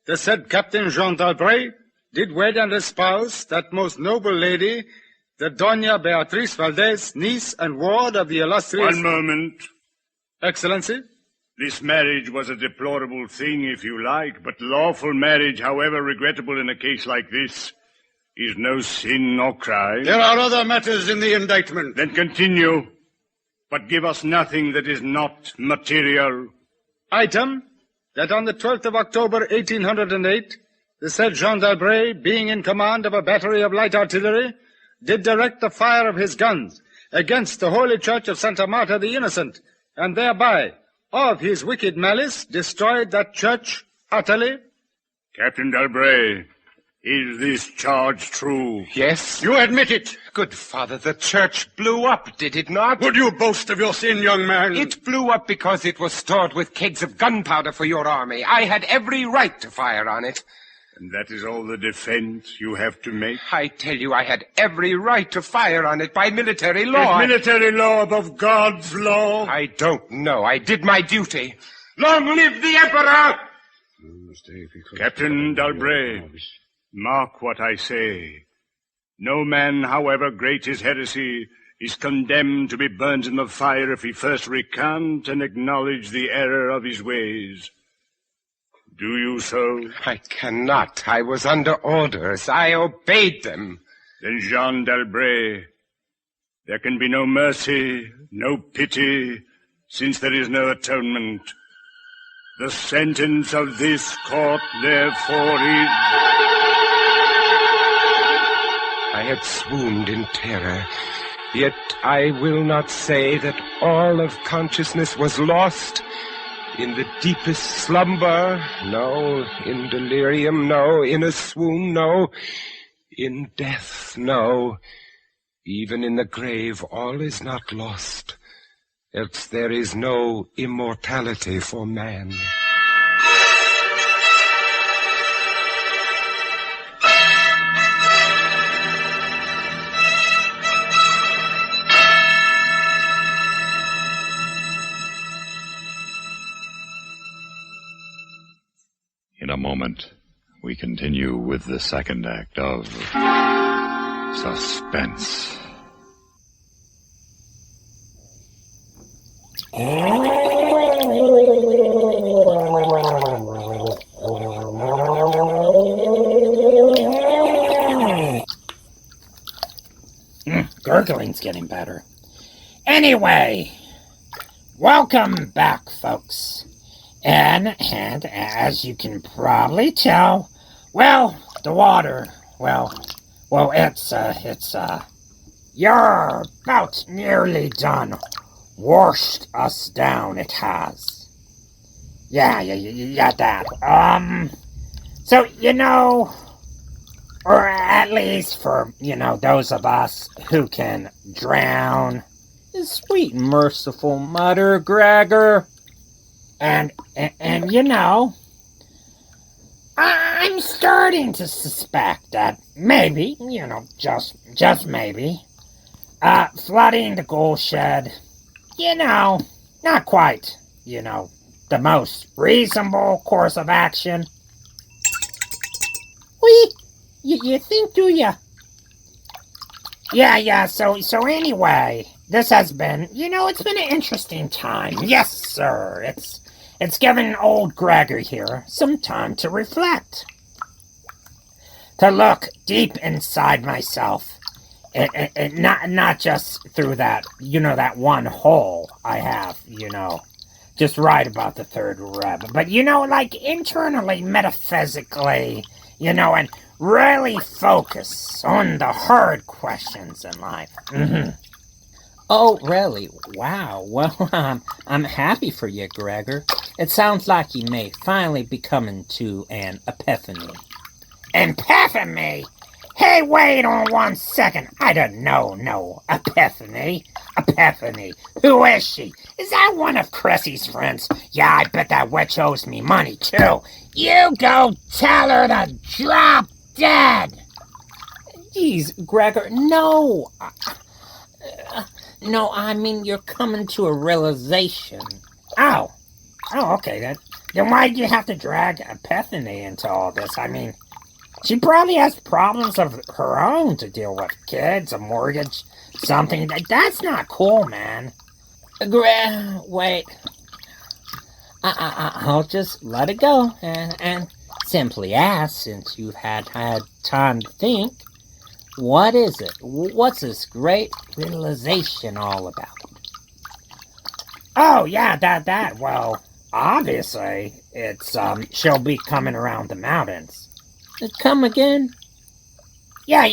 W: the said Captain Jean d'Albret did wed and espouse that most noble lady, the Doña Beatriz Valdez, niece and ward of the illustrious...
V: One moment.
W: Excellency?
V: This marriage was a deplorable thing, if you like, but lawful marriage, however regrettable in a case like this, is no sin nor crime.
W: There are other matters in the indictment.
V: Then continue, but give us nothing that is not material.
W: Item, that on the 12th of October, 1808, the said Jean d'Albret, being in command of a battery of light artillery, did direct the fire of his guns against the holy church of Santa Marta the Innocent, and thereby, of his wicked malice, destroyed that church utterly.
V: Captain d'Albret, is this charge true?
U: Yes.
W: You admit it.
U: Good father, the church blew up, did it not?
W: Would you boast of your sin, young man?
U: It blew up because it was stored with kegs of gunpowder for your army. I had every right to fire on it.
V: And that is all the defense you have to make?
U: I tell you, I had every right to fire on it by military law.
V: Is military law above God's law?
U: I don't know. I did my duty. Long live the Emperor!
V: Captain d'Albret, mark what I say. No man, however great his heresy, is condemned to be burnt in the fire if he first recant and acknowledge the error of his ways. Do you so?
U: I cannot. I was under orders. I obeyed them.
V: Then, Jean d'Albret, there can be no mercy, no pity, since there is no atonement. The sentence of this court, therefore, is...
U: I had swooned in terror, yet I will not say that all of consciousness was lost. In the deepest slumber, no. In delirium, no. In a swoon, no. In death, no. Even in the grave, all is not lost, else there is no immortality for man.
S: In a moment, we continue with the second act of Suspense.
B: Gurgling's getting better. Anyway, welcome back, folks. And as you can probably tell, well, the water, well, it's you're about nearly done. Washed us down, it has. Yeah, that. So, or at least for, those of us who can drown.
R: Sweet merciful mother, Gregor.
B: And I'm starting to suspect that maybe, just maybe, flooding the ghoul shed, not quite, the most reasonable course of action. Wee, you think, do ya? Yeah, so anyway, this has been, it's been an interesting time. Yes, sir, it's given old Gregor here some time to reflect. To look deep inside myself. Not just through that, that one hole I have, just right about the third rib. But, like internally, metaphysically, and really focus on the hard questions in life. Mm-hmm.
R: Oh, really? Wow. Well, I'm happy for you, Gregor. It sounds like you may finally be coming to an epiphany.
B: Epiphany? Hey, wait on 1 second. I don't know, no. Epiphany? Epiphany. Who is she? Is that one of Chrissy's friends? Yeah, I bet that witch owes me money, too. You go tell her to drop dead.
R: Jeez, Gregor, no. No, I mean you're coming to a realization.
B: Oh, okay, then why'd you have to drag Epiphany into all this? I mean, she probably has problems of her own to deal with. Kids, a mortgage, something. That's not cool, man.
R: Wait. I'll just let it go and simply ask, since you've had time to think, what is it? What's this great realization all about?
B: Oh, yeah, that. Well, obviously, it's, she'll be coming around the mountains.
R: Come again?
B: Yeah,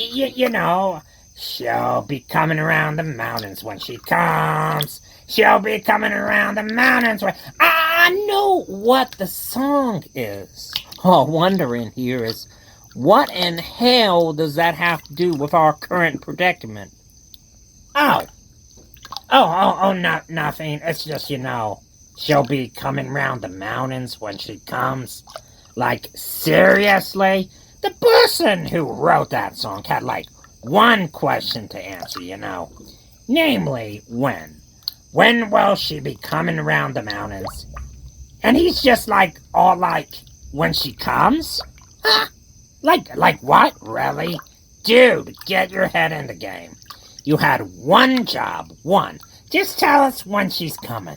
B: she'll be coming around the mountains when she comes. She'll be coming around the mountains when...
R: I know what the song is. All wondering here is, what in hell does that have to do with our current predicament?
B: Oh, nothing. It's just, she'll be coming around the mountains when she comes. Like, seriously? The person who wrote that song had, one question to answer, Namely, when? When will she be coming around the mountains? And he's just when she comes? Huh? Like what, really? Dude, get your head in the game. You had one job, one. Just tell us when she's coming.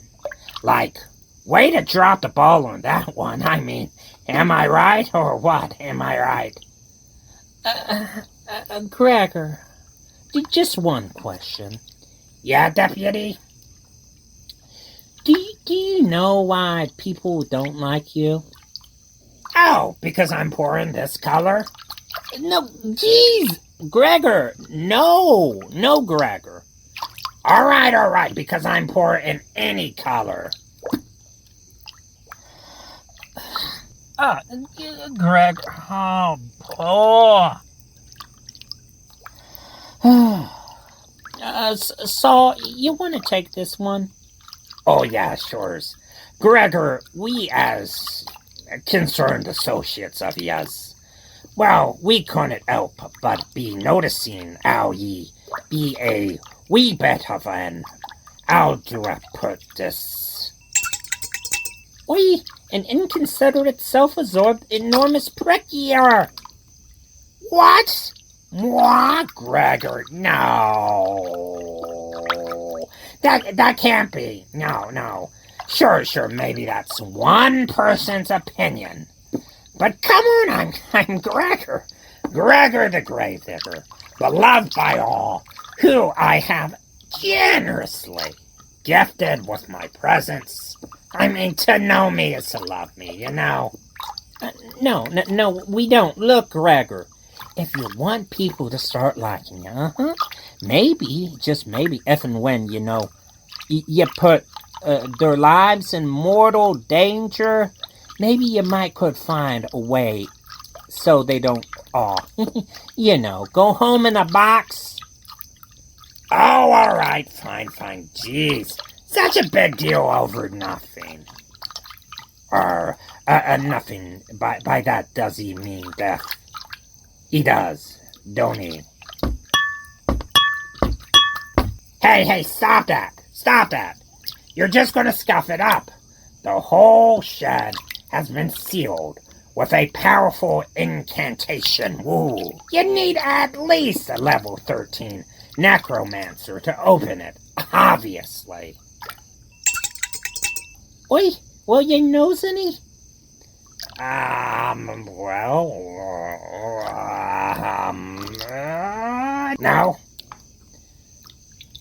B: Way to drop the ball on that one. I mean, am I right or what? Am I right?
R: Gregor, just one question.
B: Yeah, Deputy?
R: Do you know why people don't like you?
B: Oh, because I'm poor in this color?
R: No, jeez, Gregor, no, Gregor.
B: All right, because I'm poor in any color.
R: Greg, oh, poor. So, you want to take this one?
B: Oh, yeah, sure. Gregor, we as concerned associates of yours, well, we couldn't help but be noticing how ye be a wee bit of an, how do I put this?
R: An inconsiderate, self-absorbed, enormous prick ye are.
B: What? What, Gregor? No. That can't be. No. Sure, maybe that's one person's opinion. But come on, I'm Gregor. Gregor the Gravedigger, beloved by all, who I have generously gifted with my presence. I mean, to know me is to love me,
R: No, we don't. Look, Gregor, if you want people to start liking you, maybe, just maybe, if and when, you put their lives in mortal danger, maybe you might could find a way so they don't, go home in a box.
B: Oh, all right, fine. Jeez, such a big deal over nothing. Nothing. By that, does he mean death? He does, don't he? Hey, stop that. You're just gonna scuff it up. The whole shed has been sealed with a powerful incantation. Woo. You need at least a level 13 necromancer to open it, obviously.
R: Oi, will you nose any?
B: No.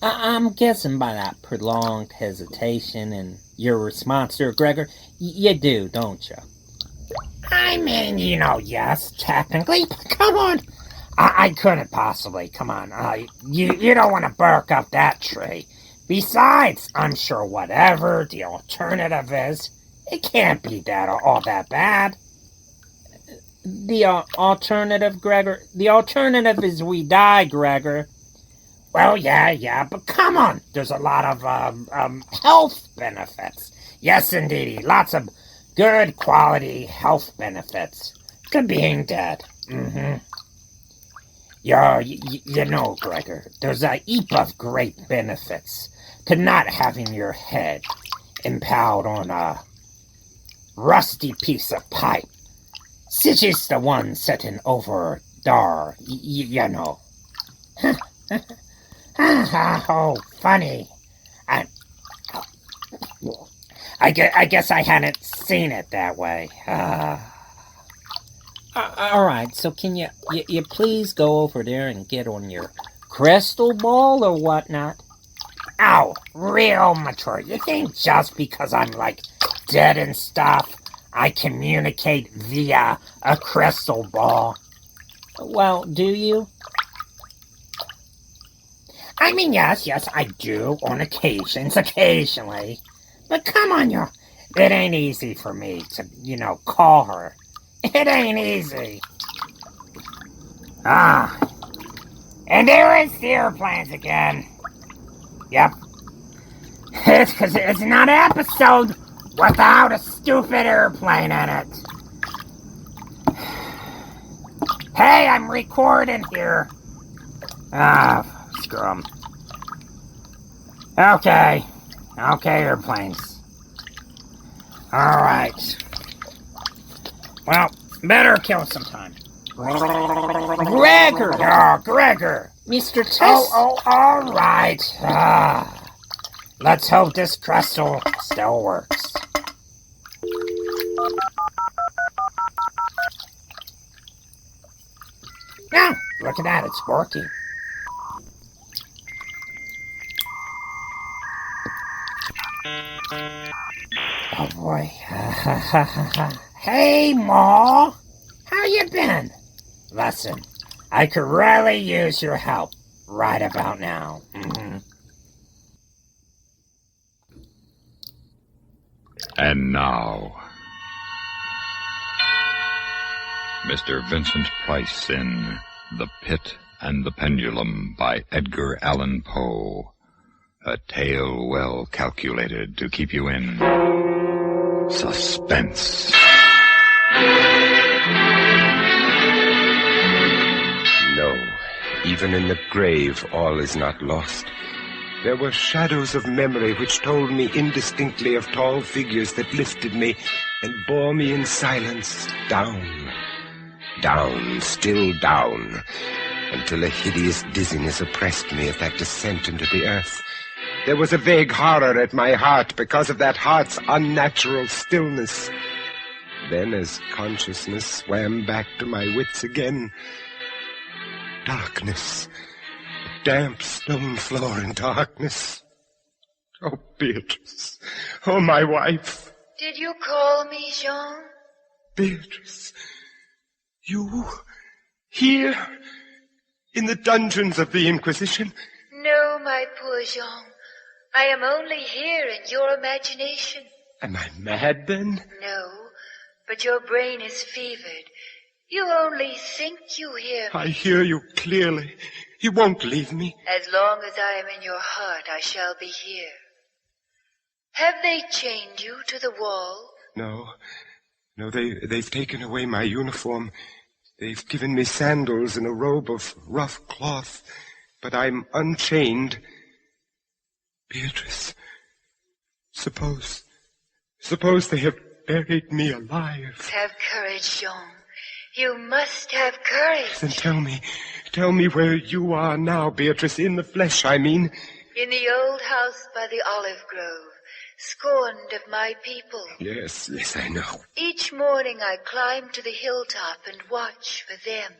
R: I'm guessing by that prolonged hesitation and your response, Sir Gregor, you do, don't you?
B: I mean, yes, technically. Come on. I couldn't possibly. Come on. You don't want to bark up that tree. Besides, I'm sure whatever the alternative is, it can't be all that bad.
R: The alternative, Gregor? The alternative is we die, Gregor.
B: Well, yeah, but come on. There's a lot of health benefits. Yes, indeedy. Lots of good quality health benefits to being dead. Mm-hmm. You know, Gregor, there's a heap of great benefits to not having your head impaled on a rusty piece of pipe, such as the one sitting over there, you know. Oh, funny. I guess I hadn't seen it that way.
R: All right, so can you please go over there and get on your crystal ball or whatnot?
B: Ow, real mature. You think just because I'm, dead and stuff, I communicate via a crystal ball?
R: Well, do you?
B: I mean, yes, I do, on occasionally. But come on, it ain't easy for me to, call her. It ain't easy. And there is the airplanes again. Yep. It's because it's not an episode without a stupid airplane in it. Hey, I'm recording here. Screw 'em. Okay, airplanes. Alright. Well, better kill some time.
R: Gregor!
B: Oh, Gregor!
R: Mr. Tess?
B: Oh, alright. Let's hope this crystal still works. Yeah, look at that, it's working. Oh boy. Hey, Ma! How you been? Listen, I could really use your help right about now. Mm-hmm.
S: And now, Mr. Vincent Price in The Pit and the Pendulum by Edgar Allan Poe. A tale well calculated to keep you in suspense.
U: No, even in the grave all is not lost. There were shadows of memory which told me indistinctly of tall figures that lifted me and bore me in silence down, down, still down, until a hideous dizziness oppressed me at that descent into the earth. There was a vague horror at my heart because of that heart's unnatural stillness. Then, as consciousness swam back to my wits again, darkness, a damp stone floor in darkness. Oh, Beatrice. Oh, my wife.
C: Did you call me, Jean?
U: Beatrice. You here in the dungeons of the Inquisition?
C: No, my poor Jean. I am only here in your imagination.
U: Am I mad, then?
C: No, but your brain is fevered. You only think you hear me.
U: I hear you clearly. You won't leave me.
C: As long as I am in your heart, I shall be here. Have they chained you to the wall?
U: No, they've taken away my uniform. They've given me sandals and a robe of rough cloth, but I'm unchained. Beatrice, suppose Suppose they have buried me alive.
C: Have courage, Jean. You must have courage.
U: Then tell me where you are now, Beatrice, in the flesh, I mean.
C: In the old house by the olive grove, scorned of my people.
U: Yes, I know.
C: Each morning I climb to the hilltop and watch for them.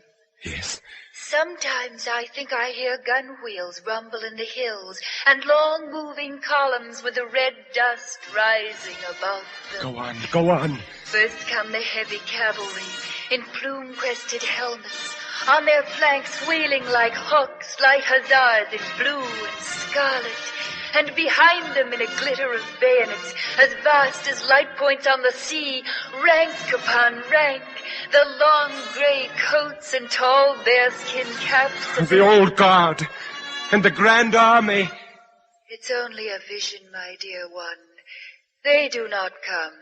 U: Yes.
C: Sometimes I think I hear gun wheels rumble in the hills and long moving columns with the red dust rising above them.
U: Go on.
C: First come the heavy cavalry in plume-crested helmets, on their flanks wheeling like hawks, light hussars in blue and scarlet, and behind them in a glitter of bayonets as vast as light points on the sea, rank upon rank, the long gray coats and tall bearskin caps of
U: The old guard and the Grand Army.
C: It's only a vision, my dear one. They do not come.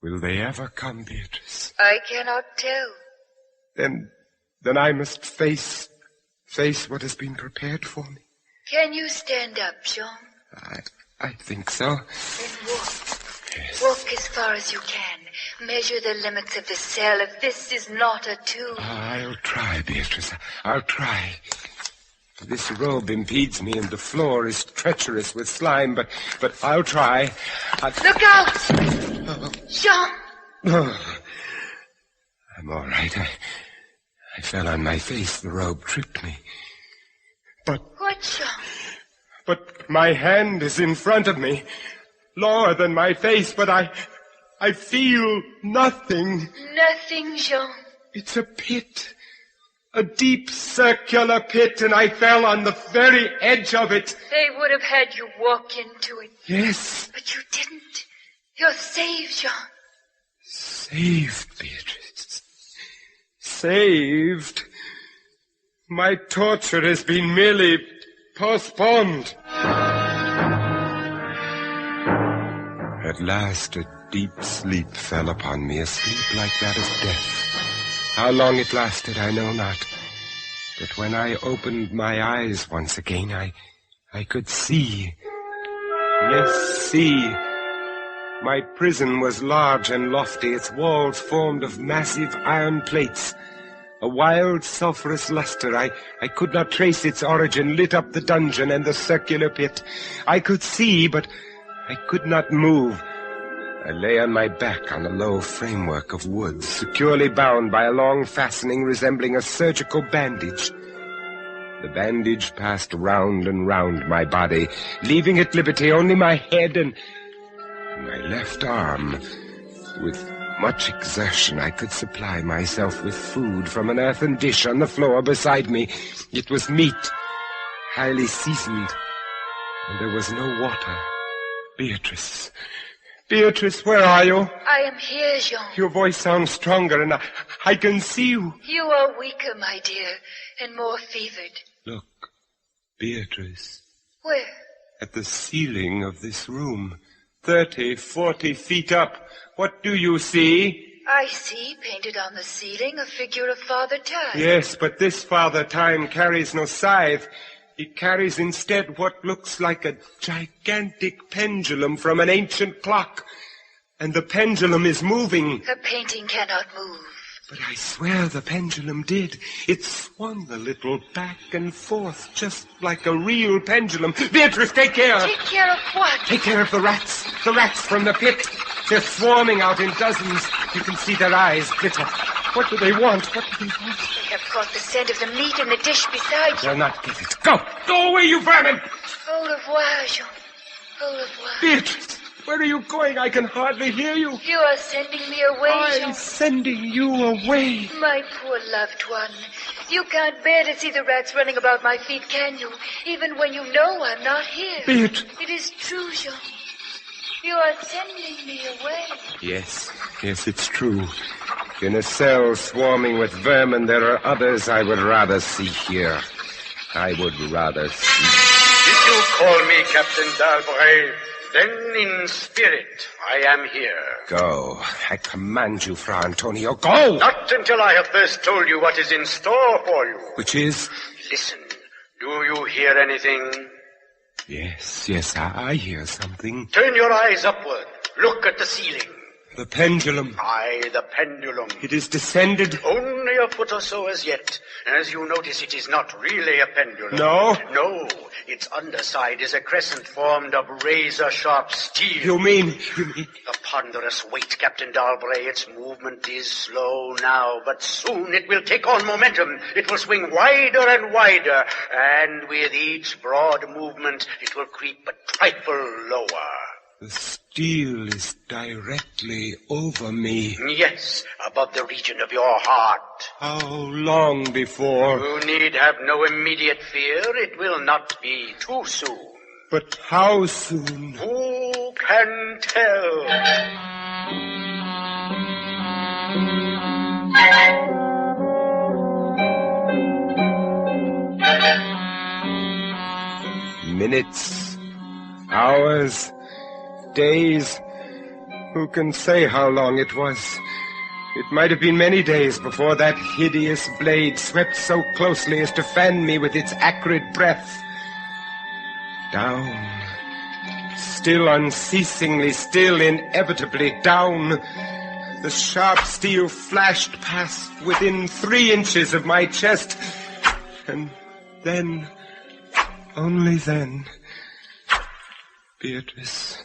U: Will they ever come, Beatrice?
C: I cannot tell.
U: Then I must face what has been prepared for me.
C: Can you stand up, Jean?
U: I think so.
C: Then walk. Yes. Walk as far as you can. Measure the limits of the cell if this is not a tomb.
U: I'll try, Beatrice. I'll try. This robe impedes me and the floor is treacherous with slime, but I'll try.
C: Look out! Jean!
U: Oh, I'm all right. I fell on my face. The robe tripped me.
C: What, Jean?
U: But my hand is in front of me, lower than my face, but I feel nothing.
C: Nothing, Jean.
U: It's a pit. A deep circular pit, and I fell on the very edge of it.
C: They would have had you walk into it.
U: Yes.
C: But you didn't. You're saved, Jean.
U: Saved, Beatrice. Saved? My torture has been merely postponed. At last, a deep sleep fell upon me, a sleep like that of death. How long it lasted, I know not. But when I opened my eyes once again, I could see. Yes, see. My prison was large and lofty, its walls formed of massive iron plates. A wild, sulphurous luster, I could not trace its origin, lit up the dungeon and the circular pit. I could see, but I could not move. I lay on my back on a low framework of wood, securely bound by a long fastening resembling a surgical bandage. The bandage passed round and round my body, leaving at liberty only my head and my left arm. With much exertion, I could supply myself with food from an earthen dish on the floor beside me. It was meat, highly seasoned, and there was no water. Beatrice, where are you?
C: I am here, Jean.
U: Your voice sounds stronger, and I can see you.
C: You are weaker, my dear, and more fevered.
U: Look, Beatrice.
C: Where?
U: At the ceiling of this room, 30, 40 feet up. What do you see?
C: I see, painted on the ceiling, a figure of Father Time.
U: Yes, but this Father Time carries no scythe. It carries instead what looks like a gigantic pendulum from an ancient clock. And the pendulum is moving.
C: The painting cannot move.
U: But I swear the pendulum did. It swung a little back and forth, just like a real pendulum. Beatrice, take care!
C: Take care of what?
U: Take care of the rats. The rats from the pit. They're swarming out in dozens. You can see their eyes glitter. What do they want? They
C: have caught the scent of the meat in the dish beside you.
U: They'll not get it. Go! Go away, you vermin!
C: Au revoir, Jean. Au revoir.
U: Beatrice, where are you going? I can hardly hear you.
C: You are sending me away, Jean.
U: I'm sending you away.
C: My poor loved one. You can't bear to see the rats running about my feet, can you? Even when you know I'm not here.
U: Beatrice.
C: It is true, Jean. You are sending me away.
U: Yes, it's true. In a cell swarming with vermin, there are others I would rather see here. I would rather see.
D: Did you call me Captain Dalbrave? Then in spirit, I am here.
U: Go. I command you, Fra Antonio, go!
D: Not until I have first told you what is in store for you.
U: Which is?
D: Listen. Do you hear anything?
U: Yes, I hear something.
D: Turn your eyes upward. Look at the ceiling.
U: The pendulum.
D: Aye, the pendulum.
U: It is descended.
D: Only a foot or so as yet. As you notice, it is not really a pendulum.
U: No?
D: No. Its underside is a crescent formed of razor-sharp steel.
U: You mean...
D: The ponderous weight, Captain Dalbray. Its movement is slow now, but soon it will take on momentum. It will swing wider and wider, and with each broad movement, it will creep a trifle lower.
U: The steel is directly over me.
D: Yes, above the region of your heart.
U: How long before?
D: You need have no immediate fear. It will not be too soon.
U: But how soon?
D: Who can tell?
U: Minutes, hours, days. Who can say how long it was? It might have been many days before that hideous blade swept so closely as to fan me with its acrid breath. Down. Still unceasingly, still inevitably down. The sharp steel flashed past within 3 inches of my chest. And then, only then, Beatrice...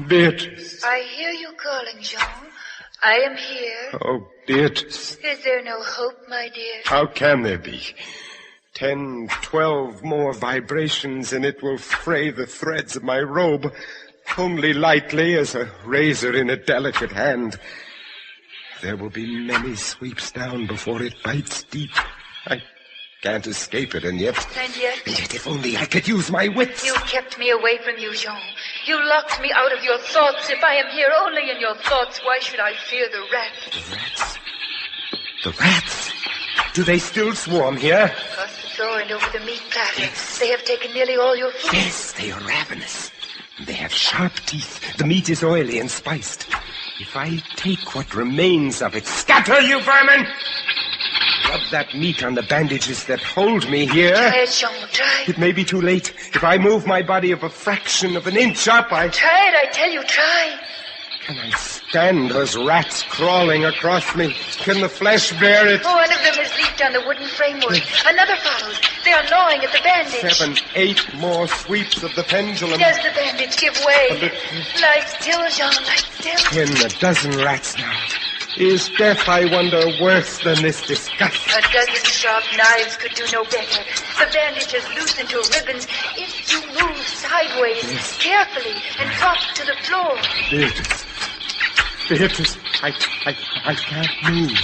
U: Beatrice.
C: I hear you calling, Jean. I am here.
U: Oh, Beatrice.
C: Is there no hope, my dear?
U: How can there be? 10, 12 more vibrations and it will fray the threads of my robe, only lightly as a razor in a delicate hand. There will be many sweeps down before it bites deep. I can't escape it, and yet...
C: And yet,
U: if only I could use my wits.
C: You kept me away from you, Jean. You locked me out of your thoughts. If I am here only in your thoughts, why should I fear the rats?
U: The rats? The rats? Do they still swarm here?
C: Across the floor and over the meat platter. Yes. They have taken nearly all your food.
U: Yes, they are ravenous. They have sharp teeth. The meat is oily and spiced. If I take what remains of it... Scatter, you vermin! Rub that meat on the bandages that hold me here.
C: Try it, Jean, try.
U: It may be too late. If I move my body of a fraction of an inch up,
C: Try it, I tell you, try.
U: Can I stand those rats crawling across me? Can the flesh bear it?
C: Oh, one of them has leaped on the wooden framework. Another follows. They are gnawing at the bandage.
U: 7, 8 more sweeps of the pendulum.
C: Does the bandage give way? Lie still, Jean, lie still.
U: 10, a dozen rats now. Is death, I wonder, worse than this disgust?
C: A dozen sharp knives could do no better. The bandage has loosened to ribbons. If you move sideways, carefully, and drop to the floor.
U: Beatrice, I can't move.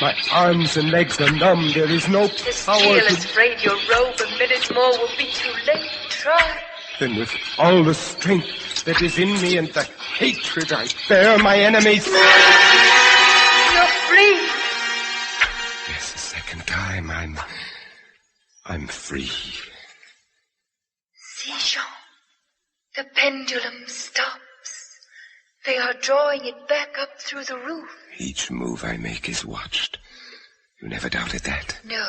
U: My arms and legs are numb. There is no
C: The
U: power
C: steel
U: to...
C: has frayed your robe. A minute more will be too late. Try.
U: Then with all the strength that is in me and the hatred I bear my enemies...
C: You're free.
U: Yes, a second time, I'm free.
C: See, Jean. The pendulum stops. They are drawing it back up through the roof.
U: Each move I make is watched. You never doubted that?
C: No.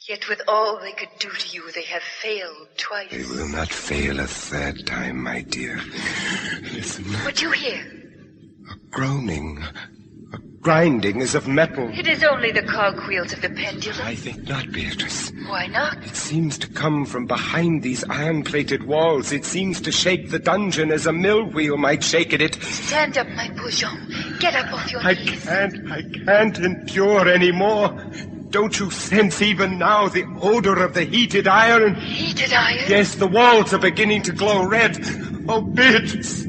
C: Yet with all they could do to you, they have failed twice.
U: They will not fail a third time, my dear. Listen.
C: What do you hear?
U: A groaning. A grinding as of metal.
C: It is only the cogwheels of the pendulum.
U: I think not, Beatrice.
C: Why not?
U: It seems to come from behind these iron-plated walls. It seems to shake the dungeon as a mill wheel might shake at it.
C: Stand up, my poor Jean. Get up off your knees.
U: I can't endure any more. Don't you sense even now the odor of the heated iron?
C: Heated iron?
U: Yes, the walls are beginning to glow red. Oh, Beatrice,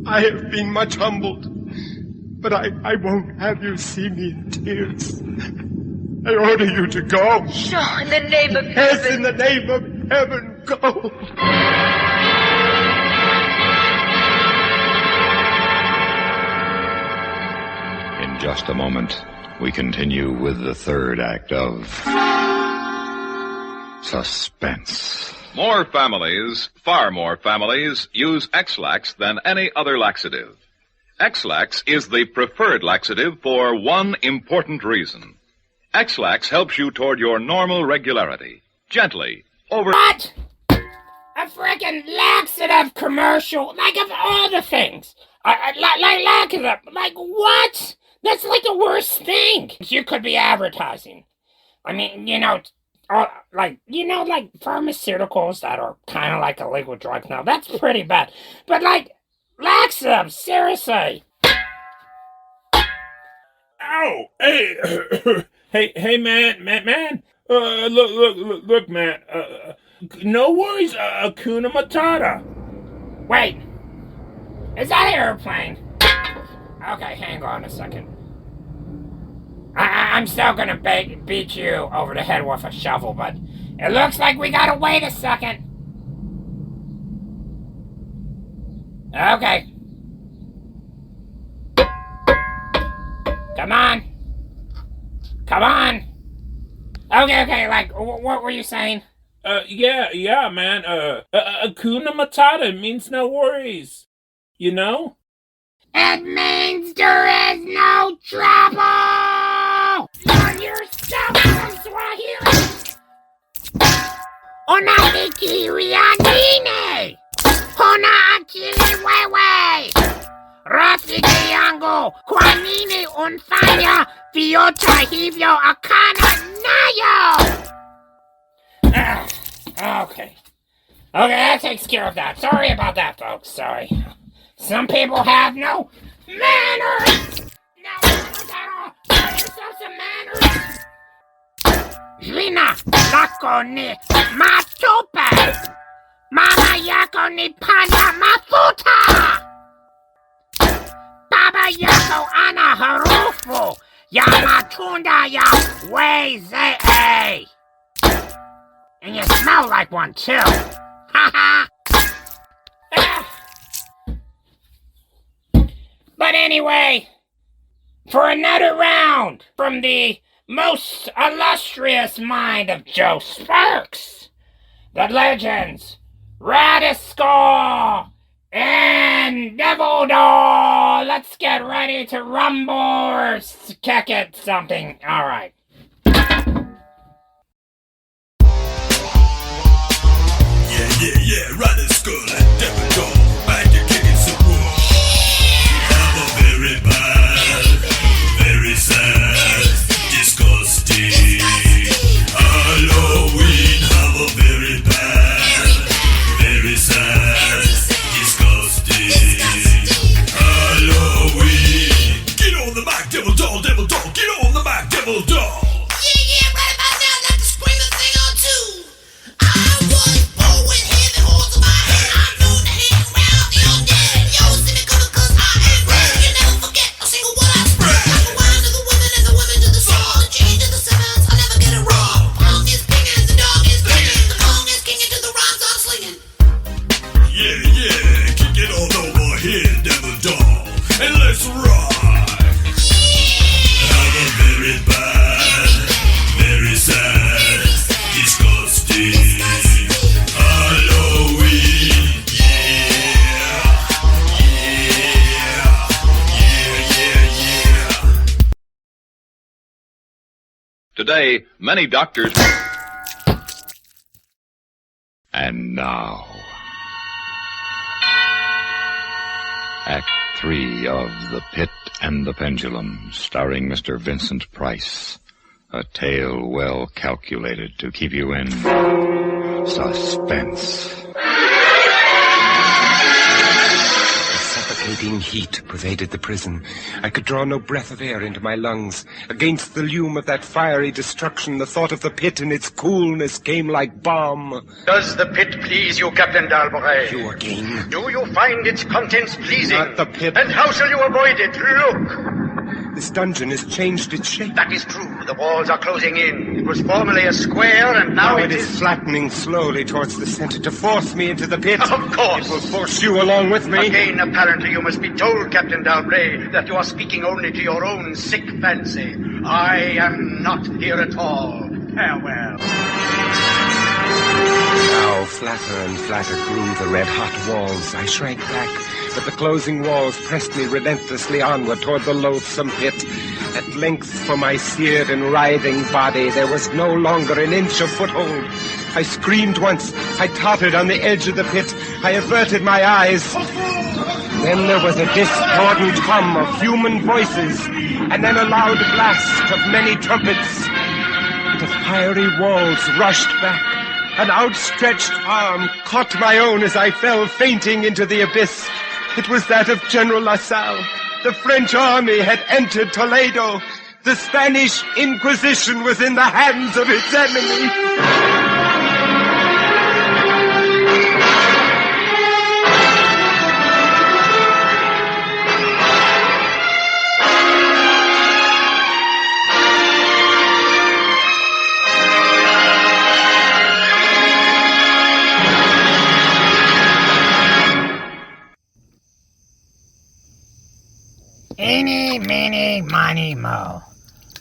U: I have been much humbled. But I won't have you see me in tears. I order you to go.
C: Jean, in the name of
U: Yes,
C: heaven.
U: in the name of heaven, go.
S: In just a moment, we continue with the third act of Suspense.
F: More families, far more families, use X-Lax than any other laxative. X-Lax is the preferred laxative for one important reason. X-Lax helps you toward your normal regularity. Gently, over...
R: What?
B: a freaking laxative commercial, like of all the things. Like laxative, like what? That's like the worst thing you could be advertising. I mean, like pharmaceuticals that are kind of like illegal drugs now. That's pretty bad. But like laxative, seriously.
A: Ow! Hey, hey, man. Look, man. No worries, Hakuna Matata.
B: Wait, is that an airplane? Okay, hang on a second. I'm still gonna beat you over the head with a shovel, but it looks like we gotta wait a second. Okay. Come on. Okay, like, what were you saying?
A: Yeah, man, Hakuna Matata means no worries. You know?
B: It means there is no trouble! Learn yourself some Swahili! Una ikiriadine! Hona akili wewe! Rafiki yangu, kwa nini unfanya vyote hivyo akana nayo? Okay, that takes care of that. Sorry about that, folks. Sorry. Some people have no manners! No manners at all! Learn yourself some manners! Jina lako ni matupe! Mama yako ni panda mafuta! Baba yako ana harufu ya matunda ya weze! And you smell like one too! Haha! But anyway, for another round from the most illustrious mind of Joe Sparks, the legends, Radisco and Devil Doll. Let's get ready to rumble or kick it something. All right.
E: Yeah, Radisco and Devil Doll. Back to kicking some more. Have a very bad, very sad, disgusting Halloween. Have a very bad, very sad, disgusting Halloween. Get on the mic, Devil Doll, Get on the mic, Devil Doll.
G: Yeah, right about now, I'd like to spring the thing on too. I was born with heavy holes in my head. I'm known to hang around the undead. Yo, see me coming 'cause I am red. You never forget a single word I spread. I'm the wine to the women and the women to the song. The change to the sevens, I never get it wrong. Pong is pinging, the dog is banging. The pong is kinging to the rhymes I'm slinging.
E: Yeah, kick it on over here, Devil Doll, and let's rock. Have a very bad, very sad, disgusting Halloween. Yeah.
F: Today, many doctors...
S: And now, Act 3 of The Pit and the Pendulum, starring Mr. Vincent Price. A tale well calculated to keep you in suspense.
U: Suffocating heat pervaded the prison. I could draw no breath of air into my lungs. Against the lume of that fiery destruction, the thought of the pit and its coolness came like balm.
D: Does the pit please you, Captain Dalbury?
U: You again?
D: Do you find its contents pleasing?
U: Not the pit.
D: And how shall you avoid it? Look!
U: This dungeon has changed its shape.
D: That is true. The walls are closing in. It was formerly a square, and now
U: it is flattening slowly towards the center to force me into the pit.
D: Of course.
U: It will force you along with me.
D: Again, apparently, you must be told, Captain Dalbury, that you are speaking only to your own sick fancy. I am not here at all. Farewell.
U: Now flatter and flatter grew the red-hot walls. I shrank back, but the closing walls pressed me relentlessly onward toward the loathsome pit. At length, for my seared and writhing body, there was no longer an inch of foothold. I screamed once. I tottered on the edge of the pit. I averted my eyes. Then there was a discordant hum of human voices, and then a loud blast of many trumpets. The fiery walls rushed back. An outstretched arm caught my own as I fell fainting into the abyss. It was that of General LaSalle. The French army had entered Toledo. The Spanish Inquisition was in the hands of its enemy.
B: Eeny, meeny, miny, mo.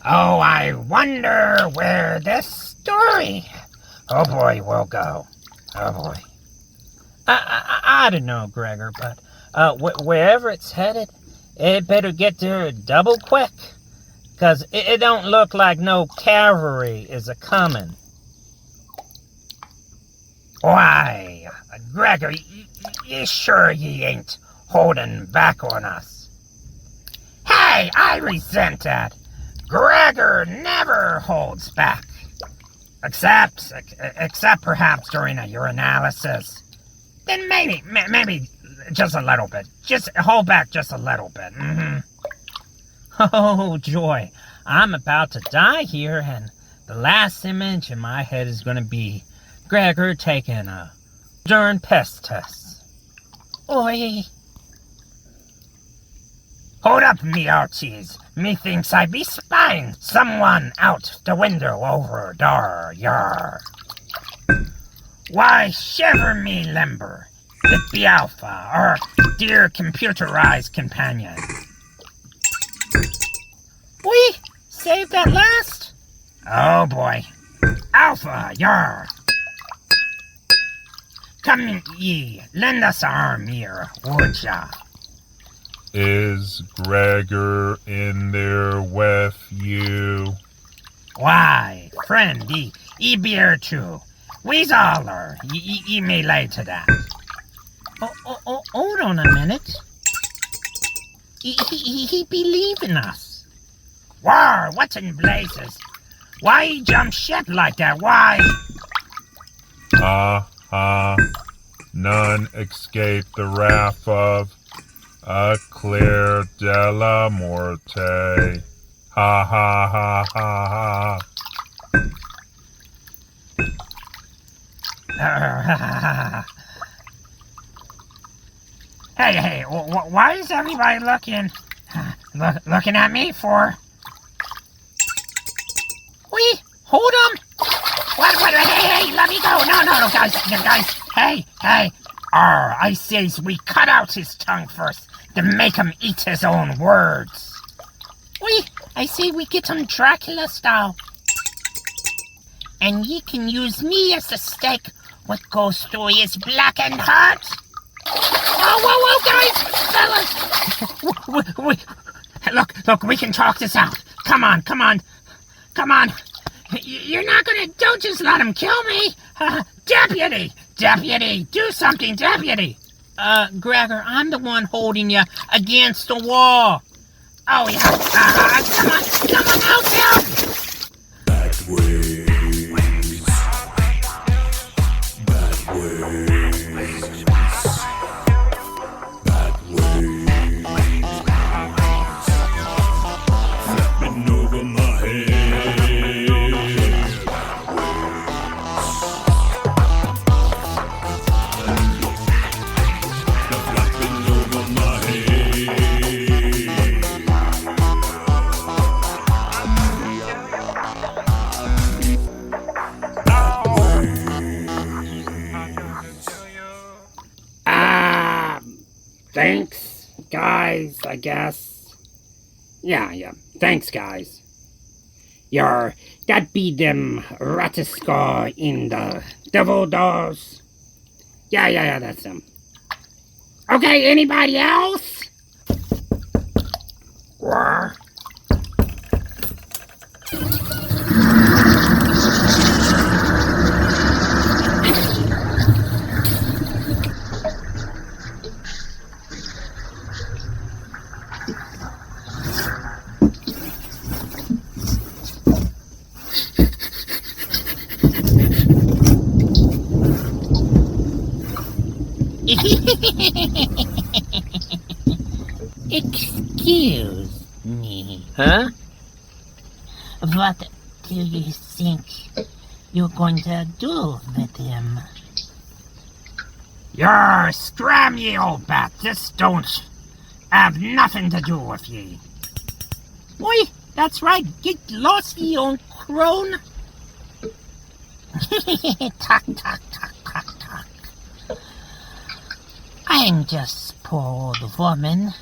B: Oh, I wonder where this story, oh boy, will go. Oh boy.
R: I don't know, Gregor, but wherever it's headed, it better get there double quick, 'cause it don't look like no cavalry is a-comin'.
B: Why, Gregor, you sure ye ain't holding back on us? Hey, I resent that. Gregor never holds back. Except perhaps during a urinalysis. Then maybe just a little bit. Just hold back just a little bit. Mm-hmm.
R: Oh, joy. I'm about to die here, and the last image in my head is going to be Gregor taking a darn pest test. Oi.
B: Hold up, me ouchies. Methinks I be spying someone out the window over dar, yar. Why, shiver me limber. It be Alpha, our dear computerized companion.
R: We saved that last?
B: Oh, boy. Alpha, yar. Come ye, lend us a arm here, would ya?
A: Is Gregor in there with you?
B: Why, friend, ye be here too. We's all are. Ye may lay to that.
R: Hold on a minute. He believe in us.
B: War, what in blazes? Why he jump ship like that? Why?
A: None escape the wrath of a Claire de la Morte. Ha ha ha ha
B: ha. Hey, why is everybody looking at me for?
R: We hold him.
B: What, hey, let me go. No, guys, hey. I says we cut out his tongue first to make him eat his own words.
R: I say we get him Dracula style. And ye can use me as a stake what goes through his blackened heart.
B: Whoa, guys, fellas. Look, we can talk this out. Come on. You're not don't just let him kill me. Deputy, do something, deputy.
R: Gregor, I'm the one holding you against the wall.
B: Oh, yeah. Come on, out there.
E: Bad ways. Flapping over my head. Flapping over my
B: Thanks, guys, I guess. Yeah. Thanks, guys. That be them Ratiska in the Devil Dolls. Yeah, that's them. Okay, anybody else? War.
R: Huh?
H: What do you think you're going to do with him?
B: You're scram ye old bat. This don't have nothing to do with ye.
H: Oi, that's right. Get lost, ye old crone. Talk, talk, talk, talk, talk. I'm just poor old woman,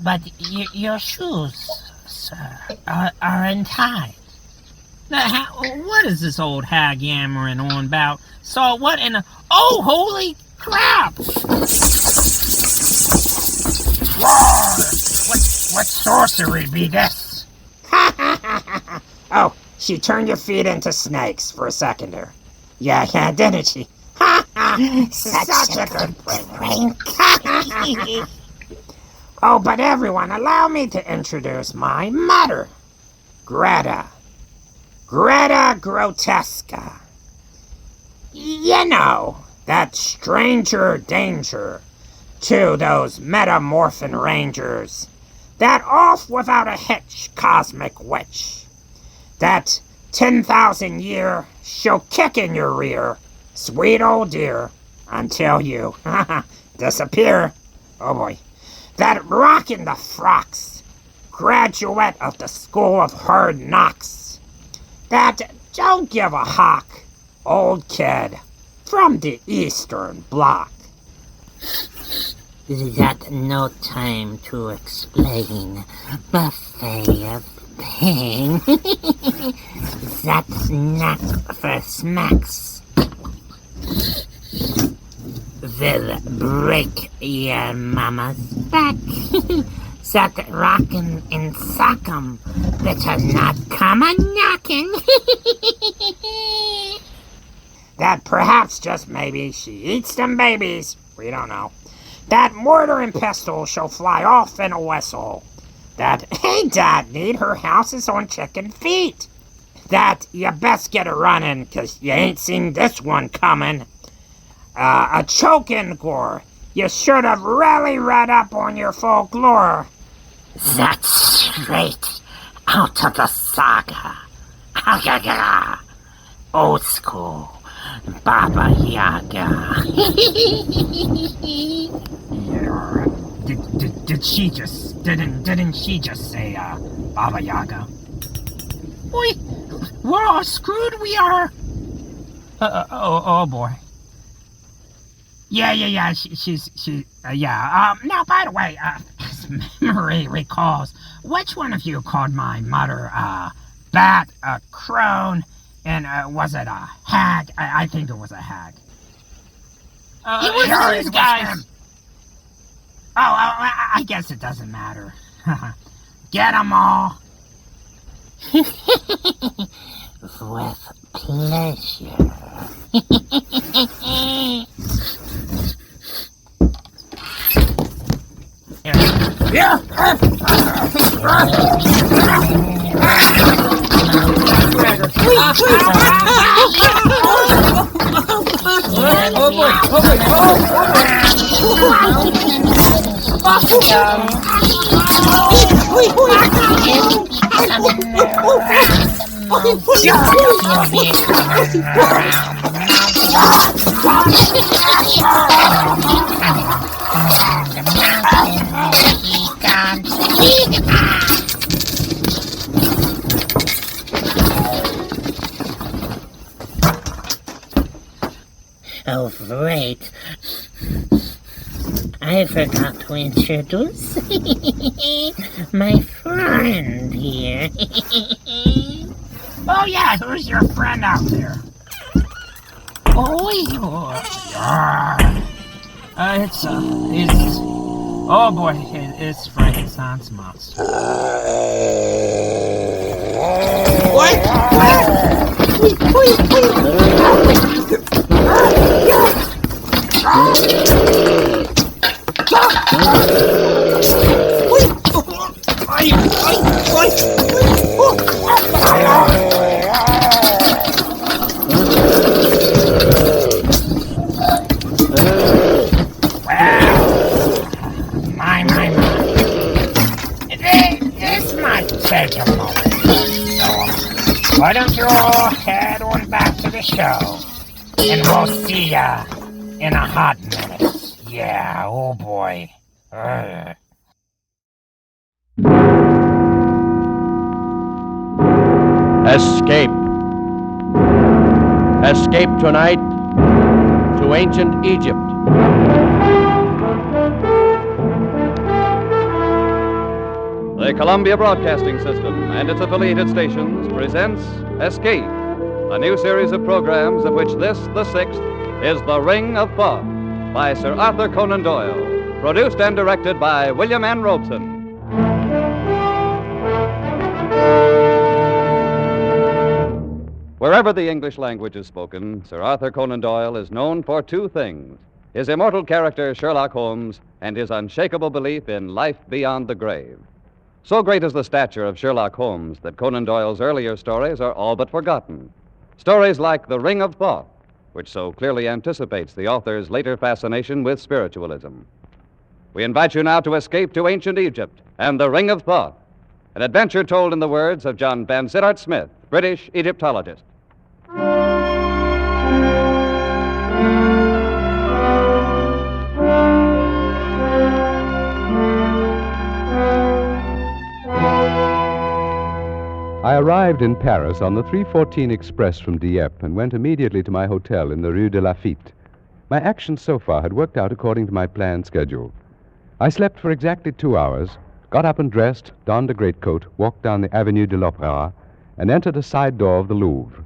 H: but your shoes, sir, are untied.
R: What is this old hag yammering on about? So what in the... Oh, holy crap!
B: Roar! What sorcery be this? Oh, she turned your feet into snakes for a second there. Yeah, didn't she? Such a good prank. Oh, but everyone, allow me to introduce my mother, Greta Grotesca. You know, that stranger danger to those metamorphin rangers. That off without a hitch cosmic witch. That 10,000-year she'll kick in your rear, sweet old dear, until you disappear. Oh boy. That rockin' the frocks, graduate of the School of Hard Knocks. That don't give a hock, old kid from the Eastern Bloc.
H: That no time to explain. Buffet of pain. That's not for smacks. Will break your mama's back. That rockin' and sock 'em better not come a knockin'.
B: That perhaps just maybe she eats them babies. We don't know. That mortar and pestle shall fly off in a whistle. That ain't that need her houses on chicken feet. That you best get a runnin', 'cause you ain't seen this one comin'. A chokin' gore. You should have really read up on your folklore.
H: That's straight out of the saga. Old school Baba Yaga.
B: Yeah. Didn't she just say Baba Yaga?
R: We're all screwed, we are. Oh boy.
B: Yeah, now, by the way, as memory recalls, which one of you called my mother, bat, a crone, and, was it a hag? I think it was a hag.
H: It was these guys.
B: I guess it doesn't matter. Get 'em all.
H: With pleasure.
B: Yeah.
H: Oh, great. I forgot to introduce my friend here.
B: Oh, yeah, who's your friend out there?
R: Oh, oh boy, it's Frankenstein's monster.
H: What?
B: This might take a So, why don't you all head on back to the show? And we'll see ya in a hot minute. Yeah, oh boy.
I: Escape. Escape tonight to ancient Egypt.
J: The Columbia Broadcasting System and its affiliated stations presents Escape, a new series of programs of which this, the sixth, is The Ring of Thought by Sir Arthur Conan Doyle, produced and directed by William N. Robeson. Wherever the English language is spoken, Sir Arthur Conan Doyle is known for two things: his immortal character Sherlock Holmes and his unshakable belief in life beyond the grave. So great is the stature of Sherlock Holmes that Conan Doyle's earlier stories are all but forgotten. Stories like The Ring of Thought, which so clearly anticipates the author's later fascination with spiritualism. We invite you now to escape to ancient Egypt and The Ring of Thought, an adventure told in the words of John Vansittart Smith, British Egyptologist.
K: I arrived in Paris on the 3:14 express from Dieppe and went immediately to my hotel in the Rue de Lafitte. My actions so far had worked out according to my planned schedule. I slept for exactly 2 hours, got up and dressed, donned a greatcoat, walked down the Avenue de l'Opéra, and entered a side door of the Louvre.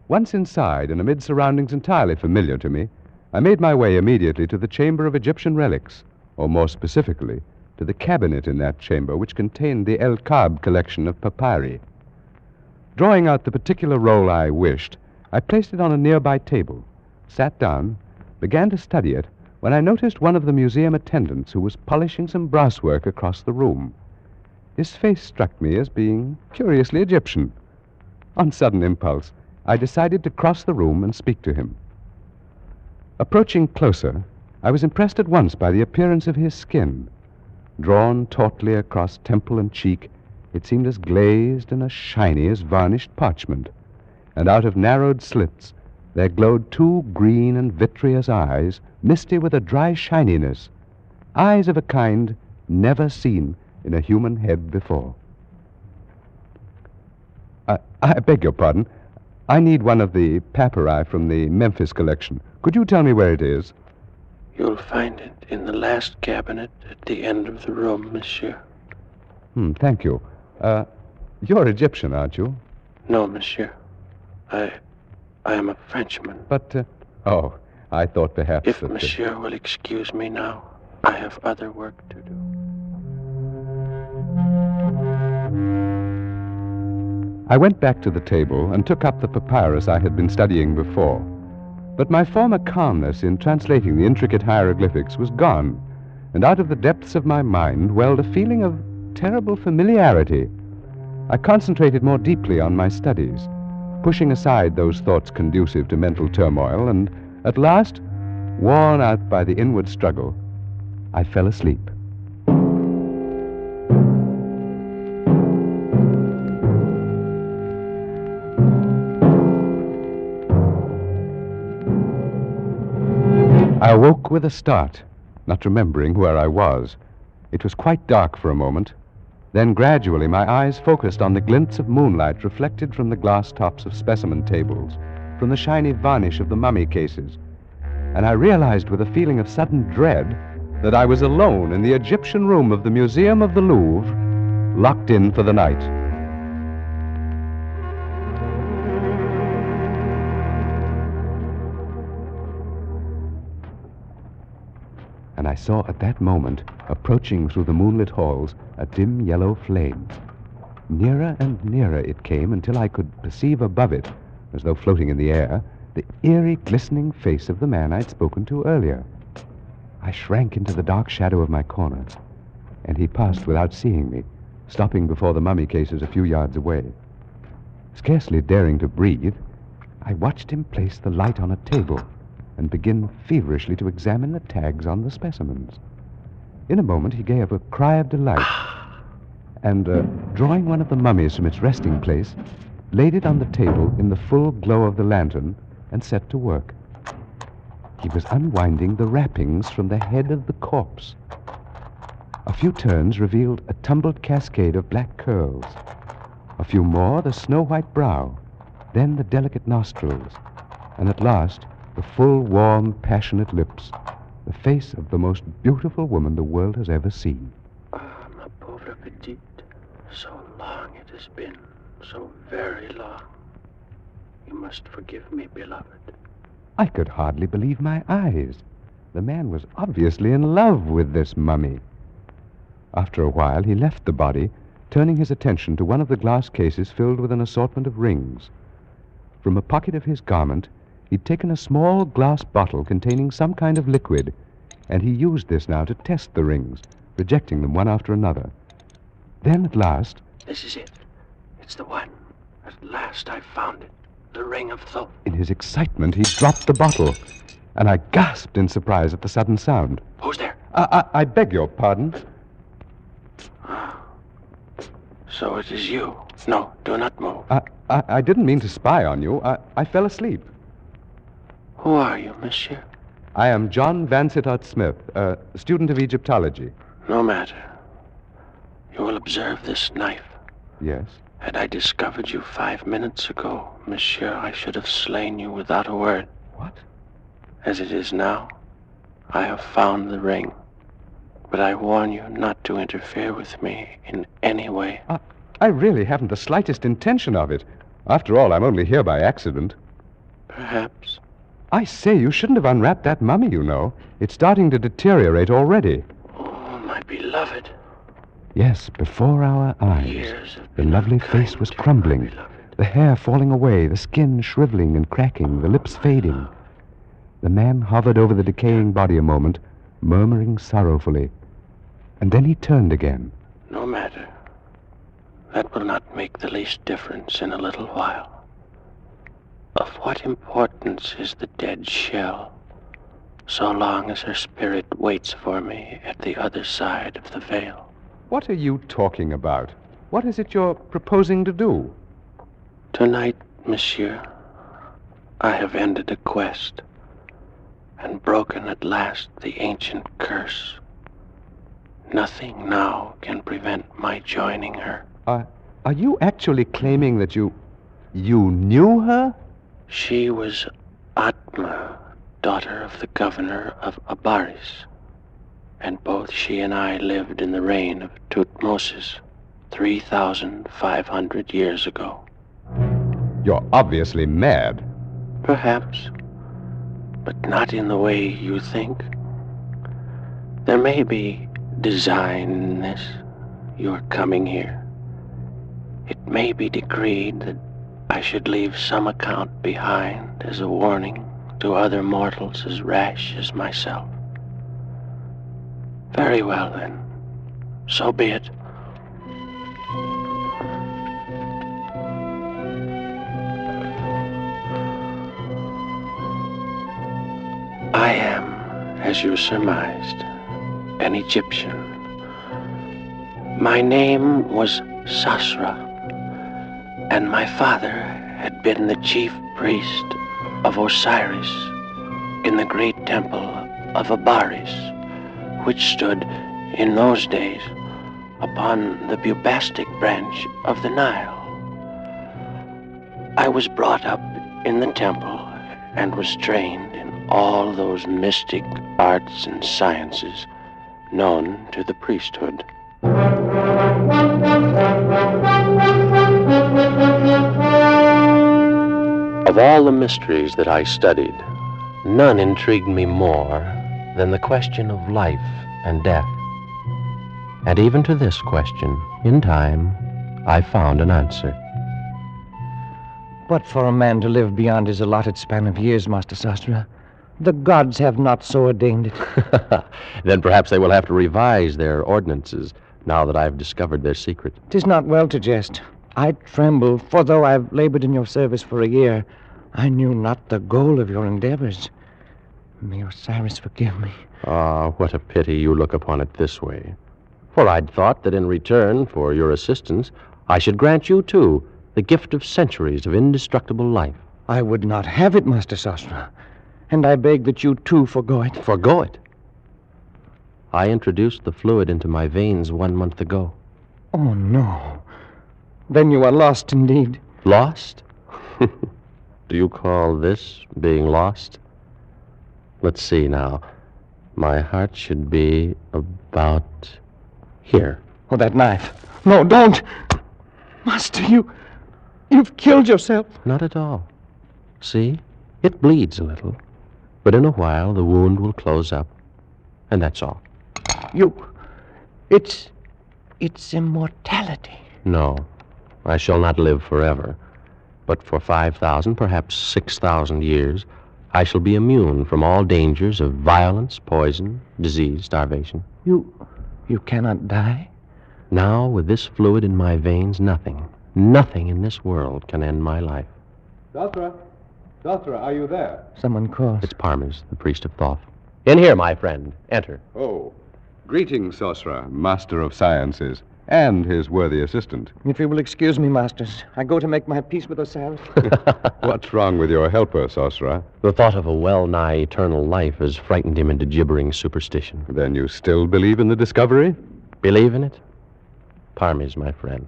K: Once inside, and amid surroundings entirely familiar to me, I made my way immediately to the Chamber of Egyptian Relics, or more specifically, to the cabinet in that chamber which contained the El Kab collection of papyri. Drawing out the particular roll I wished, I placed it on a nearby table, sat down, began to study it, when I noticed one of the museum attendants who was polishing some brasswork across the room. His face struck me as being curiously Egyptian. On sudden impulse, I decided to cross the room and speak to him. Approaching closer, I was impressed at once by the appearance of his skin. Drawn tautly across temple and cheek, it seemed as glazed and as shiny as varnished parchment, and out of narrowed slits there glowed two green and vitreous eyes, misty with a dry shininess, eyes of a kind never seen in a human head before. I beg your pardon. I need one of the papyri from the Memphis collection. Could you tell me where it is?
I: You'll find it in the last cabinet at the end of the room, monsieur.
K: Thank you. You're Egyptian, aren't you?
I: No, monsieur. I am a Frenchman.
K: But, I thought perhaps
I: If
K: that...
I: monsieur will excuse me now, I have other work to do.
K: I went back to the table and took up the papyrus I had been studying before. But my former calmness in translating the intricate hieroglyphics was gone, and out of the depths of my mind welled a feeling of terrible familiarity. I concentrated more deeply on my studies, pushing aside those thoughts conducive to mental turmoil, and at last, worn out by the inward struggle, I fell asleep. I awoke with a start, not remembering where I was. It was quite dark for a moment. Then gradually my eyes focused on the glints of moonlight reflected from the glass tops of specimen tables, from the shiny varnish of the mummy cases, and I realized with a feeling of sudden dread that I was alone in the Egyptian room of the Museum of the Louvre, locked in for the night. And I saw at that moment, approaching through the moonlit halls, a dim yellow flame. Nearer and nearer it came until I could perceive above it, as though floating in the air, the eerie, glistening face of the man I'd spoken to earlier. I shrank into the dark shadow of my corner, and he passed without seeing me, stopping before the mummy cases a few yards away. Scarcely daring to breathe, I watched him place the light on a table and begin feverishly to examine the tags on the specimens. In a moment, he gave a cry of delight, and, drawing one of the mummies from its resting place, laid it on the table in the full glow of the lantern and set to work. He was unwinding the wrappings from the head of the corpse. A few turns revealed a tumbled cascade of black curls. A few more, the snow-white brow, then the delicate nostrils, and at last, the full, warm, passionate lips, the face of the most beautiful woman the world has ever seen.
I: Ah, ma pauvre petite, so long it has been, so very long. You must forgive me, beloved.
K: I could hardly believe my eyes. The man was obviously in love with this mummy. After a while, he left the body, turning his attention to one of the glass cases filled with an assortment of rings. From a pocket of his garment, he'd taken a small glass bottle containing some kind of liquid, and he used this now to test the rings, rejecting them one after another. Then, at last...
I: This is it. It's the one. At last I found it. The ring of Thoth.
K: In his excitement, he dropped the bottle, and I gasped in surprise at the sudden sound.
I: Who's there?
K: I beg your pardon.
I: So it is you. No, do not move.
K: I didn't mean to spy on you. I fell asleep.
I: Who are you, monsieur?
K: I am John Vansittart Smith, a student of Egyptology.
I: No matter. You will observe this knife.
K: Yes?
I: Had I discovered you 5 minutes ago, monsieur, I should have slain you without a word.
K: What?
I: As it is now, I have found the ring. But I warn you not to interfere with me in any way.
K: I really haven't the slightest intention of it. After all, I'm only here by accident.
I: Perhaps.
K: I say, you shouldn't have unwrapped that mummy, you know. It's starting to deteriorate already.
I: Oh, my beloved.
K: Yes, before our eyes, the lovely face was crumbling, the hair falling away, the skin shriveling and cracking, the lips fading. The man hovered over the decaying body a moment, murmuring sorrowfully. And then he turned again.
I: No matter. That will not make the least difference in a little while. Of what importance is the dead shell, so long as her spirit waits for me at the other side of the veil?
K: What are you talking about? What is it you're proposing to do?
I: Tonight, monsieur, I have ended a quest and broken at last the ancient curse. Nothing now can prevent my joining her.
K: Are you actually claiming that you knew her?
I: She was Atma, daughter of the governor of Abaris, and both she and I lived in the reign of Tutmosis 3,500 years ago.
K: You're obviously mad.
I: Perhaps, but not in the way you think. There may be design in this, your coming here. It may be decreed that I should leave some account behind as a warning to other mortals as rash as myself. Very well, then. So be it. I am, as you surmised, an Egyptian. My name was Sasra, and my father had been the chief priest of Osiris in the great temple of Abaris, which stood in those days upon the Bubastic branch of the Nile. I was brought up in the temple and was trained in all those mystic arts and sciences known to the priesthood. Of all the mysteries that I studied, none intrigued me more than the question of life and death. And even to this question, in time, I found an answer.
L: But for a man to live beyond his allotted span of years, Master Sastra, the gods have not so ordained it.
I: Then perhaps they will have to revise their ordinances, now that I've discovered their secret.
L: 'Tis not well to jest. I tremble, for though I've labored in your service for a year, I knew not the goal of your endeavors. May Osiris forgive me.
I: Ah, what a pity you look upon it this way. For I'd thought that in return for your assistance, I should grant you, too, the gift of centuries of indestructible life.
L: I would not have it, Master Sastra. And I beg that you, too, forgo it.
I: Forgo it? I introduced the fluid into my veins 1 month ago.
L: Oh, no. Then you are lost indeed.
I: Lost? Do you call this being lost? Let's see now. My heart should be about here.
L: Oh, that knife. No, don't. Master, you've killed yourself.
I: Not at all. See? It bleeds a little. But in a while, the wound will close up. And that's all.
L: It's immortality.
I: No. I shall not live forever. But for 5,000, perhaps 6,000 years, I shall be immune from all dangers of violence, poison, disease, starvation.
L: You cannot die?
I: Now, with this fluid in my veins, nothing in this world can end my life.
K: Sastra, are you there?
L: Someone calls.
I: It's Parmes, the priest of Thoth. In here, my friend. Enter.
K: Oh, greetings, Sastra, master of sciences, and his worthy assistant.
L: If you will excuse me, masters, I go to make my peace with Osiris.
K: What's wrong with your helper, Sastra?
I: The thought of a well-nigh eternal life has frightened him into gibbering superstition.
K: Then you still believe in the discovery?
I: Believe in it? Parmes, my friend.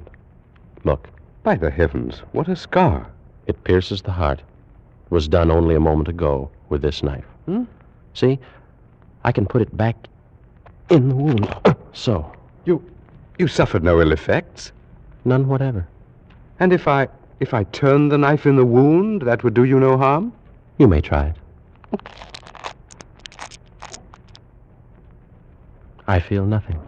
I: Look.
K: By the heavens, what a scar.
I: It pierces the heart. It was done only a moment ago with this knife. See? I can put it back in the wound. So.
K: You suffered no ill effects?
I: None whatever.
K: And if I turn the knife in the wound, that would do you no harm?
I: You may try it. I feel nothing.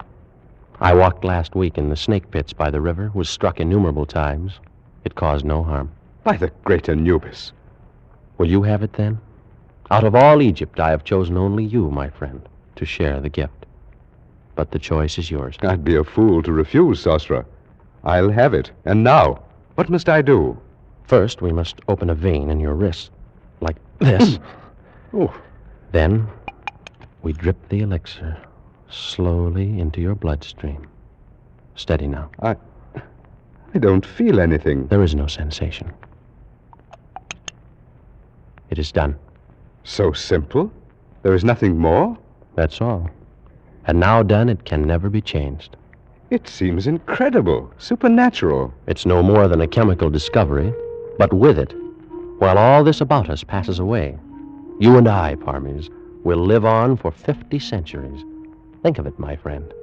I: I walked last week in the snake pits by the river, was struck innumerable times. It caused no harm.
K: By the great Anubis.
I: Will you have it then? Out of all Egypt, I have chosen only you, my friend, to share the gift. But the choice is yours.
K: I'd be a fool to refuse, Sastra. I'll have it. And now, what must I do?
I: First, we must open a vein in your wrist, like this. Then, we drip the elixir slowly into your bloodstream. Steady now.
K: I don't feel anything.
I: There is no sensation. It is done.
K: So simple? There is nothing more?
I: That's all. And now done, it can never be changed.
K: It seems incredible, supernatural.
I: It's no more than a chemical discovery, but with it, while all this about us passes away, you and I, Parmes, will live on for 50 centuries. Think of it, my friend.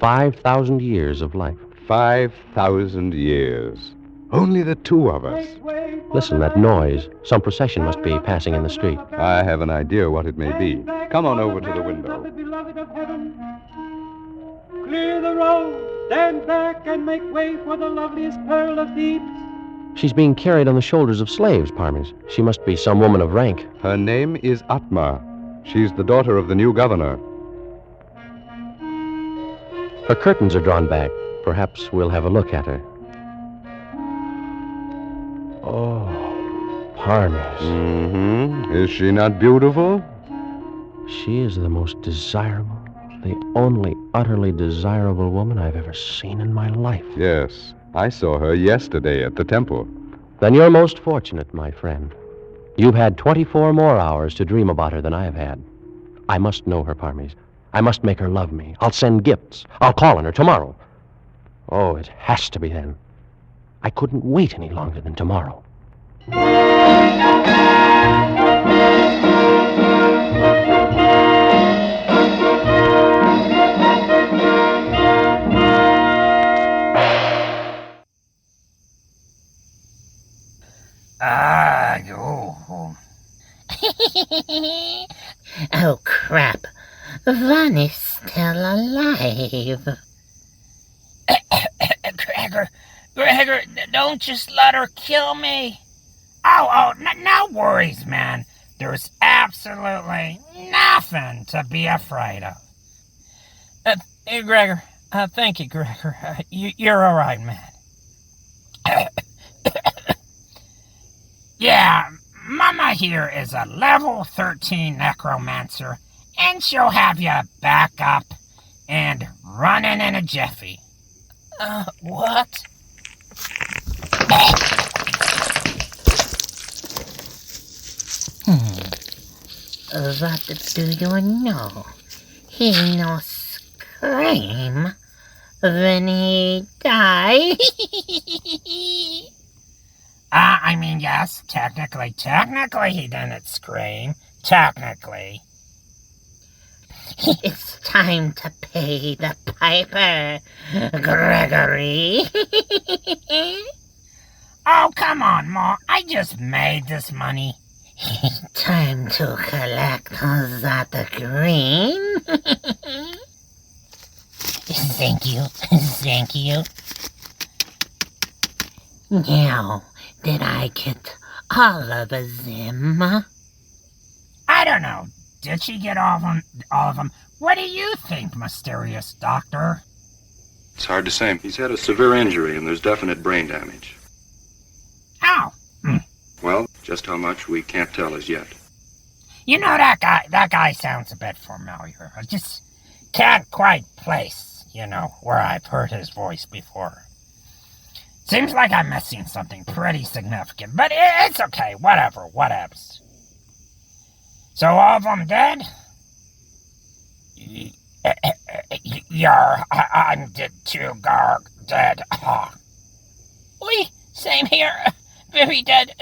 I: 5,000 years of life.
K: 5,000 years. Only the two of us.
I: Listen, that noise. Some procession must be passing in the street.
K: I have an idea what it may be. Come on over to the window.
M: Beloved of heaven, clear the road, stand back and make way for the loveliest pearl of Thebes.
I: She's being carried on the shoulders of slaves, Parmes. She must be some woman of rank.
K: Her name is Atma. She's the daughter of the new governor.
I: Her curtains are drawn back. Perhaps we'll have a look at her. Oh, Parmes.
K: Is she not beautiful?
I: She is the most desirable, the only utterly desirable woman I've ever seen in my life.
K: Yes, I saw her yesterday at the temple.
I: Then you're most fortunate, my friend. You've had 24 more hours to dream about her than I have had. I must know her, Parmes. I must make her love me. I'll send gifts. I'll call on her tomorrow. Oh, it has to be then. I couldn't wait any longer than tomorrow.
H: Oh, crap. Van is still alive.
B: Gregor, don't just let her kill me. No worries, man. There's absolutely nothing to be afraid of. Gregor, thank you, Gregor. You're all right, man. Yeah, Mama here is a level 13 necromancer, and she'll have you back up and running in a jiffy.
H: What? What do you know? He no scream when he die.
B: I mean, yes, technically he didn't scream. Technically.
H: It's time to pay the piper, Gregory.
B: Oh, come on, Ma. I just made this money.
H: Time to collect that green. Thank you. Thank you. Now, did I get all of them?
B: I don't know. Did she get all of them? What do you think, mysterious doctor?
N: It's hard to say. He's had a severe injury and there's definite brain damage.
B: Ow.
N: Well, just how much we can't tell as yet.
B: You know, that guy sounds a bit familiar. I just can't quite place, where I've heard his voice before. Seems like I'm missing something pretty significant, but it's okay. Whatever, whatevs. So all of them dead? I'm dead too, Garg. Dead.
H: Oi, same here. Very dead.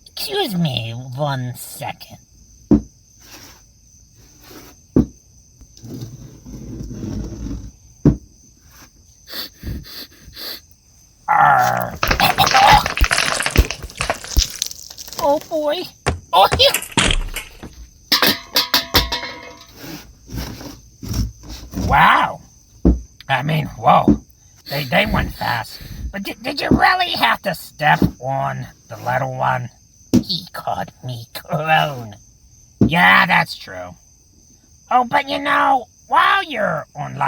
H: Excuse me 1 second. Oh boy. Oh,
B: wow. I mean, whoa. They went fast. But did you really have to step on the little one?
H: He called me crone.
B: Yeah, that's true. Oh, but while you're on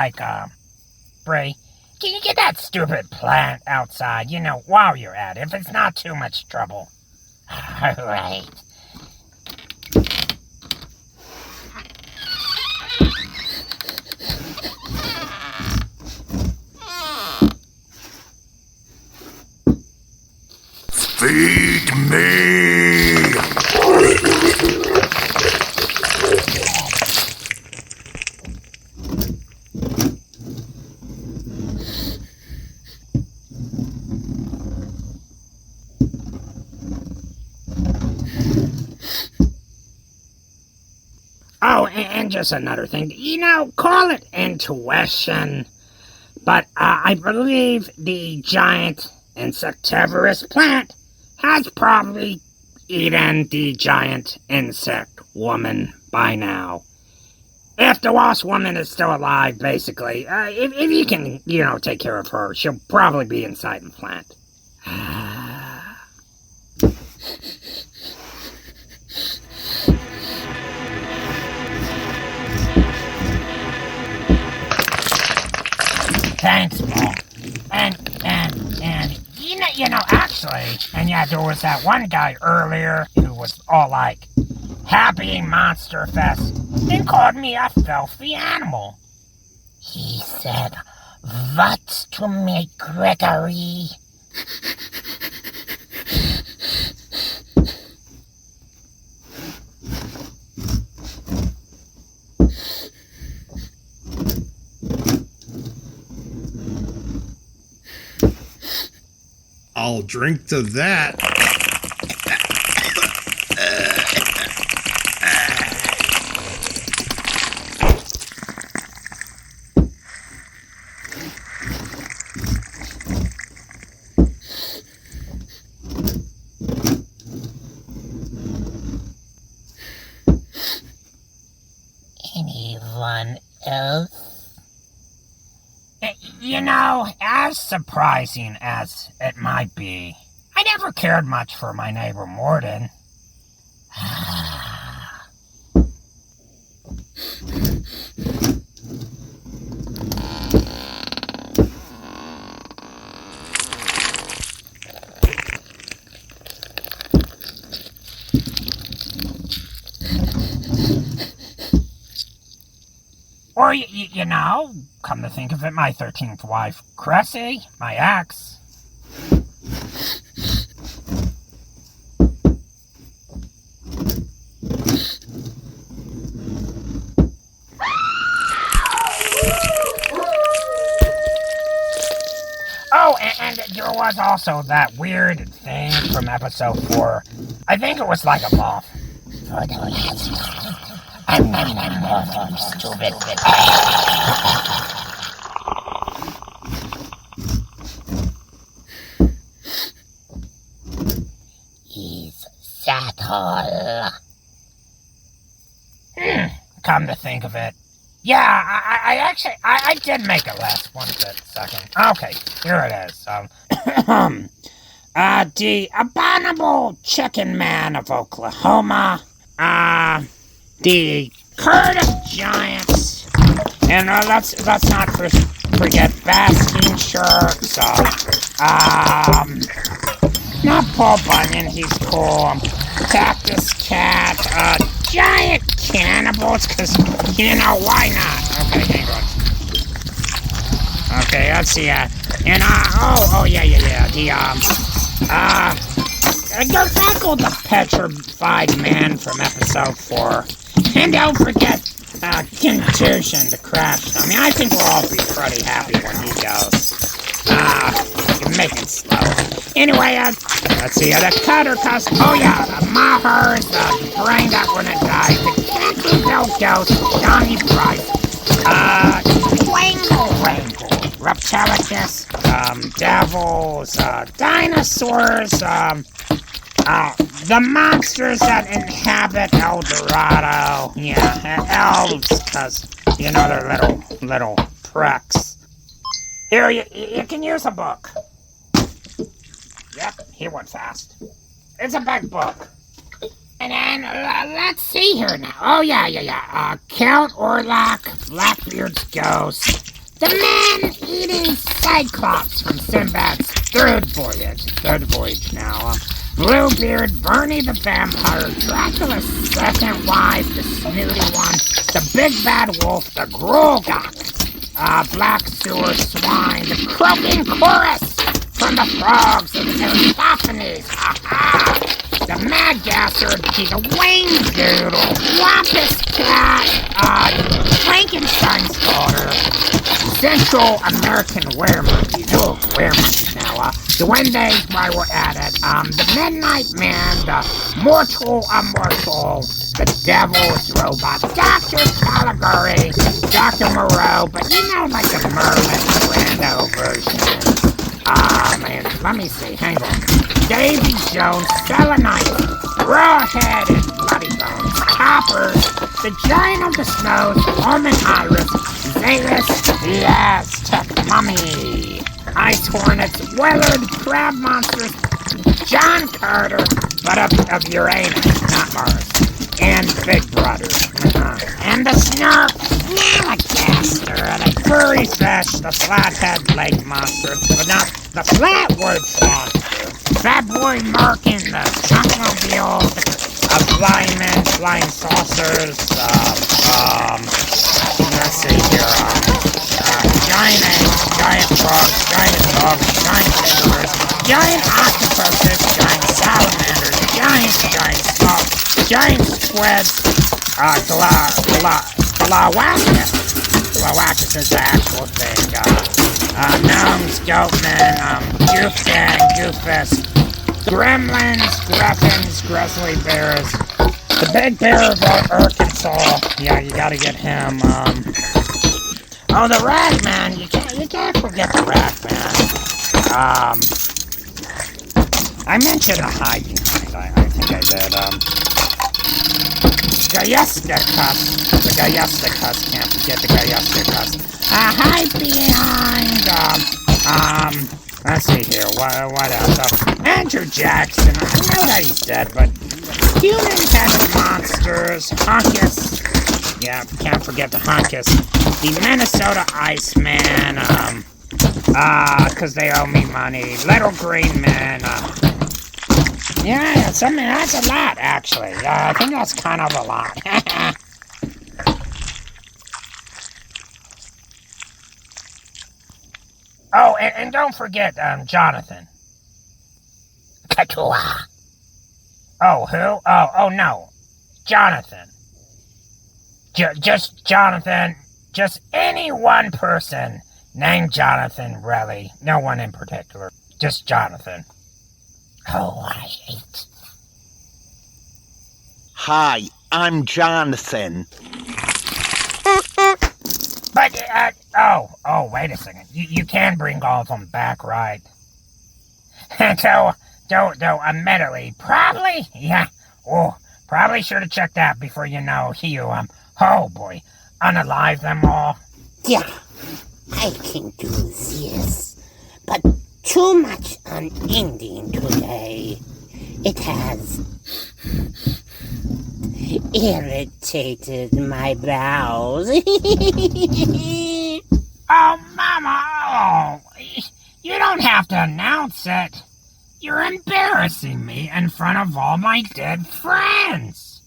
B: Bray, can you get that stupid plant outside, while you're at it, if it's not too much trouble?
H: All right.
E: Feed me!
B: Oh, and just another thing, call it intuition, but I believe the giant insectivorous plant has probably eaten the giant insect woman by now. If the Wasp Woman is still alive, basically, if you can, take care of her, she'll probably be inside the plant. Thanks, Paul. And actually, there was that one guy earlier who was all like, Happy Monsterfest, and called me a filthy animal.
H: He said, "What to me, Gregory?"
O: I'll drink to that.
H: Anyone else?
B: As surprising as it might be, I never cared much for my neighbor Morden. Or, you know, come to think of it, my 13th wife, Cressy, my ex. Oh, and there was also that weird thing from episode 4. I think it was like a moth. For the last time, I'm moth, stupid.
H: He's subtle.
B: Come to think of it. Yeah, I actually did make a list. One second. Okay, here it is. The abominable chicken man of Oklahoma. The Herd of Giants. And let's not forget basking sharks. Not Paul Bunyan, he's cool. Cactus cat. Giant cannibals, because, you know, why not? Okay, hang on. Okay, let's see, yeah, go tackle the petrified man from episode 4. And don't forget, Contusion, the crash. I mean, I think we'll all be pretty happy when he goes. You're making slow. Anyway, let's see, the Cutter Cuss. Oh yeah, the Mahers, the brain that wouldn't die, the Canterville Ghost, Johnny Price, Wangle, Reptilicus, devils, dinosaurs, the monsters that inhabit El Dorado. Yeah, elves, because, you know, they're little pricks. Here, you can use a book. Yep, he went fast. It's a big book. And then, let's see here now. Oh, yeah. Count Orlok, Blackbeard's ghost. The man-eating Cyclops from Sinbad's third voyage now. Bluebeard, Bernie the vampire, Dracula's second wife, the snooty one, the big bad wolf, the Grolgok, Black Sewer Swine, the croaking chorus from the frogs of Aristophanes, the Mad Gasser, the Wayne Doodle, Wampus Cat, Frankenstein's daughter, Central American Weremonkey, now, the Wendays while we're at it, the Midnight Man, the Mortal Immortal, the Devil's Robot, Dr. Caligari, Dr. Moreau, but you know, like the Merlin Brando version. Man, let me see, hang on. Davy Jones, Selenite, Rawhead, and Bloody Bones, Coppers, the Giant of the Snows, Roman Iris, Zeus, the Aztec Mummy, Ice Hornets, Weathered Crab Monsters, John Carter, but of Uranus, not Mars, and Big Brother, and the Snark, Namacaster, the Furry Fish, the Flathead Lake Monster, but not the Flatwood Monster, Fat Boy Merkin, the Chunkmobile, Flying Men, Flying Saucers, let's see here, giant eggs, giant frogs, giant dogs, giant kangaroos, giant octopuses, giant salamanders, giant slugs, giant squids, Glowacus is the actual thing, gnomes, goatmen, Goofgang, Goofus, gremlins, griffins, grizzly bears, the big bear of Arkansas, yeah, you gotta get him, oh, the Rat Man, you can't forget the Rat Man, I mentioned a hide behind, I think I did, Gaiusticus, the Gaiusticus, can't forget the Gaiusticus, hide behind, let's see here, what else, Andrew Jackson, I know that he's dead, but human-headed monsters, Hunkus, yeah, can't forget the Hunkus, the Minnesota Iceman, cause they owe me money, Little Green Man, yeah, that's a lot, actually. I think that's kind of a lot. Oh, and don't forget, Jonathan.
H: Katua.
B: Oh, who? Oh, no. Jonathan. Just Jonathan. Just any one person named Jonathan, really. No one in particular. Just Jonathan.
H: Oh, I hate.
O: Hi, I'm Jonathan.
B: But, wait a second. You can bring all of them back, right? Though, admittedly, probably, yeah. Oh, probably should have checked that before you oh boy, unalive them all.
H: Yeah, I can do this, but too much unending today. It has irritated my brows.
B: Oh, Mama, oh, you don't have to announce it. You're embarrassing me in front of all my dead friends.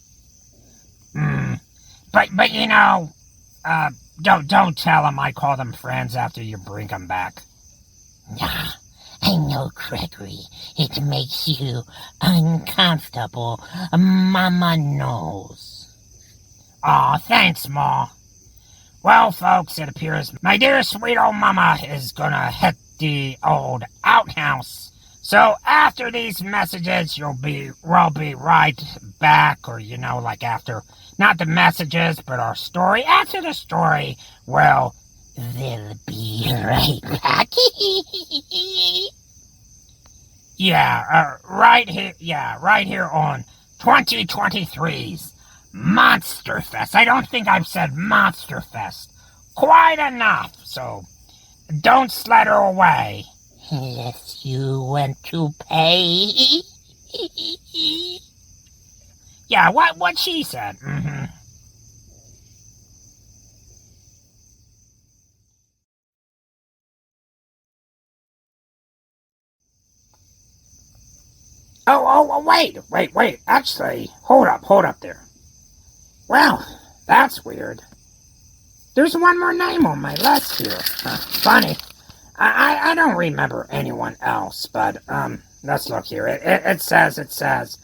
B: But don't tell them I call them friends after you bring them back.
H: Nah, I know, Gregory. It makes you uncomfortable. Mama knows.
B: Aw, thanks, Ma. Well, folks, it appears my dear sweet old Mama is gonna hit the old outhouse. So after these messages, we'll be right back, or like after, not the messages, but our story. After the story, well,
H: they'll be right back.
B: right here on 2023's Monsterfest. I don't think I've said Monsterfest quite enough, so don't slaughter away.
H: Unless you want to pay.
B: Yeah, what she said. Mm-hmm. Oh, wait. Actually, hold up there. Well, that's weird. There's one more name on my list here. Funny. I don't remember anyone else, but, let's look here. It says,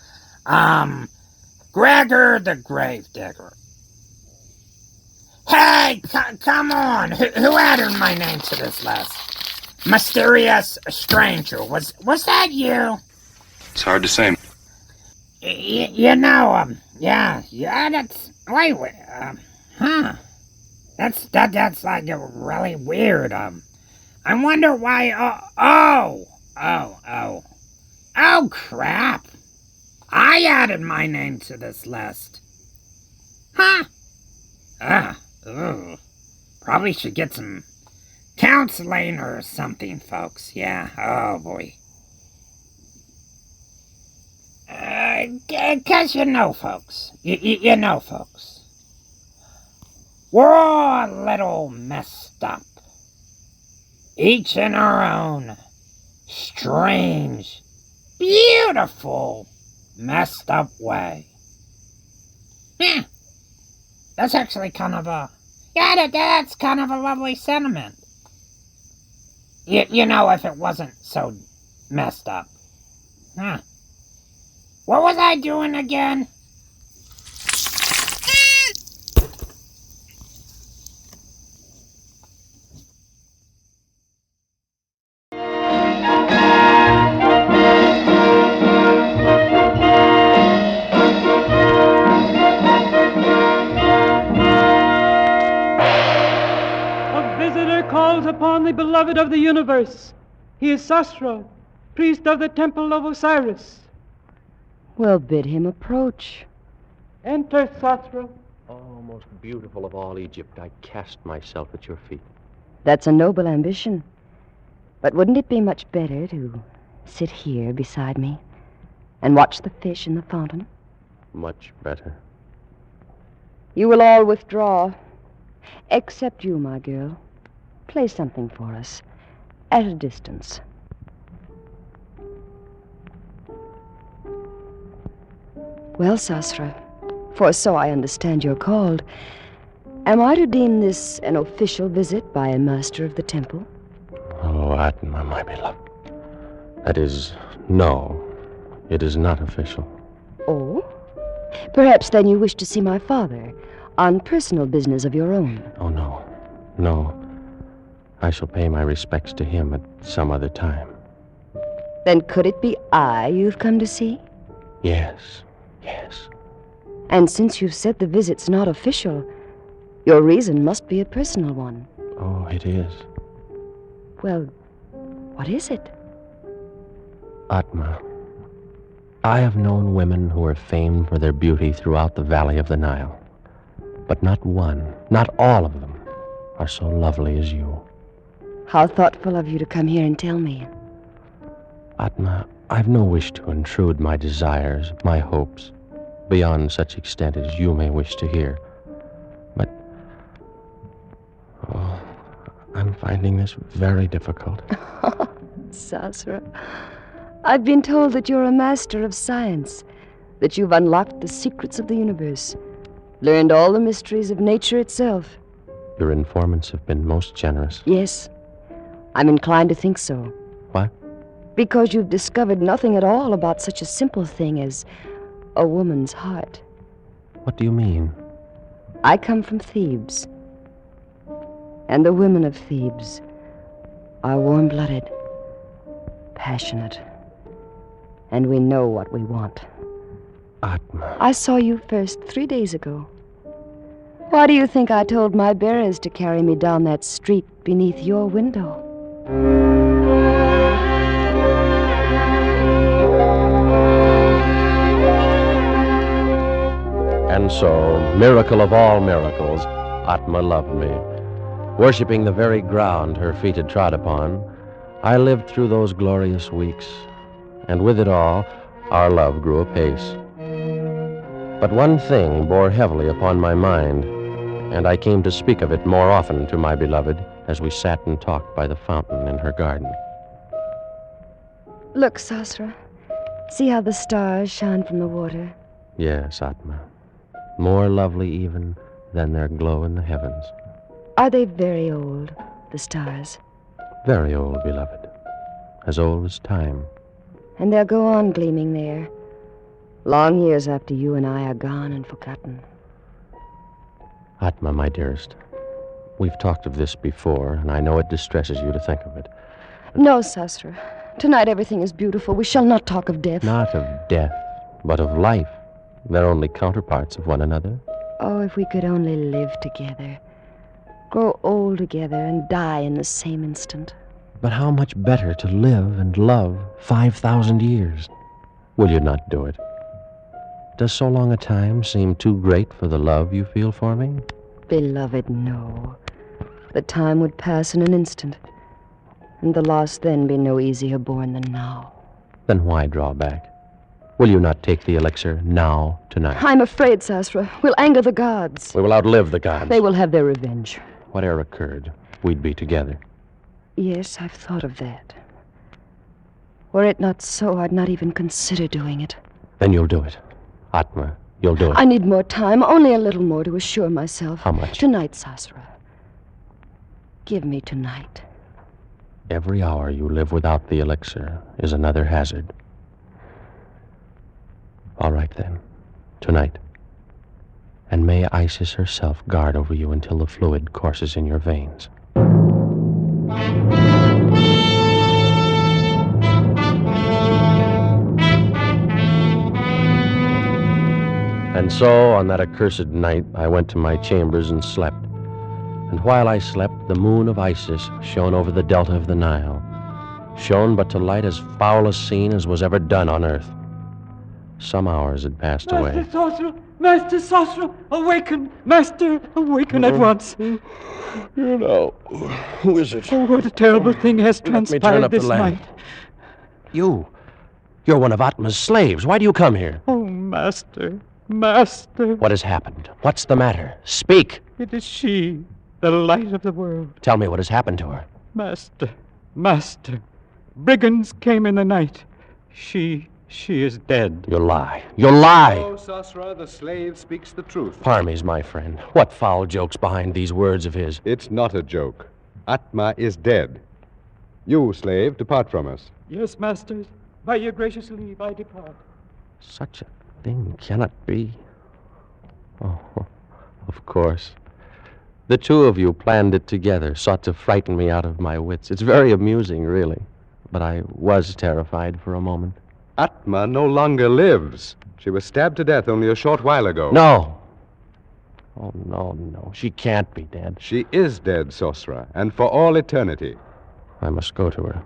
B: Gregor the Gravedigger. Hey, come on. Who added my name to this list? Mysterious stranger. Was that you?
N: It's hard to say.
B: Yeah, that's, wait, That's like really weird, I wonder why, oh, crap. I added my name to this list. Huh? Probably should get some counseling or something, folks. Yeah, oh boy. 'Cause folks, you know, folks, we're all a little messed up. Each in our own strange, beautiful, messed up way. Yeah, that's actually kind of that's kind of a lovely sentiment. You know, if it wasn't so messed up. Huh. What was I doing again?
M: Upon the beloved of the universe. He is Sasra, priest of the temple of Osiris.
P: Well, bid him approach.
M: Enter, Sasra.
I: Oh, most beautiful of all Egypt, I cast myself at your feet.
P: That's a noble ambition. But wouldn't it be much better to sit here beside me and watch the fish in the fountain?
I: Much better.
P: You will all withdraw, except you, my girl. Play something for us, at a distance. Well, Sasra, for so I understand you're called, am I to deem this an official visit by a master of the temple?
I: Oh, Atma, my beloved. That is, no, it is not official.
P: Oh? Perhaps then you wish to see my father on personal business of your own.
I: Oh, no. No. I shall pay my respects to him at some other time.
P: Then could it be I you've come to see?
I: Yes, yes.
P: And since you've said the visit's not official, your reason must be a personal one.
I: Oh, it is.
P: Well, what is it?
I: Atma, I have known women who are famed for their beauty throughout the valley of the Nile. But not one, not all of them, are so lovely as you.
P: How thoughtful of you to come here and tell me.
I: Atma, I've no wish to intrude my desires, my hopes, beyond such extent as you may wish to hear. But, oh, I'm finding this very difficult.
P: Sasra, I've been told that you're a master of science, that you've unlocked the secrets of the universe, learned all the mysteries of nature itself.
I: Your informants have been most generous.
P: Yes, I'm inclined to think so.
I: What?
P: Because you've discovered nothing at all about such a simple thing as a woman's heart.
I: What do you mean?
P: I come from Thebes, and the women of Thebes are warm-blooded, passionate, and we know what we want.
I: Atma.
P: I saw you first 3 days ago. Why do you think I told my bearers to carry me down that street beneath your window?
I: And so, miracle of all miracles, Atma loved me. Worshipping the very ground her feet had trod upon, I lived through those glorious weeks, and with it all, our love grew apace. But one thing bore heavily upon my mind, and I came to speak of it more often to my beloved as we sat and talked by the fountain in her garden.
P: Look, Sasra. See how the stars shine from the water?
I: Yes, Atma. More lovely even than their glow in the heavens.
P: Are they very old, the stars?
I: Very old, beloved. As old as time.
P: And they'll go on gleaming there, long years after you and I are gone and forgotten.
I: Atma, my dearest, we've talked of this before, and I know it distresses you to think of it.
P: No, Sasra. Tonight everything is beautiful. We shall not talk of death.
I: Not of death, but of life. They're only counterparts of one another.
P: Oh, if we could only live together, grow old together, and die in the same instant.
I: But how much better to live and love 5,000 years? Will you not do it? Does so long a time seem too great for the love you feel for me?
P: Beloved, no. The time would pass in an instant, and the loss then be no easier borne than now.
I: Then why draw back? Will you not take the elixir now, tonight?
P: I'm afraid, Sasra, we'll anger the gods.
I: We will outlive the gods.
P: They will have their revenge.
I: Whatever occurred, we'd be together.
P: Yes, I've thought of that. Were it not so, I'd not even consider doing it.
I: Then you'll do it. Atma, you'll do it.
P: I need more time, only a little more to assure myself.
I: How much?
P: Tonight, Sasra. Give me tonight.
I: Every hour you live without the elixir is another hazard. All right, then. Tonight. And may Isis herself guard over you until the fluid courses in your veins. And so, on that accursed night, I went to my chambers and slept. And while I slept, the moon of Isis shone over the delta of the Nile. Shone but to light as foul a scene as was ever done on earth. Some hours had passed away.
M: Master Sorcerer, awaken! Master, awaken at once.
I: You know, who is it?
M: Oh, what a terrible thing has
I: Let me turn
M: transpired
I: up the
M: this
I: lamp.
M: night.
I: You're one of Atma's slaves. Why do you come here?
M: Oh, Master, Master.
I: What has happened? What's the matter? Speak.
M: It is she, the light of the world.
I: Tell me what has happened to her.
M: Master. Brigands came in the night. She is dead.
I: You lie. You lie!
K: Oh, Sasra, the slave speaks the truth.
I: Parmes, my friend, what foul joke's behind these words of his?
K: It's not a joke. Atma is dead. You, slave, depart from us.
M: Yes, masters. By your gracious leave, I depart.
I: Such a thing cannot be. Oh, of course. The two of you planned it together, sought to frighten me out of my wits. It's very amusing, really. But I was terrified for a moment.
K: Atma no longer lives. She was stabbed to death only a short while ago.
I: No. Oh, no. She can't be dead.
K: She is dead, Sosra, and for all eternity.
I: I must go to her.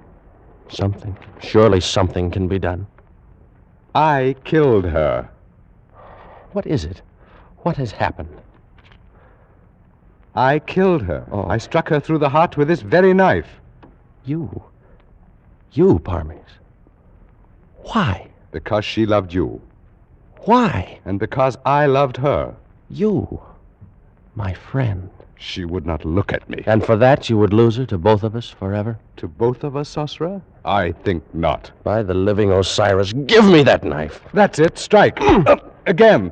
I: Surely something can be done.
K: I killed her.
I: What is it? What has happened?
K: I killed her. Oh. I struck her through the heart with this very knife.
I: You, Parmes. Why?
K: Because she loved you.
I: Why?
K: And because I loved her.
I: You, my friend.
K: She would not look at me.
I: And for that you would lose her to both of us forever?
K: To both of us, Sosra? I think not.
I: By the living Osiris, give me that knife.
K: That's it. Strike. Again.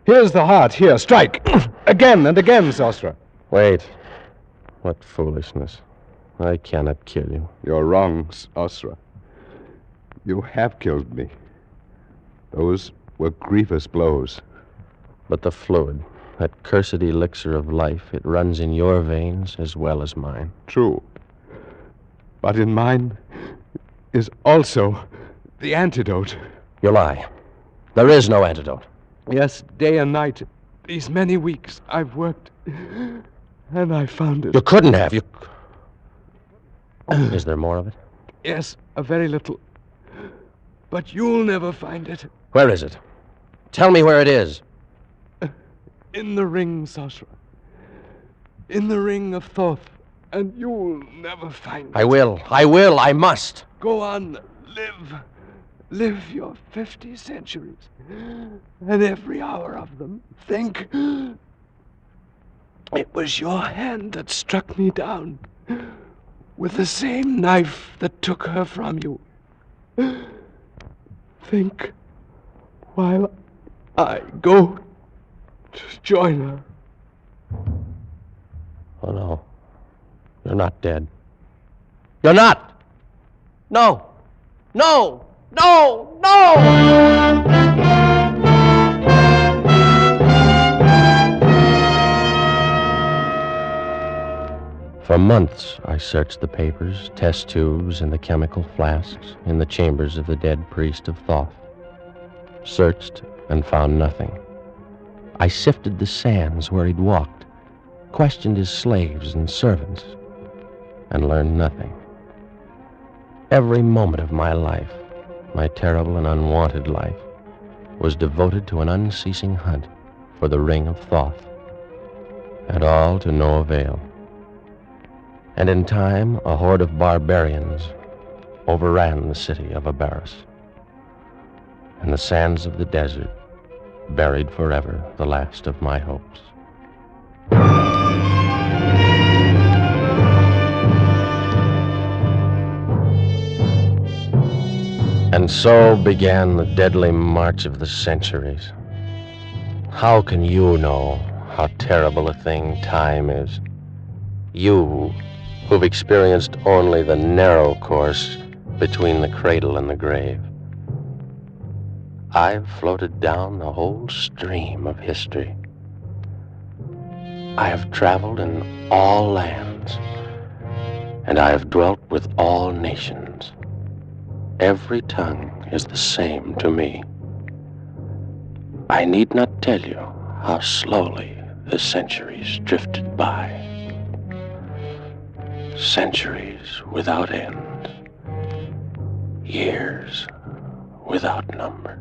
K: Here's the heart. Here, strike. Again and again, Sosra.
I: Wait. What foolishness. I cannot kill you.
K: You're wrong, Sosra. You have killed me. Those were grievous blows.
I: But the fluid, that cursed elixir of life, it runs in your veins as well as mine.
K: True. But in mine is also the antidote.
I: You lie. There is no antidote.
K: Yes, day and night. These many weeks I've worked, and I found it.
I: You couldn't have. Is there more of it?
K: Yes, a very little. But you'll never find it.
I: Where is it? Tell me where it is.
K: In the ring, Sosra. In the ring of Thoth. And you'll never find it.
I: I will. I must.
K: Go on. Live your 50 centuries. And every hour of them, think. It was your hand that struck me down. With the same knife that took her from you. Think while I go to join her.
I: Oh, no. You're not dead. You're not! No! For months, I searched the papers, test tubes, and the chemical flasks in the chambers of the dead priest of Thoth. Searched and found nothing. I sifted the sands where he'd walked, questioned his slaves and servants, and learned nothing. Every moment of my life, my terrible and unwanted life, was devoted to an unceasing hunt for the ring of Thoth, and all to no avail. And in time, a horde of barbarians overran the city of Abaris. And the sands of the desert buried forever the last of my hopes. And so began the deadly march of the centuries. How can you know how terrible a thing time is? You, who've experienced only the narrow course between the cradle and the grave. I've floated down the whole stream of history. I have traveled in all lands, and I have dwelt with all nations. Every tongue is the same to me. I need not tell you how slowly the centuries drifted by. Centuries without end. Years without number.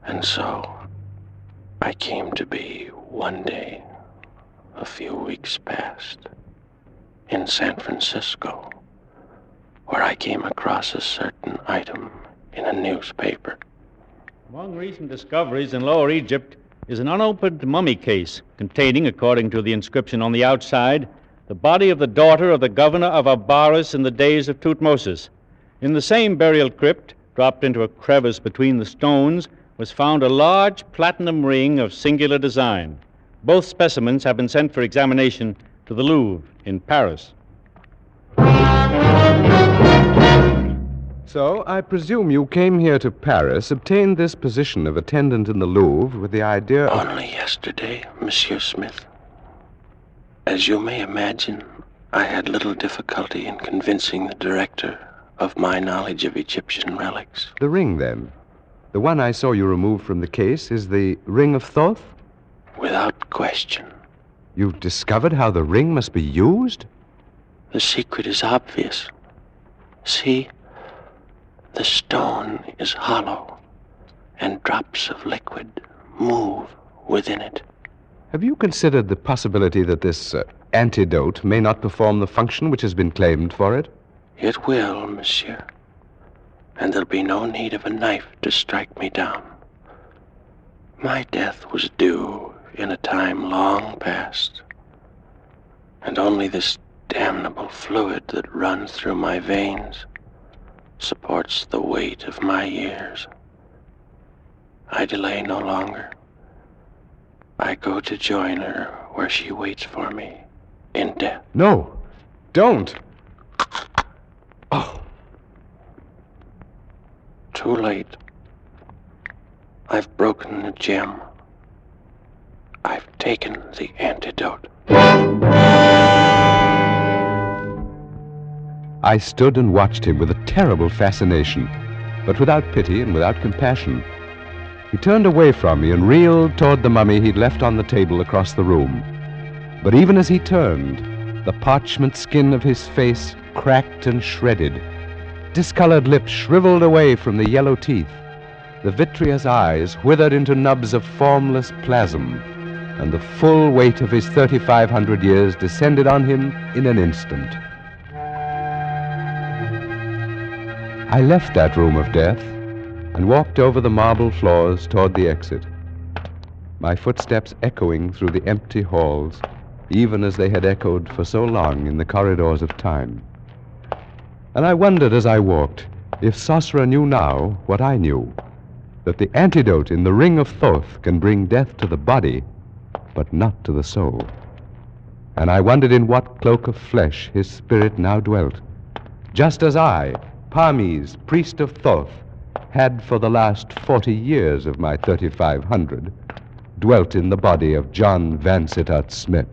I: And so, I came to be one day, a few weeks past, in San Francisco, where I came across a certain item in a newspaper.
Q: Among recent discoveries in Lower Egypt is an unopened mummy case containing, according to the inscription on the outside, the body of the daughter of the governor of Abaris in the days of Tutmosis. In the same burial crypt, dropped into a crevice between the stones, was found a large platinum ring of singular design. Both specimens have been sent for examination to the Louvre in Paris.
K: So, I presume you came here to Paris, obtained this position of attendant in the Louvre with the idea of...
I: Only yesterday, Monsieur Smith. As you may imagine, I had little difficulty in convincing the director of my knowledge of Egyptian relics.
K: The ring, then. The one I saw you remove from the case is the Ring of Thoth?
I: Without question.
K: You've discovered how the ring must be used?
I: The secret is obvious. See, the stone is hollow, and drops of liquid move within it.
K: Have you considered the possibility that this antidote may not perform the function which has been claimed for it?
I: It will, monsieur. And there'll be no need of a knife to strike me down. My death was due in a time long past, and only this damnable fluid that runs through my veins supports the weight of my years. I delay no longer. I go to join her where she waits for me in death.
K: No, don't. Oh.
I: Too late. I've broken the gem. I've taken the antidote.
K: I stood and watched him with a terrible fascination, but without pity and without compassion. He turned away from me and reeled toward the mummy he'd left on the table across the room. But even as he turned, the parchment skin of his face cracked and shredded. Discolored lips shriveled away from the yellow teeth. The vitreous eyes withered into nubs of formless plasm, and the full weight of his 3,500 years descended on him in an instant. I left that room of death and walked over the marble floors toward the exit, my footsteps echoing through the empty halls, even as they had echoed for so long in the corridors of time. And I wondered as I walked if Sosra knew now what I knew, that the antidote in the Ring of Thoth can bring death to the body, but not to the soul. And I wondered in what cloak of flesh his spirit now dwelt, just as I, Parmes, priest of Thoth, had for the last 40 years of my 3,500 dwelt in the body of John Vansittart Smith.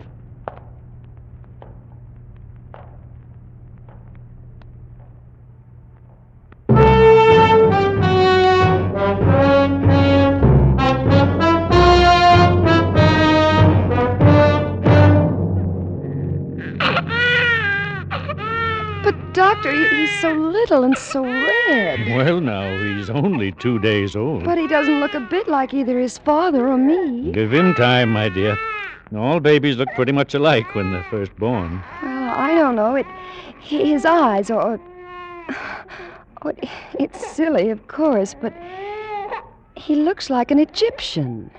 P: Doctor, he's so little and so red.
Q: Well, now, he's only 2 days old.
P: But he doesn't look a bit like either his father or me.
Q: Give him time, my dear. All babies look pretty much alike when they're first born.
P: Well, I don't know. His eyes, or it's silly, of course, but he looks like an Egyptian.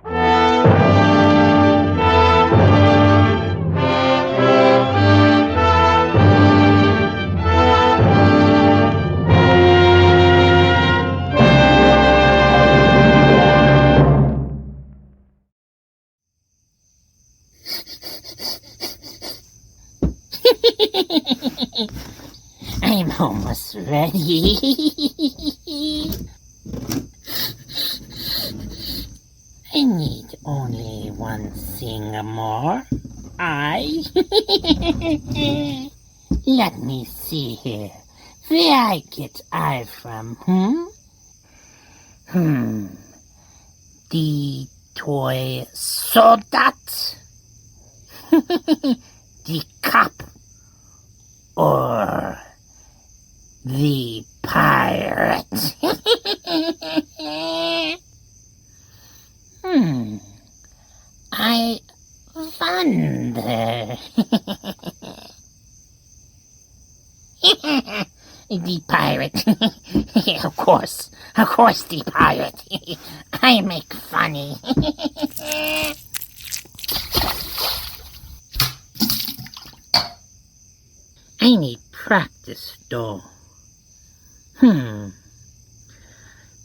H: I'm almost ready. I need only one thing more. Let me see here. Where I get I from, The toy soldat? The cop? Or the pirate? I wonder. The pirate. Of course the pirate. I make funny. I need practice, though.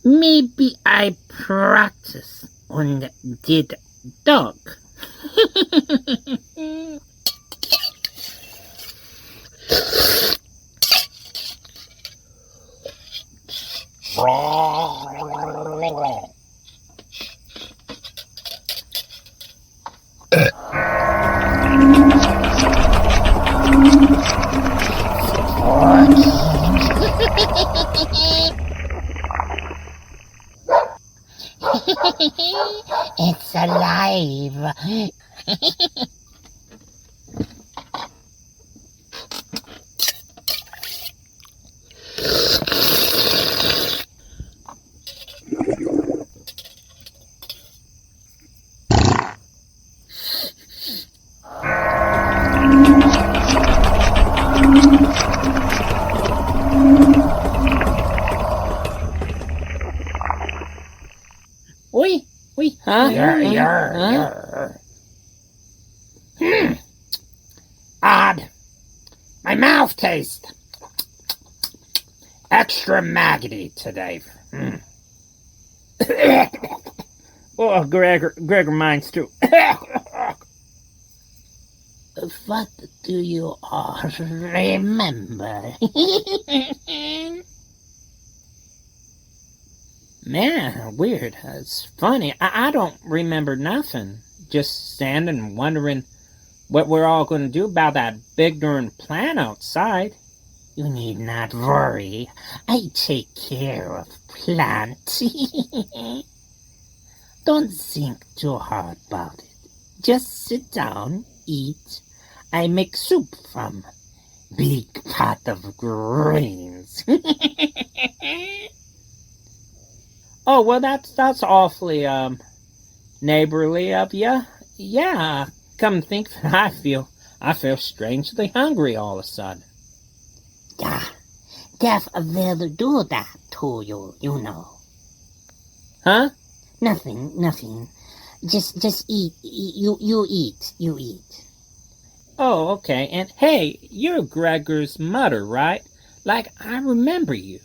H: Maybe I practice on the dead dog. It's alive.
R: Oui, huh?
B: Yer. Odd. My mouth tastes extra maggoty today.
R: Oh, Gregor minds too.
H: What do you all remember?
R: Man, weird. It's funny. I don't remember nothing. Just standing and wondering what we're all going to do about that big darn plant outside.
H: You need not worry. I take care of plant. Don't think too hard about it. Just sit down, eat. I make soup from big pot of greens.
R: Oh, well, that's awfully neighborly of you. Yeah, come think that I feel strangely hungry all of a sudden.
H: Yeah, Def will do that to you, you know.
R: Huh?
H: Nothing. Just eat. You eat.
R: Oh, okay. And hey, you're Gregor's mother, right? Like, I remember you.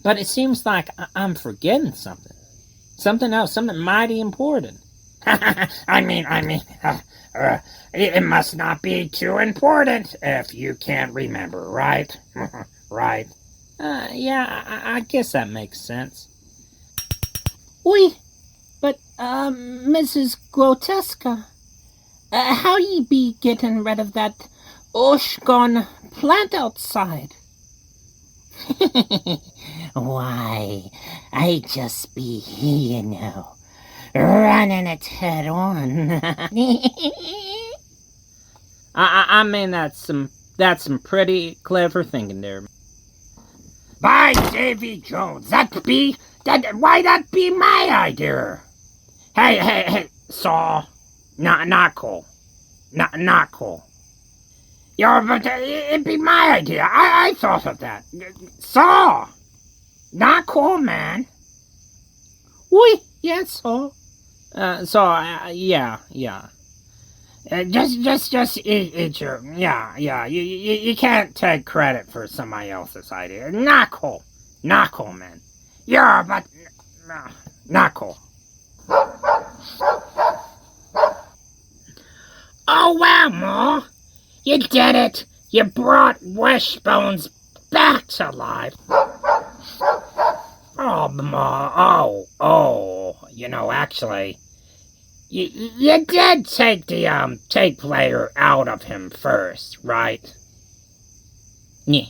R: But it seems like I'm forgetting something. Something else, something mighty important.
B: I mean, it must not be too important if you can't remember, right? Right.
R: Yeah, I guess that makes sense.
H: Oui, but, Mrs. Grotesca, how ye be getting rid of that Oshgon plant outside? Why, I just be, you know, running it head on.
R: I mean, that's some pretty clever thinking there.
B: By Davy Jones, why that be my idea? Hey, Saul, not cool. Not cool. Yeah, but it'd be my idea. I thought of that. Saul! Not cool, man.
H: Oui, yes, Saul.
R: Yeah.
B: Just eat your... Yeah. You can't take credit for somebody else's idea. Not cool, man. Yeah, but... not cool. Oh, wow, Ma. You did it! You brought Wishbones back to life! Oh, Ma, you know, actually, you did take the, tape player out of him first, right?
R: Yeah.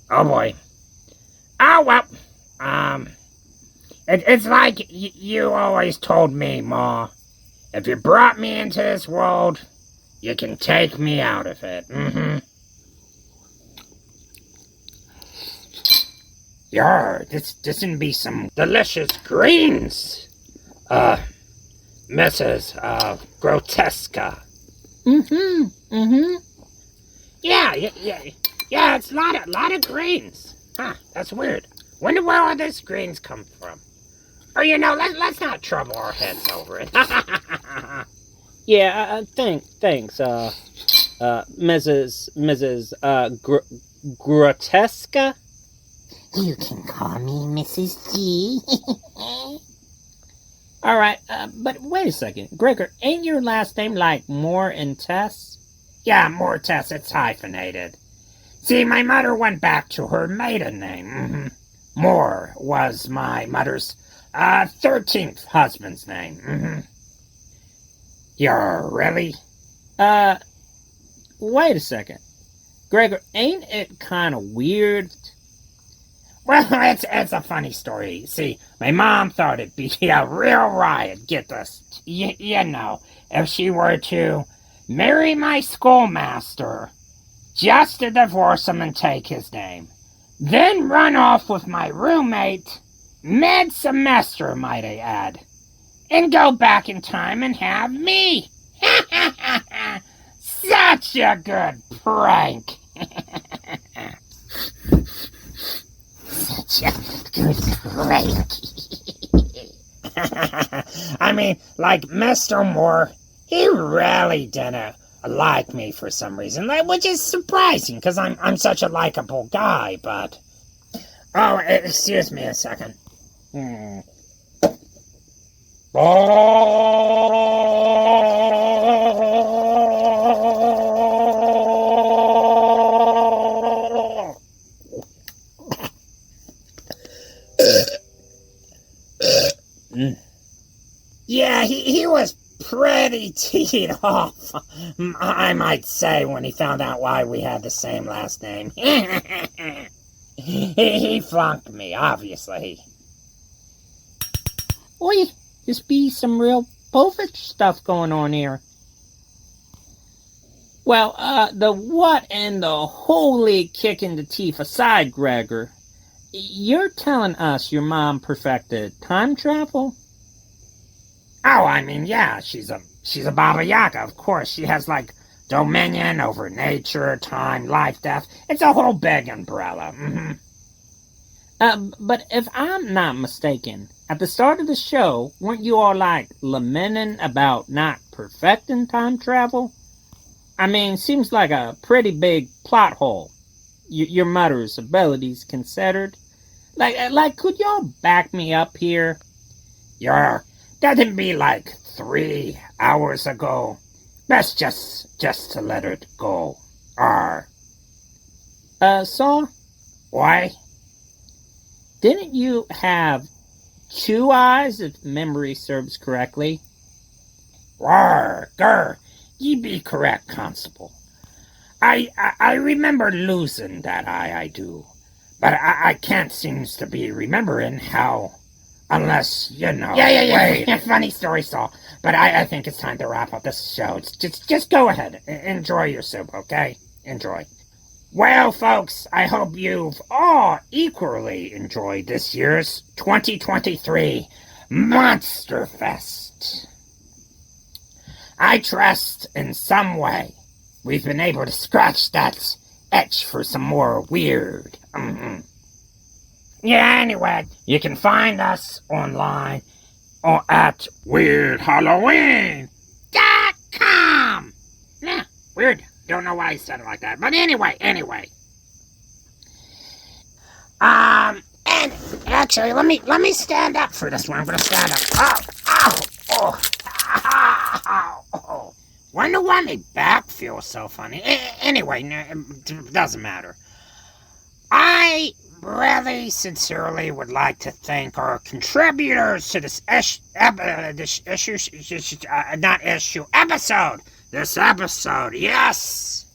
B: Oh, boy. Oh, well, It's like you always told me, Ma. If you brought me into this world, you can take me out of it. Yar, this'd be some delicious greens, Mrs. Grotesca. Yeah, it's a lot of greens. Huh, that's weird. Wonder where all these greens come from. Or, you know, let's not trouble our heads over it.
R: Yeah, thanks, Mrs. Grotesca?
H: You can call me Mrs. G.
R: All right, but wait a second. Gregor, ain't your last name like Moore and Tess?
B: Yeah, Mortis, it's hyphenated. See, my mother went back to her maiden name. Moore was my mother's 13th husband's name. You're really?
R: Wait a second. Gregor, ain't it kind of weird?
B: Well, it's a funny story. See, my mom thought it'd be a real riot, get this, you know, if she were to marry my schoolmaster, just to divorce him and take his name. Then run off with my roommate, mid-semester, might I add, and go back in time and have me. Such a good prank. Such a good prank. I mean, like Mr. Moore, he really didn't like me for some reason, which is surprising because I'm such a likable guy, but... Oh, excuse me a second. Yeah, he was pretty teed off, I might say, when he found out why we had the same last name. He flunked me, obviously.
R: Oi, this be some real Povich stuff going on here. Well, the what and the holy kick in the teeth aside, Gregor, you're telling us your mom perfected time travel?
B: Oh, I mean, yeah, she's a Baba Yaga, of course. She has, like, dominion over nature, time, life, death. It's a whole big umbrella.
R: But if I'm not mistaken, at the start of the show, weren't you all, like, lamenting about not perfecting time travel? I mean, seems like a pretty big plot hole, your mother's abilities considered. Like, could y'all back me up here?
B: That'd be like 3 hours ago. Best just to let it go.
R: Saw?
B: Why?
R: Didn't you have 2 eyes, if memory serves correctly?
B: Grr. Ye be correct, Constable. I remember losing that eye, I do. But I can't seems to be remembering how... Unless, you know... Yeah. Funny story, Saul. But I think it's time to wrap up this show. Just go ahead. Enjoy your soup, okay? Enjoy. Well, folks, I hope you've all equally enjoyed this year's 2023 Monsterfest. I trust in some way we've been able to scratch that itch for some more weird... Yeah, anyway, you can find us online or at WeirdHalloween.com. Yeah, weird. Don't know why I said it like that. But anyway. And actually, let me stand up for this one. I'm gonna stand up. Oh. Wonder why my back feels so funny. Anyway, it doesn't matter. I really sincerely would like to thank our contributors to this episode, yes!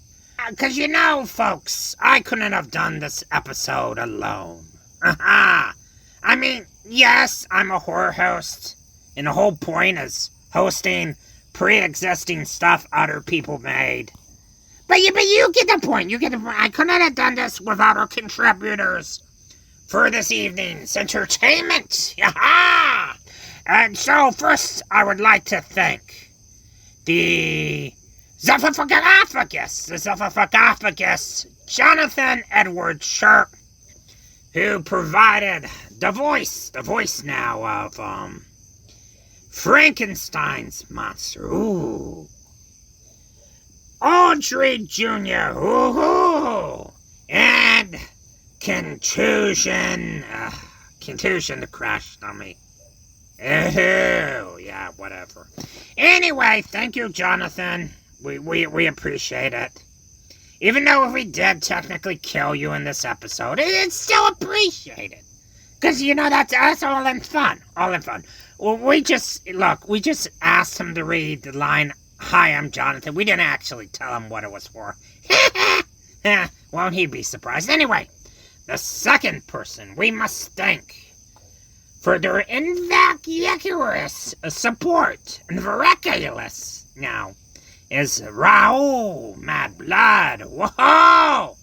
B: Because you know, folks, I couldn't have done this episode alone. I mean, yes, I'm a horror host, and the whole point is hosting pre-existing stuff other people made. But you get the point. I couldn't have done this without our contributors for this evening's entertainment. And so first, I would like to thank the Zephyphagus, Jonathan Edward Sharp, who provided the voice now of Frankenstein's monster. Ooh. Audrey Jr. Ooh. And Contusion the crash dummy. Oh, yeah, whatever. Anyway, thank you, Jonathan. We appreciate it. Even though if we did technically kill you in this episode, it's still appreciated. Because, that's all in fun. All in fun. Well, we just asked him to read the line, "Hi, I'm Jonathan." We didn't actually tell him what it was for. Won't he be surprised? Anyway, the second person we must thank for their invacuous support and miraculous now is Raoul Mad Blood, whoa,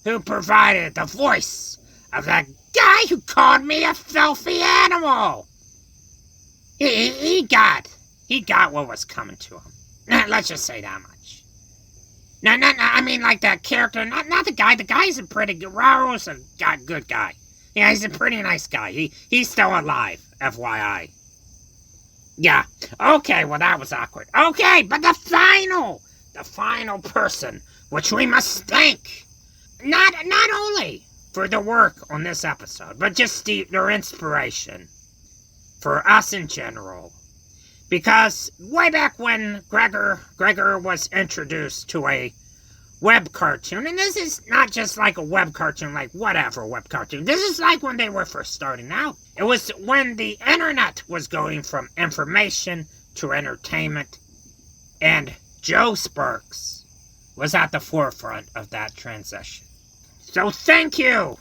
B: who provided the voice of that guy who called me a filthy animal. He got what was coming to him. Let's just say that much. No, I mean like that character, not the guy. The guy's a pretty good. Raoul's a good guy. Yeah, he's a pretty nice guy. He's still alive, FYI. Yeah. Okay, well that was awkward. Okay, but the final person, which we must thank, not only for the work on this episode, but just their inspiration for us in general. Because way back when Gregor was introduced to a web cartoon, and this is not just like a web cartoon, like whatever web cartoon. This is like when they were first starting out. It was when the internet was going from information to entertainment, and Joe Sparks was at the forefront of that transition. So thank you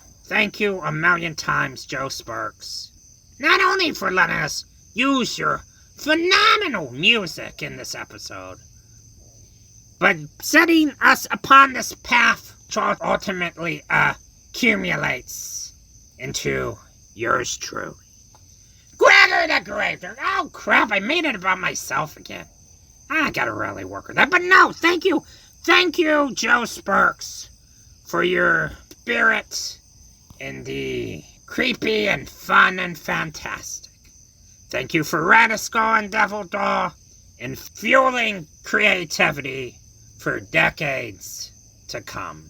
B: a million times, Joe Sparks. Not only for letting us use your phenomenal music in this episode, but setting us upon this path which ultimately accumulates into yours truly, Gregor the Gravedigger. Oh crap, I made it about myself again. I gotta really work with that. But no, thank you, Joe Sparks, for your spirit in the creepy and fun and fantastic. Thank you for Radiskull and Devil Doll in fueling creativity for decades to come.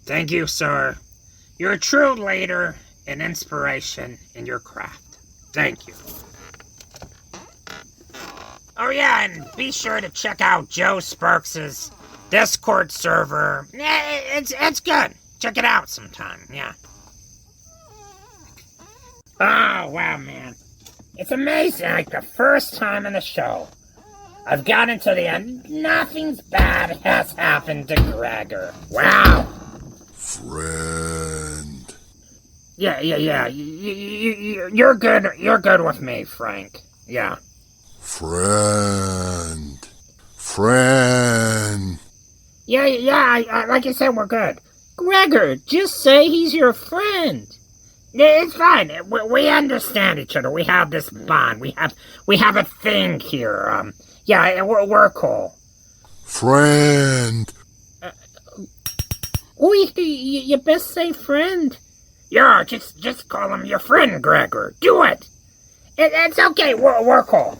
B: Thank you, sir. You're a true leader and inspiration in your craft. Thank you. Oh yeah, and be sure to check out Joe Sparks' Discord server. It's good. Check it out sometime, yeah. Oh, wow, man. It's amazing, like the first time in the show, I've gotten to the end, nothing's bad has happened to Gregor. Wow.
E: Friend.
B: Yeah. You're good with me, Frank. Yeah.
E: Friend.
B: Yeah, like I said, we're good. Gregor, just say he's your friend. It's fine. We understand each other. We have this bond. We have a thing here. Yeah, we're cool.
E: Friend.
B: You best say friend. Yeah, just call him your friend, Gregor. Do it. It's okay. We're cool.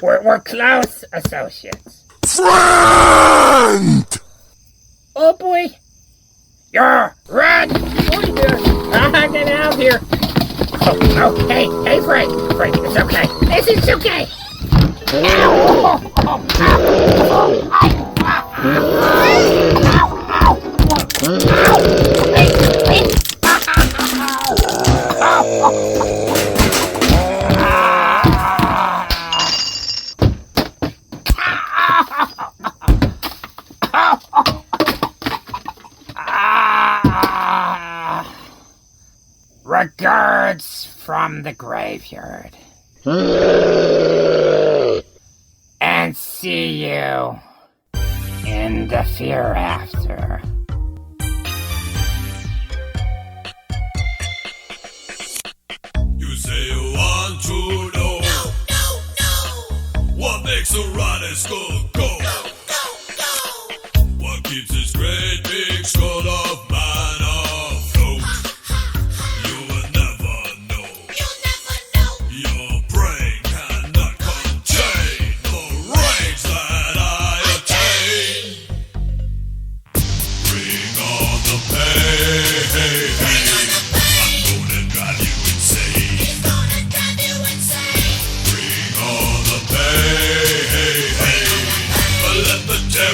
B: We're close associates.
E: Friend.
B: Oh boy. You're red. Get out here. Oh, hey, Frank, it's okay. It's okay. Regards from the graveyard. And see you in the hereafter.
E: You say you want to know. No. What makes a Radiskull go? What keeps this great big skull of man afloat? You will never know. Your brain cannot contain the rage that I attain. Bring on the pain. I'm gonna drive you insane. Bring on the pain. Let the terror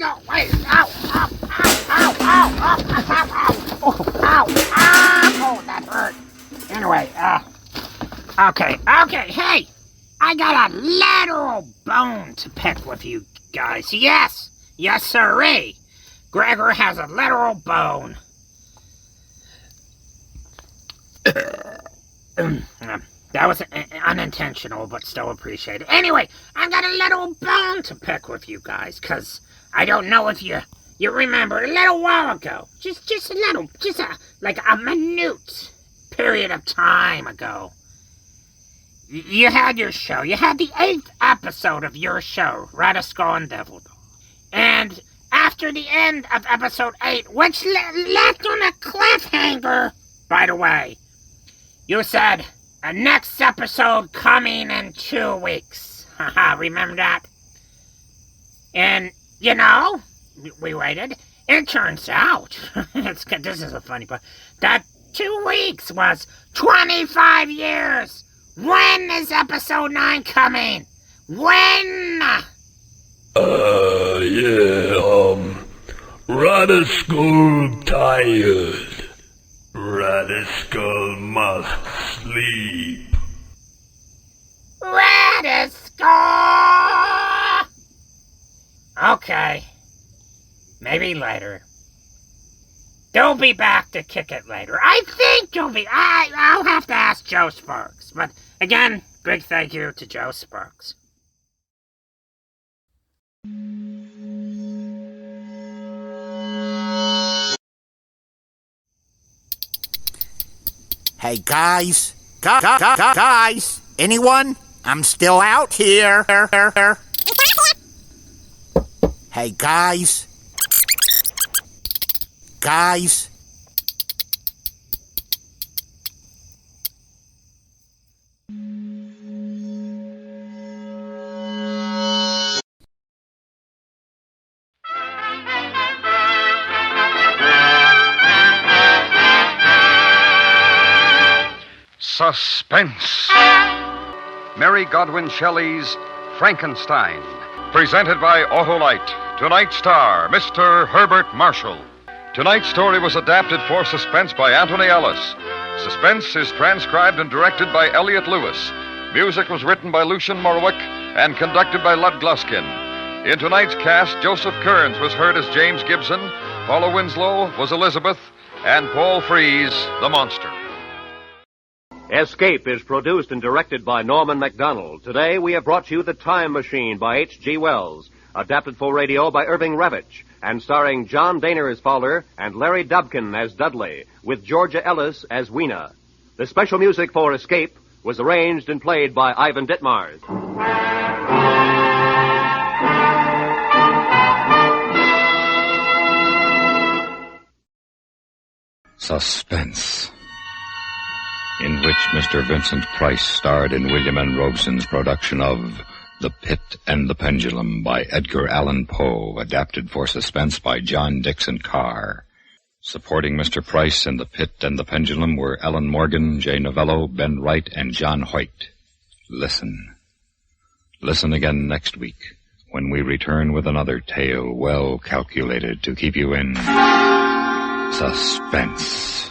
B: no, wait. Ow, ow, ow, ow, ow, ow, ow, ow, ow, oh, that hurt. Anyway, okay, hey, I got a literal bone to pick with you guys. Yes, sirree. Gregor has a literal bone. That was unintentional, but still appreciated. Anyway, I got a little bone to pick with you guys, because I don't know if you remember a little while ago, just a minute period of time ago, you had your show. You had the 8th episode of your show, Red Skull and Devil Dog. And after the end of episode 8, which left on a cliffhanger, by the way, you said, a next episode coming in 2 weeks. Haha, remember that? And, we waited. It turns out, this is a funny part, that 2 weeks was 25 years. When is episode 9 coming? When?
E: Radiskull tired. Radiskull must sleep.
B: Radiskull! Okay. Maybe later. They'll be back to kick it later. I think you'll be. I'll have to ask Joe Sparks. But again, big thank you to Joe Sparks.
O: Hey, guys. Guys. Anyone? I'm still out here. Hey, guys. Guys.
T: Suspense. Mary Shelley's Frankenstein. Presented by Autolite. Tonight's star, Mr. Herbert Marshall. Tonight's story was adapted for Suspense by Anthony Ellis. Suspense is transcribed and directed by Elliot Lewis. Music was written by Lucian Morwick and conducted by Lud Gluskin. In tonight's cast, Joseph Kearns was heard as James Gibson, Paula Winslow was Elizabeth, and Paul Frees, the monster.
V: Escape is produced and directed by Norman MacDonald. Today we have brought you The Time Machine by H.G. Wells, adapted for radio by Irving Revich, and starring John Daner as Fowler and Larry Dobkin as Dudley, with Georgia Ellis as Weena. The special music for Escape was arranged and played by Ivan Ditmars.
S: Suspense, in which Mr. Vincent Price starred in William N. Robeson's production of The Pit and the Pendulum by Edgar Allan Poe, adapted for Suspense by John Dixon Carr. Supporting Mr. Price in The Pit and the Pendulum were Ellen Morgan, Jay Novello, Ben Wright, and John Hoyt. Listen. Listen again next week when we return with another tale well calculated to keep you in suspense.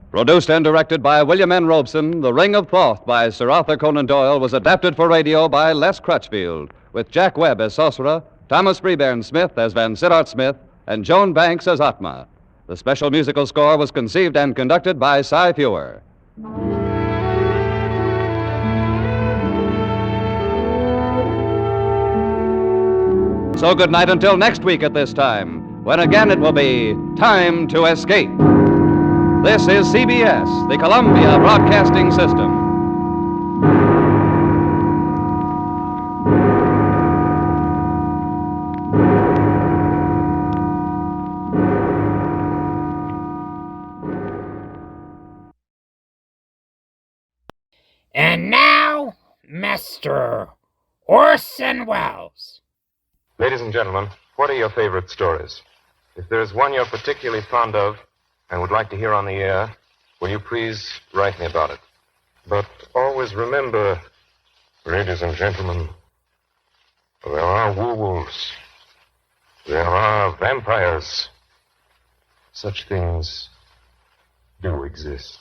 J: Produced and directed by William N. Robeson, The Ring of Thoth by Sir Arthur Conan Doyle was adapted for radio by Les Crutchfield, with Jack Webb as Sorcerer, Thomas Freebairn Smith as Van Sittart Smith, and Joan Banks as Atma. The special musical score was conceived and conducted by Cy Fewer. So good night until next week at this time, when again it will be Time to Escape. This is CBS, the Columbia Broadcasting System.
B: And now, Mr. Orson Welles.
N: Ladies and gentlemen, what are your favorite stories? If there's one you're particularly fond of and would like to hear on the air, will you please write me about it? But always remember, ladies and gentlemen, there are werewolves. There are vampires. Such things do exist.